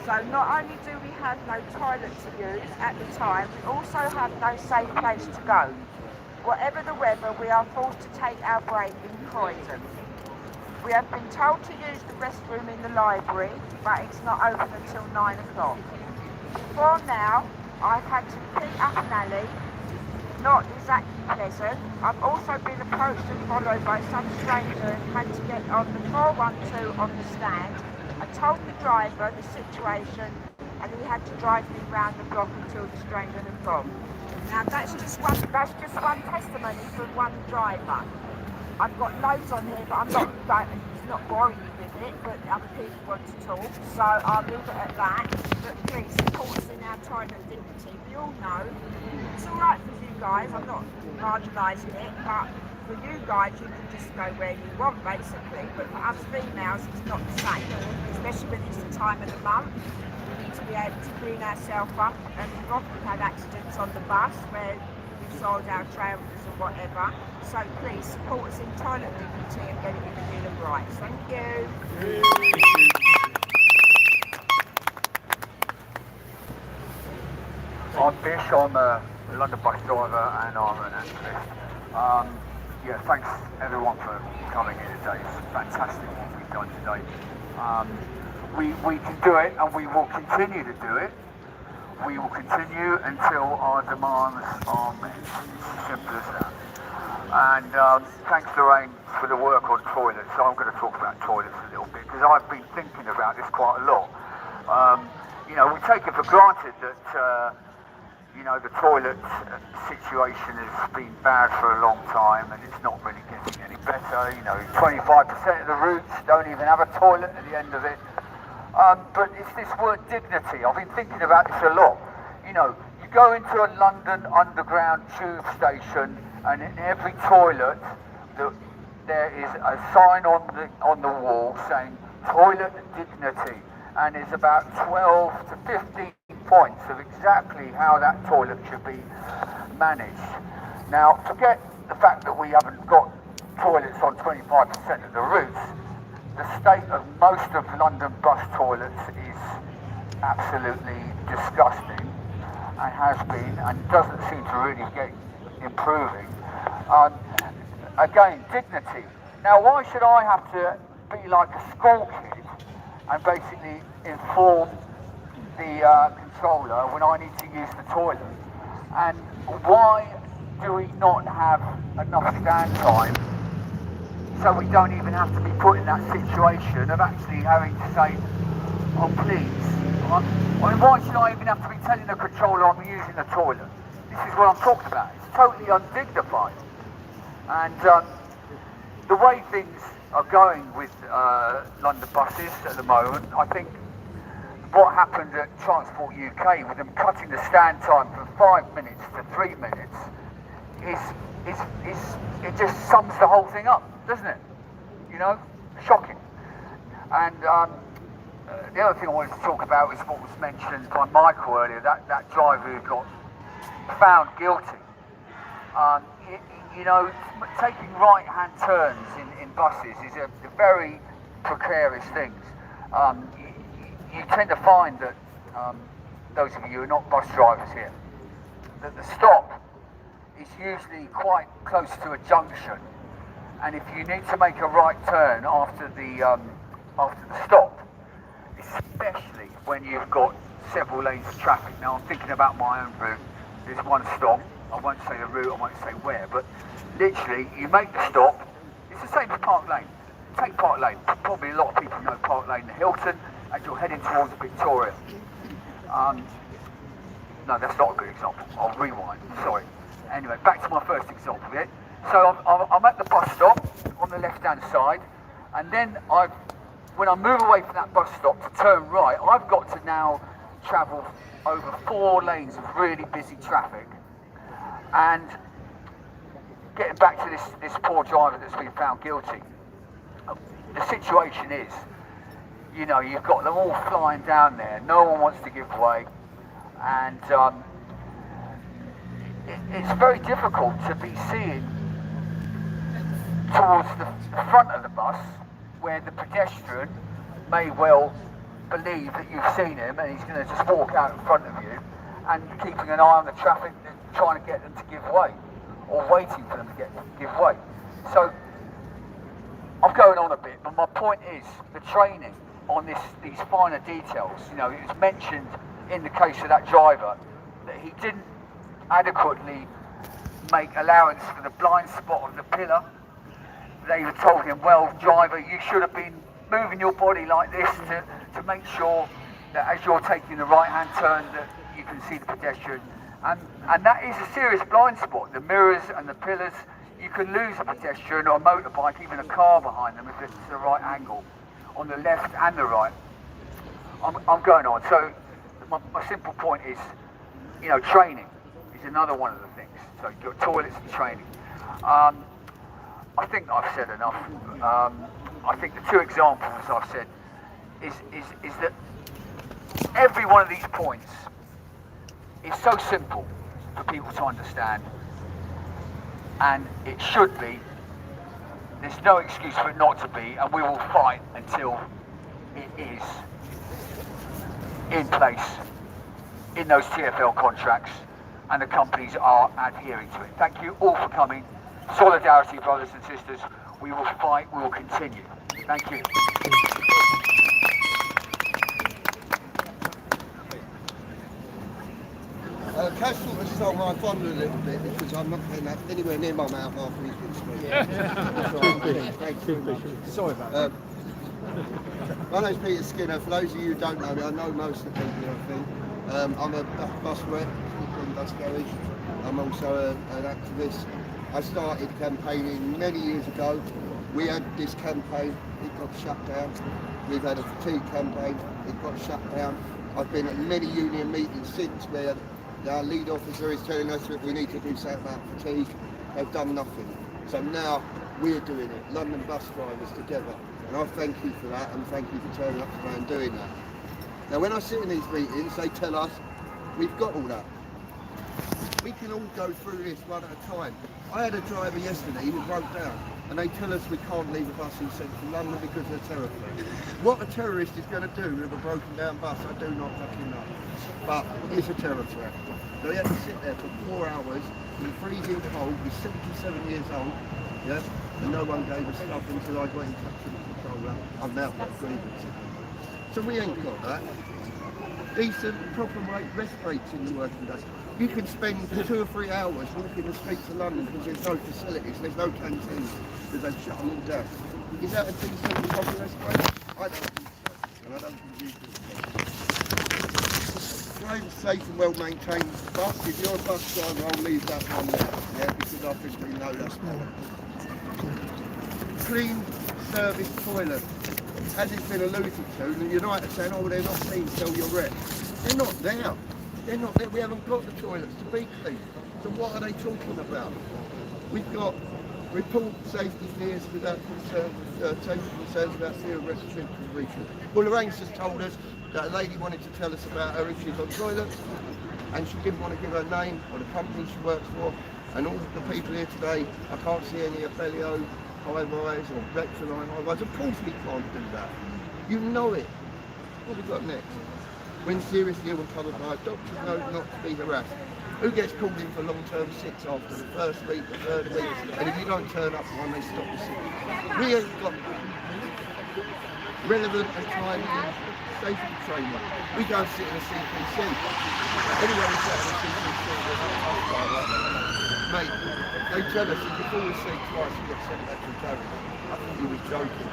So not only do we have no toilet to use at the time, we also have no safe place to go. Whatever the weather, we are forced to take our break in Croydon. We have been told to use the restroom in the library, but it's not open until 9 o'clock. Before now, I've had to pick up an alley, not exactly pleasant. I've also been approached and followed by some stranger and had to get on the 412 on the stand. I told the driver the situation and he had to drive me round the block until the stranger had gone. Now that's just one testimony from one driver. I've got loads on here, but I'm not boring you with it, but other people want to talk, so I'll leave it at that. But please, support us in our toilet dignity. We all know it's all right for you guys, I'm not marginalising it, but for you guys, you can just go where you want, basically. But for us females, it's not the same, especially when it's the time of the month. We need to be able to clean ourselves up, and we've often had accidents on the bus where we've soiled our trousers or whatever. So please support us in toilet dignity and get it in the Bill of Rights. Thank you. I'm a London bus driver and I'm an activist. Yeah, thanks everyone for coming here today. It's fantastic what we've done today. We can do it and we will continue to do it. We will continue until our demands are met. It's as simple as that. And thanks Lorraine for the work on toilets. So I'm going to talk about toilets a little bit because I've been thinking about this quite a lot. You know, we take it for granted that you know, the toilet situation has been bad for a long time and it's not really getting any better. You know, 25% of the routes don't even have a toilet at the end of it. But it's this word dignity. I've been thinking about this a lot. You know, you go into a London Underground tube station and in every toilet there is a sign on the wall saying toilet dignity, and there's about 12 to 15 points of exactly how that toilet should be managed. Now, forget the fact that we haven't got toilets on 25% of the routes. The state of most of London bus toilets is absolutely disgusting and has been and doesn't seem to really get improving. Again, dignity. Now, why should I have to be like a school kid and basically inform the controller when I need to use the toilet? And why do we not have enough stand time so we don't even have to be put in that situation of actually having to say, oh please, I mean, why should I even have to be telling the controller I'm using the toilet? This is what I'm talking about. It's totally undignified. And the way things are going with London buses at the moment, I think what happened at Transport UK with them cutting the stand time from 5 minutes to 3 minutes it just sums the whole thing up, doesn't it? You know, shocking. And the other thing I wanted to talk about is what was mentioned by Michael earlier, that driver who got found guilty. You know, taking right-hand turns in buses is a very precarious thing. You tend to find that, those of you who are not bus drivers here, that the stop is usually quite close to a junction, and if you need to make a right turn after the stop, especially when you've got several lanes of traffic. Now I'm thinking about my own route. There's one stop. I won't say the route, I won't say where, but literally you make the stop. It's the same as Park Lane. Take Park Lane. Probably a lot of people know Park Lane, the Hilton, as you're heading towards Victoria. No, that's not a good example. I'll rewind. Sorry. Anyway, back to my first example. Yeah? So I'm at the bus stop on the left-hand side, and then when I move away from that bus stop to turn right, I've got to now travel over 4 lanes of really busy traffic. And getting back to this poor driver that's been found guilty, the situation is, you know, you've got them all flying down there, no one wants to give way, and it's very difficult to be seen towards the front of the bus where the pedestrian may well believe that you've seen him and he's going to just walk out in front of you, and keeping an eye on the traffic, trying to get them to give way or waiting for them to give way. So I'm going on a bit, but my point is the training on these finer details. You know, it was mentioned in the case of that driver that he didn't adequately make allowance for the blind spot of the pillar. They had told him, well, driver, you should have been moving your body like this to make sure that as you're taking the right-hand turn that you can see the pedestrian. And that is a serious blind spot. The mirrors and the pillars, you can lose a pedestrian or a motorbike, even a car behind them if it's the right angle, on the left and the right. I'm going on. So my simple point is, you know, training is another one of the things. So you've got toilets and training. I think I've said enough. I think the 2 examples I've said is that every one of these points is so simple for people to understand, and it should be. There's no excuse for it not to be, and we will fight until it is in place in those TfL contracts and the companies are adhering to it. Thank you all for coming. Solidarity, brothers and sisters. We will fight, we will continue. Thank you. Castle has stole my thunder a little bit because I'm not getting that anywhere near my mouth after he's been speaking. Thank you very much. Sorry about that. My name's Peter Skinner. For those of you who don't know me, I know most of the people, I think. I'm a bus rep in Bus Garage. I'm also an activist. I started campaigning many years ago. We had this campaign, it got shut down. We've had a fatigue campaign, it got shut down. I've been at many union meetings since where our lead officer is telling us that we need to do something about fatigue. They've done nothing. So now we're doing it, London bus drivers together. And I thank you for that, and thank you for turning up today and doing that. Now when I sit in these meetings, they tell us we've got all that. We can all go through this one at a time. I had a driver yesterday who broke down, and they tell us we can't leave a bus in central London because they're terror threat. What a terrorist is going to do with a broken down bus, I do not fucking know. But it's a terror threat. So he had to sit there for 4 hours in the freezing cold. He's 77 years old, yeah, and no one gave us stuff until I got in touch with the controller. I've now got grievances. So we ain't got that. Decent, proper rest breaks in the working day. You can spend 2 or 3 hours walking the streets of London because there's no facilities, there's no canteens, because they've shut them all down. Is that a decent proper rest break? I don't think so, and I don't think you do. Drive a safe and well maintained bus. If you're a bus driver, I'll leave that one there, yeah, because I think we know that's better. Clean service toilet. As it's been alluded to, and United are saying, oh, they're not clean, tell your rep. They're not there. They're not there. We haven't got the toilets to be clean. So what are they talking about? We've got report safety fears without concern, safety concerns about fear of respiratory conditions. Well, Lorraine's just told us that a lady wanted to tell us about her issues on toilets, and she didn't want to give her name or the company she works for. And all the people here today, I can't see any Abellio, High-Rise or Rectoline High-Rise. Of course we can't do that. You know it. What have we got next? When seriously ill and covered by a doctor, know not to be harassed. Who gets called in for long-term sicks after the first week, the third week, and if you don't turn up one, they stop the sick. We ain't got relevant and timely safety training. We go and sit in a CPC. Anyone who's sat in a CPC, mate, they tell us if you fall asleep twice, you get sent back to the garage. I thought he was joking,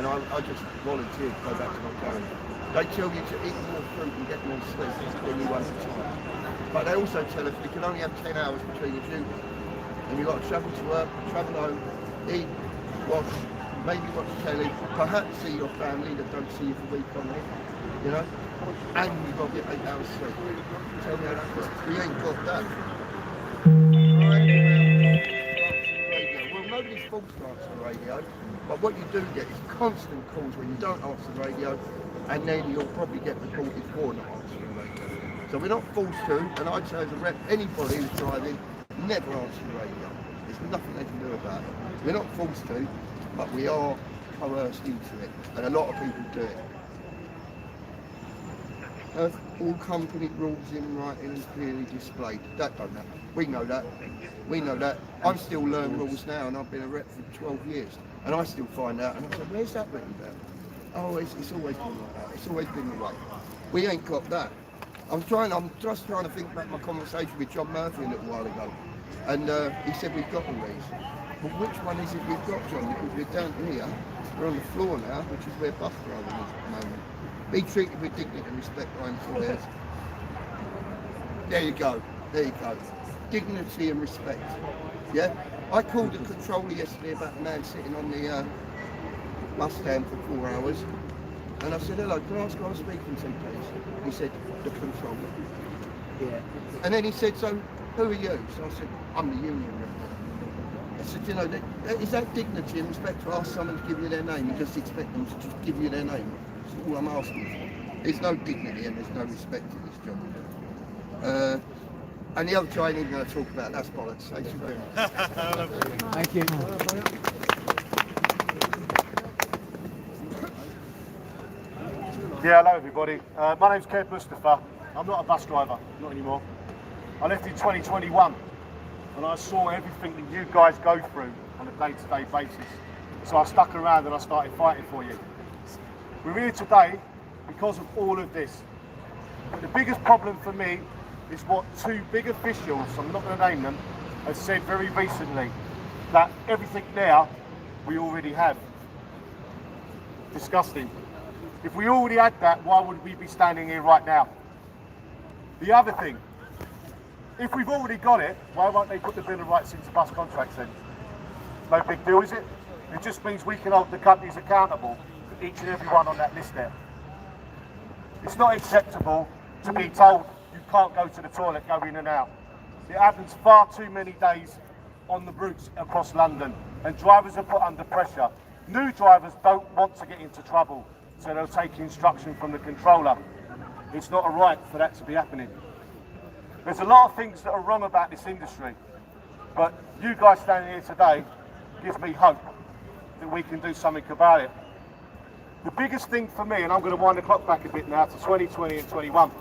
and I just volunteered to go back to my garage. They tell you to eat more fruit and get more sleep than you want at a time. But they also tell us you can only have 10 hours between your duties. And you've got to travel to work, travel home, eat, watch, maybe watch telly, perhaps see your family that don't see you for a week on end, you know? And you've got to get 8 hours sleep. Tell me how that works. We ain't got that. Well, nobody's forced to answer the radio, but what you do get is constant calls when you don't answer the radio, and then you'll probably get reported for not answering the radio. So we're not forced to, and I'd say as a rep, anybody who's driving, never answer the radio. There's nothing they can do about it. We're not forced to, but we are coerced into it, and a lot of people do it. All company rules in writing and clearly displayed. That don't happen. We know that. We know that. I'm still learning rules now, and I've been a rep for 12 years, and I still find out, and I say, where's that written down? Oh, it's always been like that. It's always been the way. We ain't got that. I'm just trying to think about my conversation with John Murphy a little while ago, and he said we've got all these. But which one is it we've got, John? Because we're down here, we're on the floor now, which is where bus driving is at the moment. Be treated with dignity and respect by employers. There you go. There you go. Dignity and respect. Yeah. I called the controller yesterday about a man sitting on the bus stand for 4 hours, and I said, hello, can I ask who I'm speaking to, please? He said, the controller. Yeah. And then he said, so who are you? So I said, I'm the union rep. I said, you know, is that dignity and respect to ask someone to give you their name? You just expect them to just give you their name. That's all I'm asking for. There's no dignity and there's no respect in this job. And the other two I ain't even going to talk about, that's bollocks. Thank you very much. Thank you. Yeah, hello everybody. My name's Mustafa. I'm not a bus driver, not anymore. I left in 2021 and I saw everything that you guys go through on a day-to-day basis. So I stuck around and I started fighting for you. We're here today because of all of this. But the biggest problem for me is what two big officials, I'm not going to name them, have said very recently, that everything there we already have. Disgusting. If we already had that, why would we be standing here right now? The other thing, if we've already got it, why won't they put the Bill of Rights into bus contracts then? No big deal, is it? It just means we can hold the companies accountable for each and every one on that list there. It's not acceptable to be told you can't go to the toilet, go in and out. It happens far too many days on the routes across London, and drivers are put under pressure. New drivers don't want to get into trouble, so they'll take instruction from the controller. It's not a right for that to be happening. There's a lot of things that are wrong about this industry, but you guys standing here today gives me hope that we can do something about it. The biggest thing for me, and I'm going to wind the clock back a bit now to 2020 and 21,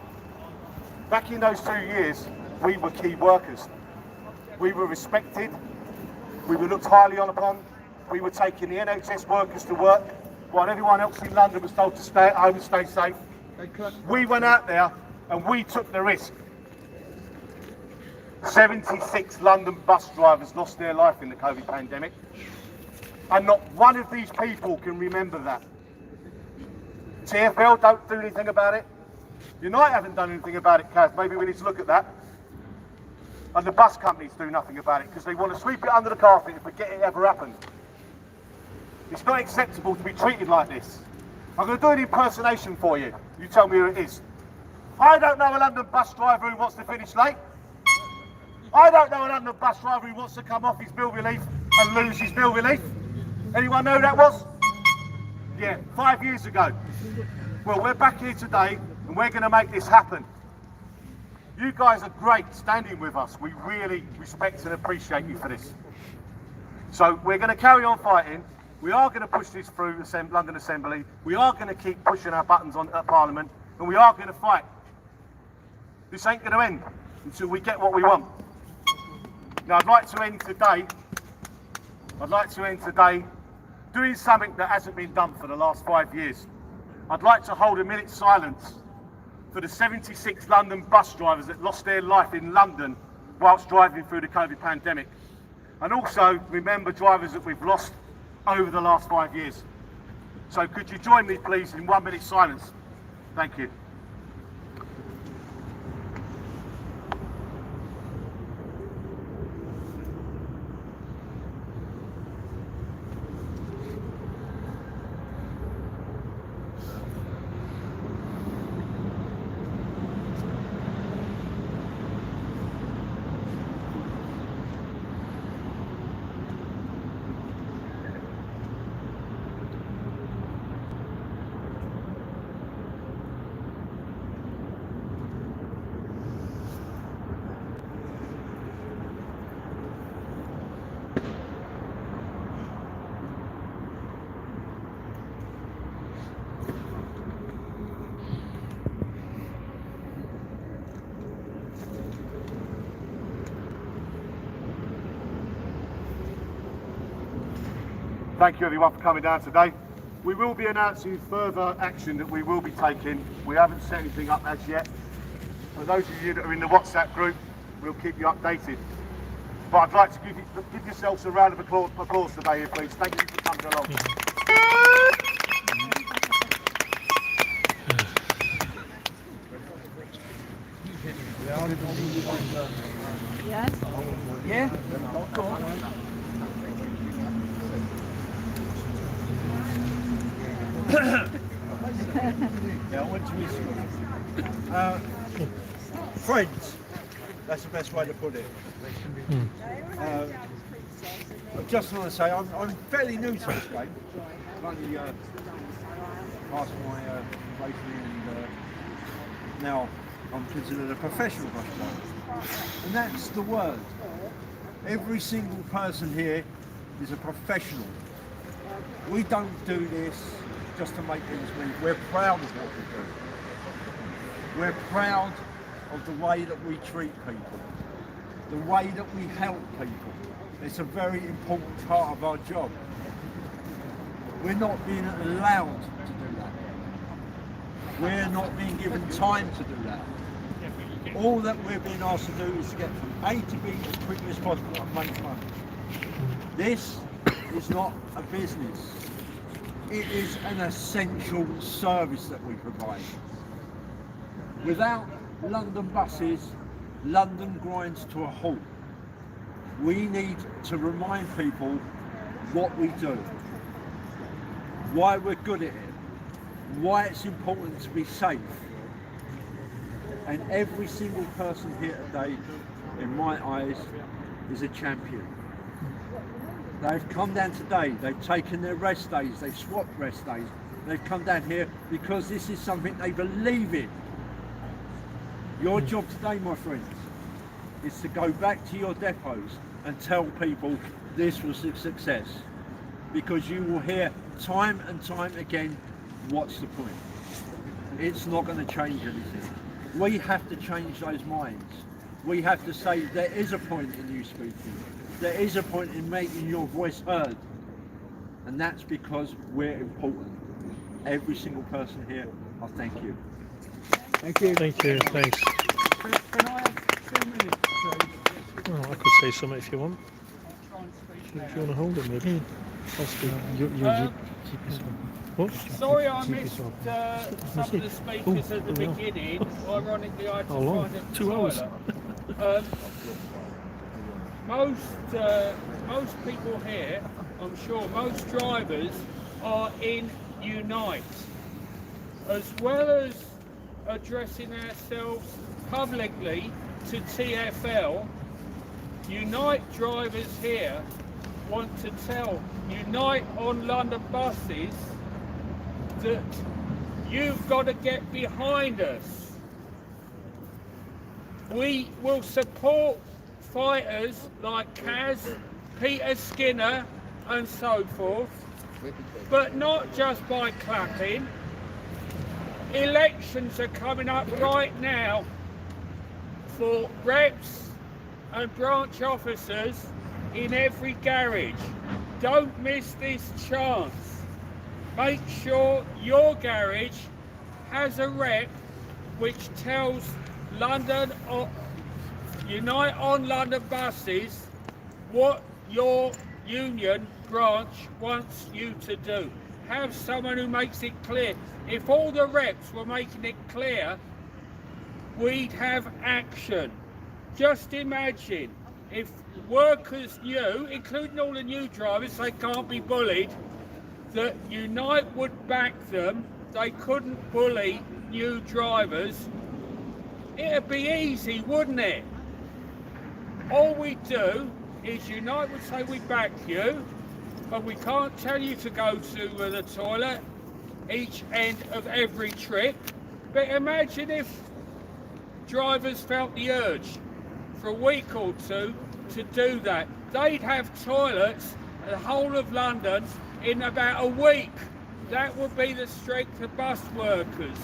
back in those 2 years, we were key workers. We were respected, we were looked highly on upon, we were taking the NHS workers to work, while everyone else in London was told to stay at home and stay safe. We went out there and we took the risk. 76 London bus drivers lost their life in the COVID pandemic, and not one of these people can remember that. TfL don't do anything about it. Unite haven't done anything about it, Kaz. Maybe we need to look at that. And the bus companies do nothing about it because they want to sweep it under the carpet and forget it ever happened. It's not acceptable to be treated like this. I'm going to do an impersonation for you. You tell me who it is. I don't know a London bus driver who wants to finish late. I don't know a London bus driver who wants to come off his bill relief and lose his bill relief. Anyone know who that was? Yeah, 5 years ago. Well, we're back here today and we're going to make this happen. You guys are great standing with us. We really respect and appreciate you for this. So we're going to carry on fighting. We are going to push this through the London Assembly. We are going to keep pushing our buttons on at Parliament, and we are going to fight. This ain't going to end until we get what we want. Now, I'd like to end today doing something that hasn't been done for the last 5 years. I'd like to hold a minute's silence for the 76 London bus drivers that lost their life in London whilst driving through the COVID pandemic. And also remember drivers that we've lost over the last 5 years. So could you join me please in 1 minute's silence? Thank you. Thank you everyone for coming down today. We will be announcing further action that we will be taking. We haven't set anything up as yet. For those of you that are in the WhatsApp group, we'll keep you updated. But I'd like to give yourselves a round of applause today here, please. Thank you for coming along. Yes? Yeah? Yeah, I went to his school. Friends, that's the best way to put it. I just want to say I'm fairly new to this game. I've only passed my racing and now I'm considered a professional bus driver. And that's the word. Every single person here is a professional. We don't do this just to make things move. We're proud of what we do. We're proud of the way that we treat people, the way that we help people. It's a very important part of our job. We're not being allowed to do that. We're not being given time to do that. All that we're being asked to do is to get from A to B as quickly as possible and make money. This is not a business. It is an essential service that we provide. Without London buses, London grinds to a halt. We need to remind people what we do, why we're good at it, why it's important to be safe. And every single person here today, in my eyes, is a champion. They've come down today, they've taken their rest days, they've swapped rest days, they've come down here because this is something they believe in. Your job today, my friends, is to go back to your depots and tell people this was a success. Because you will hear time and time again, what's the point? It's not going to change anything. We have to change those minds. We have to say there is a point in you speaking. There is a point in making your voice heard. And that's because we're important. Every single person here, I thank you. Thank you. Thank you. Thanks. Can I have 2 minutes, please? Oh, I could say something if you want. If you want to hold it, maybe. I'll speak. What? Sorry I missed some of the speakers at the beginning. Ironically, I had to How long? find a 2 hours. Most people here, I'm sure, most drivers are in Unite. As well as addressing ourselves publicly to TfL, Unite drivers here want to tell Unite on London buses that you've got to get behind us. We will support fighters like Kaz, Peter Skinner and so forth, but not just by clapping. Elections are coming up right now for reps and branch officers in every garage. Don't miss this chance. Make sure your garage has a rep which tells London or Unite on London buses what your union branch wants you to do. Have someone who makes it clear. If all the reps were making it clear, we'd have action. Just imagine if workers knew, including all the new drivers, they can't be bullied, that Unite would back them, they couldn't bully new drivers. It'd be easy, wouldn't it? All we do is Unite would say we back you, but we can't tell you to go to the toilet each end of every trip. But imagine if drivers felt the urge for a week or two to do that. They'd have toilets in the whole of London in about a week. That would be the strength of bus workers.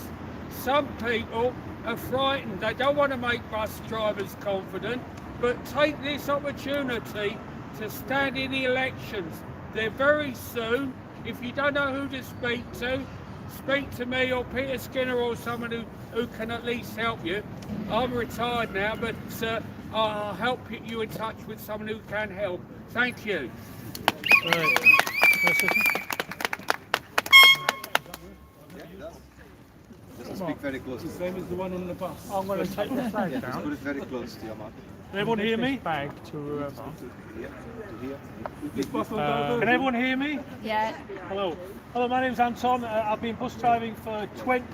Some people are frightened. They don't want to make bus drivers confident, but take this opportunity to stand in the elections. They're very soon. If you don't know who to speak to me or Peter Skinner or someone who can at least help you. I'm retired now, but I'll help you in touch with someone who can help. Thank you. Right. Just speak very close. The same as the one on the bus. I'm going to take the flag Just down. put it very close to your mouth. Can everyone hear me? Here, to here. Can everyone hear me? Yeah. Hello. Hello, my name's Anton. I've been bus driving for 20...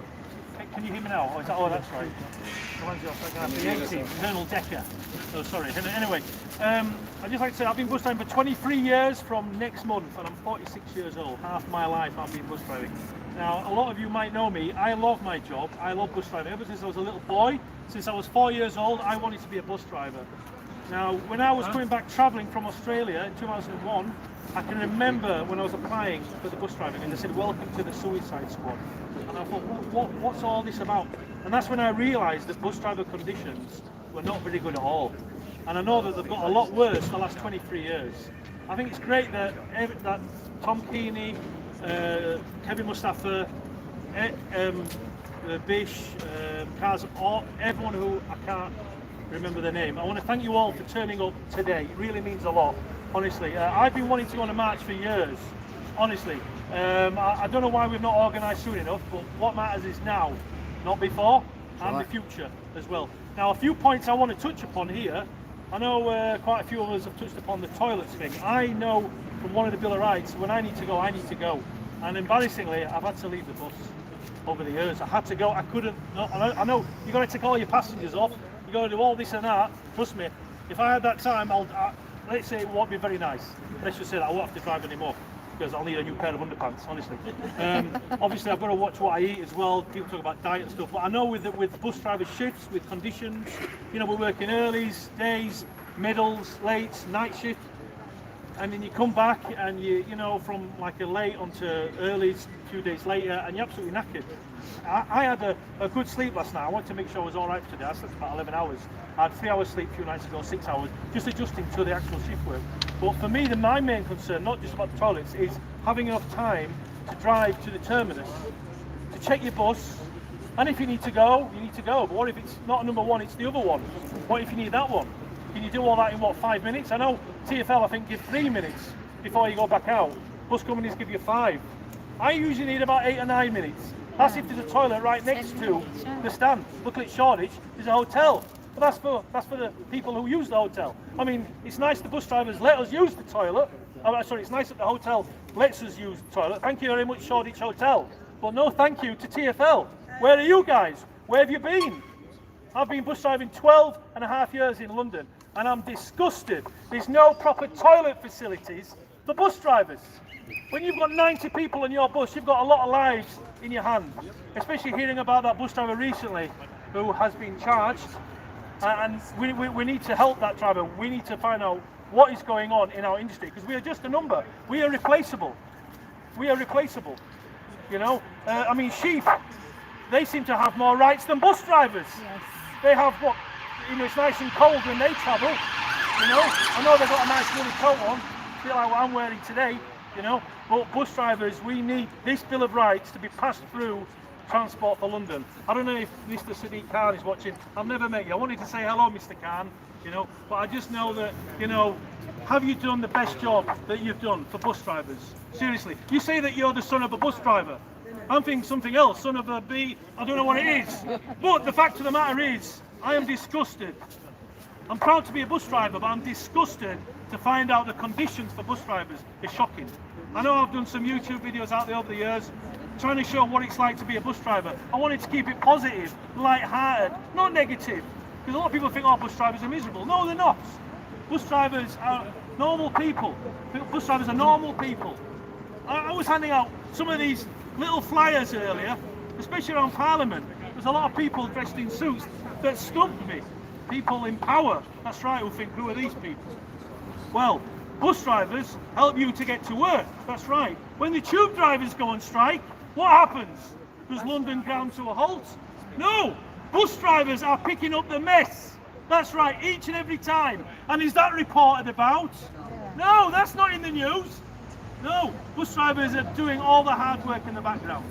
Can you hear me now? Oh, that's right. Reminds me of the 18th, Colonel Decker. Oh, sorry. Anyway, I'd just like to say I've been bus driving for 23 years from next month, and I'm 46 years old. Half my life I've been bus driving. Now, a lot of you might know me. I love my job. I love bus driving. Ever since I was a little boy, since I was 4 years old, I wanted to be a bus driver. Now, when I was coming back travelling from Australia in 2001, I can remember when I was applying for the bus driving and they said, welcome to the suicide squad. And I thought, what's all this about? And that's when I realised that bus driver conditions were not very good at all. And I know that they've got a lot worse the last 23 years. I think it's great that Tom Kearney, Kevin Mustafa, Bish, Kaz, everyone who I can't remember their name. I want to thank you all for turning up today. It really means a lot, honestly. I've been wanting to go on a march for years, honestly. I don't know why we've not organised soon enough, but what matters is now, not before, and the future as well. Now, a few points I want to touch upon here. I know quite a few of us have touched upon the toilets thing. I know from one of the Bill of Rights, when I need to go, I need to go. And embarrassingly, I've had to leave the bus over the years. I had to go, I couldn't. No, I know you've got to take all your passengers off, you've got to do all this and that. Trust me, if I had that time, let's say it won't be very nice. Let's just say that I won't have to drive anymore, because I'll need a new pair of underpants, honestly. Obviously, I've got to watch what I eat as well. People talk about diet and stuff, but I know with bus driver shifts, with conditions, you know, we're working earlies, days, middles, lates, night shift, and then you come back and you know, from like a late onto earlies, a few days later, and you're absolutely knackered. I had a good sleep last night. I wanted to make sure I was all right for today. I slept about 11 hours. I had 3 hours sleep a few nights ago, 6 hours, just adjusting to the actual shift work. But for me, my main concern, not just about the toilets, is having enough time to drive to the terminus, to check your bus, and if you need to go, you need to go. But what if it's not number one, it's the other one? What if you need that one? Can you do all that in, what, 5 minutes? I know TfL, I think, give 3 minutes before you go back out. Bus companies give you 5. I usually need about 8 or 9 minutes. That's if there's a toilet right next to the stand. Luckily at Shoreditch, there's a hotel. But that's for the people who use the hotel. I mean, it's nice the bus drivers let us use the toilet. Sorry, it's nice that the hotel lets us use the toilet. Thank you very much, Shoreditch Hotel. But no thank you to TfL. Where are you guys? Where have you been? I've been bus driving 12 and a half years in London, and I'm disgusted. There's no proper toilet facilities for bus drivers. When you've got 90 people on your bus, you've got a lot of lives in your hand. Especially hearing about that bus driver recently who has been charged. And we need to help that driver. We need to find out what is going on in our industry, because we are just a number. We are replaceable. We are replaceable. You know, I mean, sheep, they seem to have more rights than bus drivers. Yes. They have what, you know, it's nice and cold when they travel. You know, I know they've got a nice woolly coat on, feel like what I'm wearing today. You know, but bus drivers, we need this Bill of Rights to be passed through Transport for London. I don't know if Mr. Sadiq Khan is watching. I've never met you. I wanted to say hello, Mr. Khan, you know, but I just know that, you know, have you done the best job that you've done for bus drivers? Seriously. You say that you're the son of a bus driver. I'm thinking something else, son of a bee, I don't know what it is. But the fact of the matter is, I am disgusted. I'm proud to be a bus driver, but I'm disgusted to find out the conditions for bus drivers is shocking. I know I've done some YouTube videos out there over the years, trying to show what it's like to be a bus driver. I wanted to keep it positive, light-hearted, not negative. Because a lot of people think, oh, bus drivers are miserable. No, they're not. Bus drivers are normal people. Bus drivers are normal people. I was handing out some of these little flyers earlier, especially around Parliament. There's a lot of people dressed in suits that stumped me. People in power, that's right, who think, who are these people? Well, bus drivers help you to get to work, that's right. When the tube drivers go on strike, what happens? Does London ground to a halt? No! Bus drivers are picking up the mess. That's right, each and every time. And is that reported about? No, that's not in the news. No, bus drivers are doing all the hard work in the background.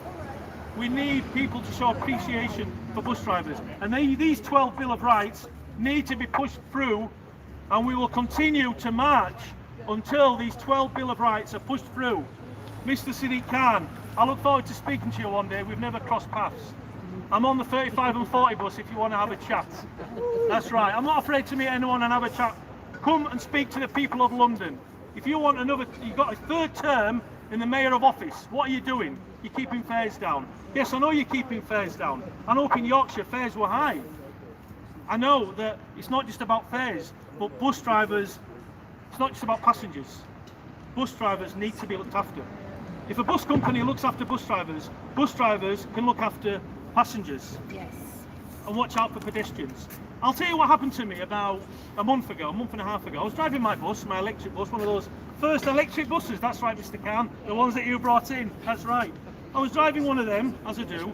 We need people to show appreciation for bus drivers. And these 12 Bill of Rights need to be pushed through, and we will continue to march until these 12 Bill of Rights are pushed through. Mr. Sadiq Khan, I look forward to speaking to you one day. We've never crossed paths. I'm on the 35 and 40 bus if you want to have a chat. That's right. I'm not afraid to meet anyone and have a chat. Come and speak to the people of London. If you want you've got a third term in the Mayor of Office, what are you doing? You're keeping fares down. Yes, I know you're keeping fares down. I know up in Yorkshire fares were high. I know that it's not just about fares, but bus drivers, it's not just about passengers. Bus drivers need to be looked after. If a bus company looks after bus drivers can look after passengers. Yes. And watch out for pedestrians. I'll tell you what happened to me about a month and a half ago. I was driving my bus, my electric bus, one of those first electric buses. That's right, Mr. Khan, the ones that you brought in. That's right. I was driving one of them, as I do,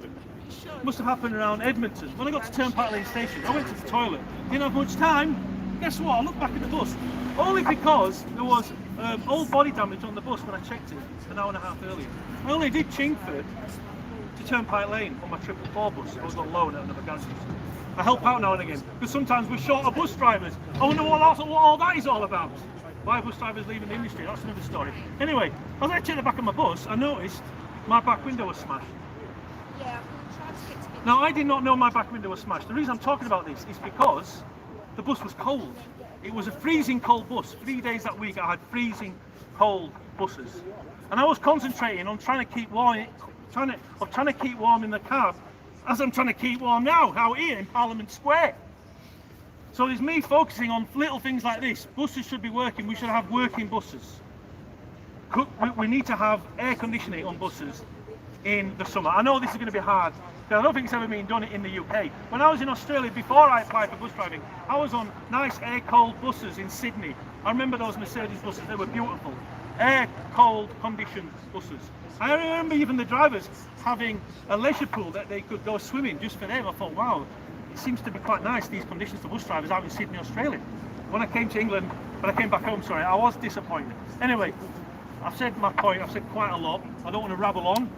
Must have happened around Edmonton. When I got to Turnpike Lane Station, I went to the toilet. Didn't have much time. Guess what? I looked back at the bus. Only because there was old body damage on the bus when I checked it an hour and a half earlier. I only did Chingford to Turnpike Lane on my 444 bus. I was on loan at another gas station. I help out now and again because sometimes we're short of bus drivers. I wonder what all that is all about. Why bus drivers leaving the industry? That's another story. Anyway, as I checked the back of my bus, I noticed my back window was smashed. Now, I did not know my back window was smashed. The reason I'm talking about this is because the bus was cold. It was a freezing cold bus. 3 days that week I had freezing cold buses. And I was concentrating on trying to keep warm, trying to keep warm in the cab as I'm trying to keep warm now out here in Parliament Square. So there's me focusing on little things like this. Buses should be working. We should have working buses. We need to have air conditioning on buses in the summer. I know this is going to be hard, because I don't think it's ever been done in the UK. When I was in Australia, before I applied for bus driving, I was on nice air-cold buses in Sydney. I remember those Mercedes buses, they were beautiful. Air-cold conditioned buses. I remember even the drivers having a leisure pool that they could go swimming just for them. I thought, wow, it seems to be quite nice, these conditions for bus drivers out in Sydney, Australia. When I came to England, when I came back home, sorry, I was disappointed. Anyway, I've said my point, I've said quite a lot. I don't want to rabble on.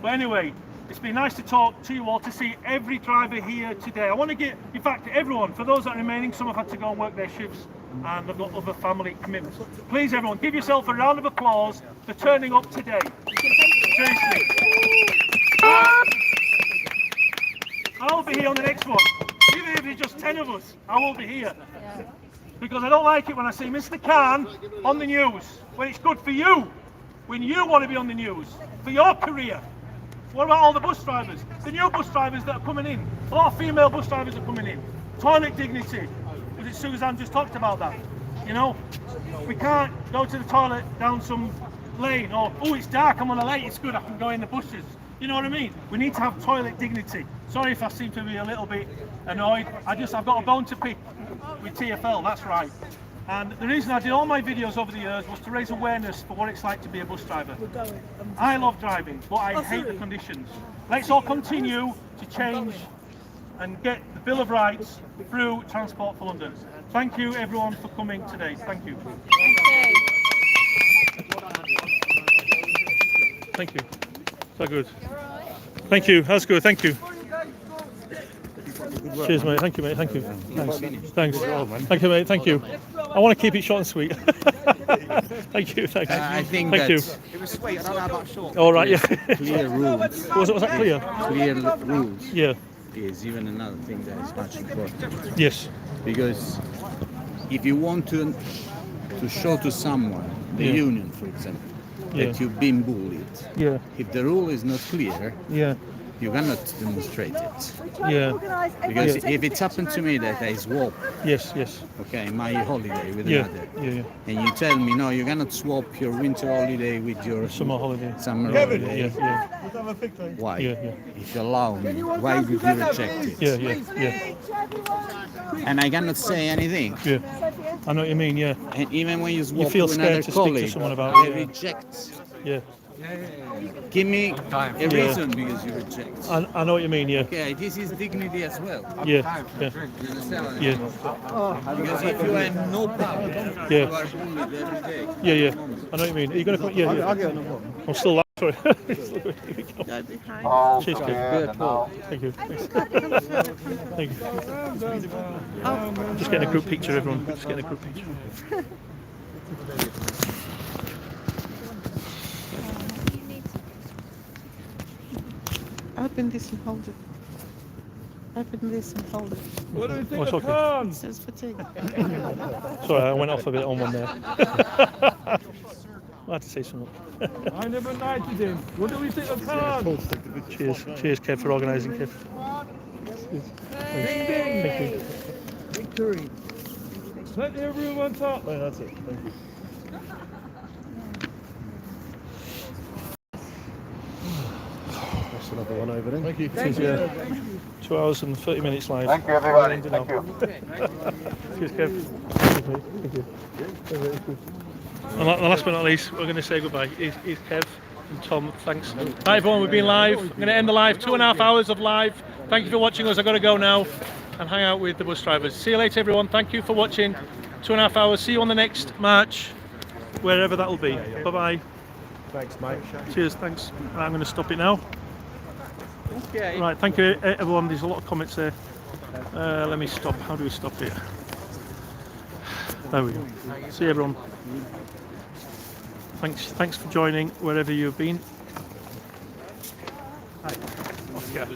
But anyway, it's been nice to talk to you all, to see every driver here today. I want to get, in fact, everyone, for those that are remaining, some have had to go and work their shifts and they've got other family commitments. Please, everyone, give yourself a round of applause for turning up today. Seriously. I'll be here on the next one. Even if there's just 10 of us, I will be here. Because I don't like it when I see Mr. Khan on the news, when it's good for you, when you want to be on the news, for your career. What about all the bus drivers? The new bus drivers that are coming in. A lot of female bus drivers are coming in. Toilet dignity. Was it Suzanne just talked about that? You know, we can't go to the toilet down some lane or, oh, it's dark, I'm on a lane, it's good, I can go in the bushes. You know what I mean? We need to have toilet dignity. Sorry if I seem to be a little bit annoyed. I've got a bone to pick with TfL, that's right. And the reason I did all my videos over the years was to raise awareness for what it's like to be a bus driver. I love driving, but I hate the conditions. Let's all continue to change and get the Bill of Rights through Transport for London. Thank you everyone for coming today. Thank you. Thank you. So good. Thank you. That's good. Thank you. Cheers, mate. Thank you, mate. Thank you. Thanks. Thanks. Thank you, mate. Thank you. I want to keep it short and sweet. Thank you. Thanks. I think Thank you. It was sweet. I don't know about short. All right. Yeah. Clear rules. Was that clear? Clear rules. Yeah. Is even another thing that is much important. Yes. Because if you want to show to someone, the union, for example, that you've been bullied. If the rule is not clear. You cannot demonstrate it. Because if it's happened to me that I swap. Okay, my holiday with another. And you tell me no, you cannot swap your winter holiday with your summer holiday. Why? If you allow me, why would you reject it? And I cannot say anything. I know what you mean. And even when you swap you feel with scared another to colleague, speak to someone about they reject. Yeah. Give me a reason because you reject. I know what you mean, Okay, this is dignity as well. You understand? Because if you have no power, you are bullied every day. I know what you mean. Are you going to come? I'll get it. I'm still sorry. Cheers, Kate. Thank you. Thank you. Just getting a group picture, everyone. Just getting a group picture. Open this and hold it. Open this and hold it. What do you think of Khan? It says fatigue. Sorry, I went off a bit on one there. I had to say something. I never knighted him. What do we think of Khan? Cheers. Cheers, Kev, for organising, Kev. Thank you. Victory. Plenty of room on top. No, that's it. Thank you. That's another one over there. Thank you. Thank you. 2 hours and 30 minutes live. Thank you, everybody. Thank you. Cheers, Kev. Thank you. And last but not least, we're going to say goodbye. Here's Kev. And Tom, thanks. Right, everyone, we've been live. I'm going to end the live. 2.5 hours of live. Thank you for watching us. I've got to go now and hang out with the bus drivers. See you later, everyone. Thank you for watching. 2.5 hours. See you on the next march, wherever that will be. Bye-bye. Thanks, mate. Cheers, thanks. I'm going to stop it now. Okay. Right, thank you, everyone. There's a lot of comments there. Let me stop. How do we stop here? There we go. See you, everyone. Thanks for joining wherever you've been. Hi. Oscar.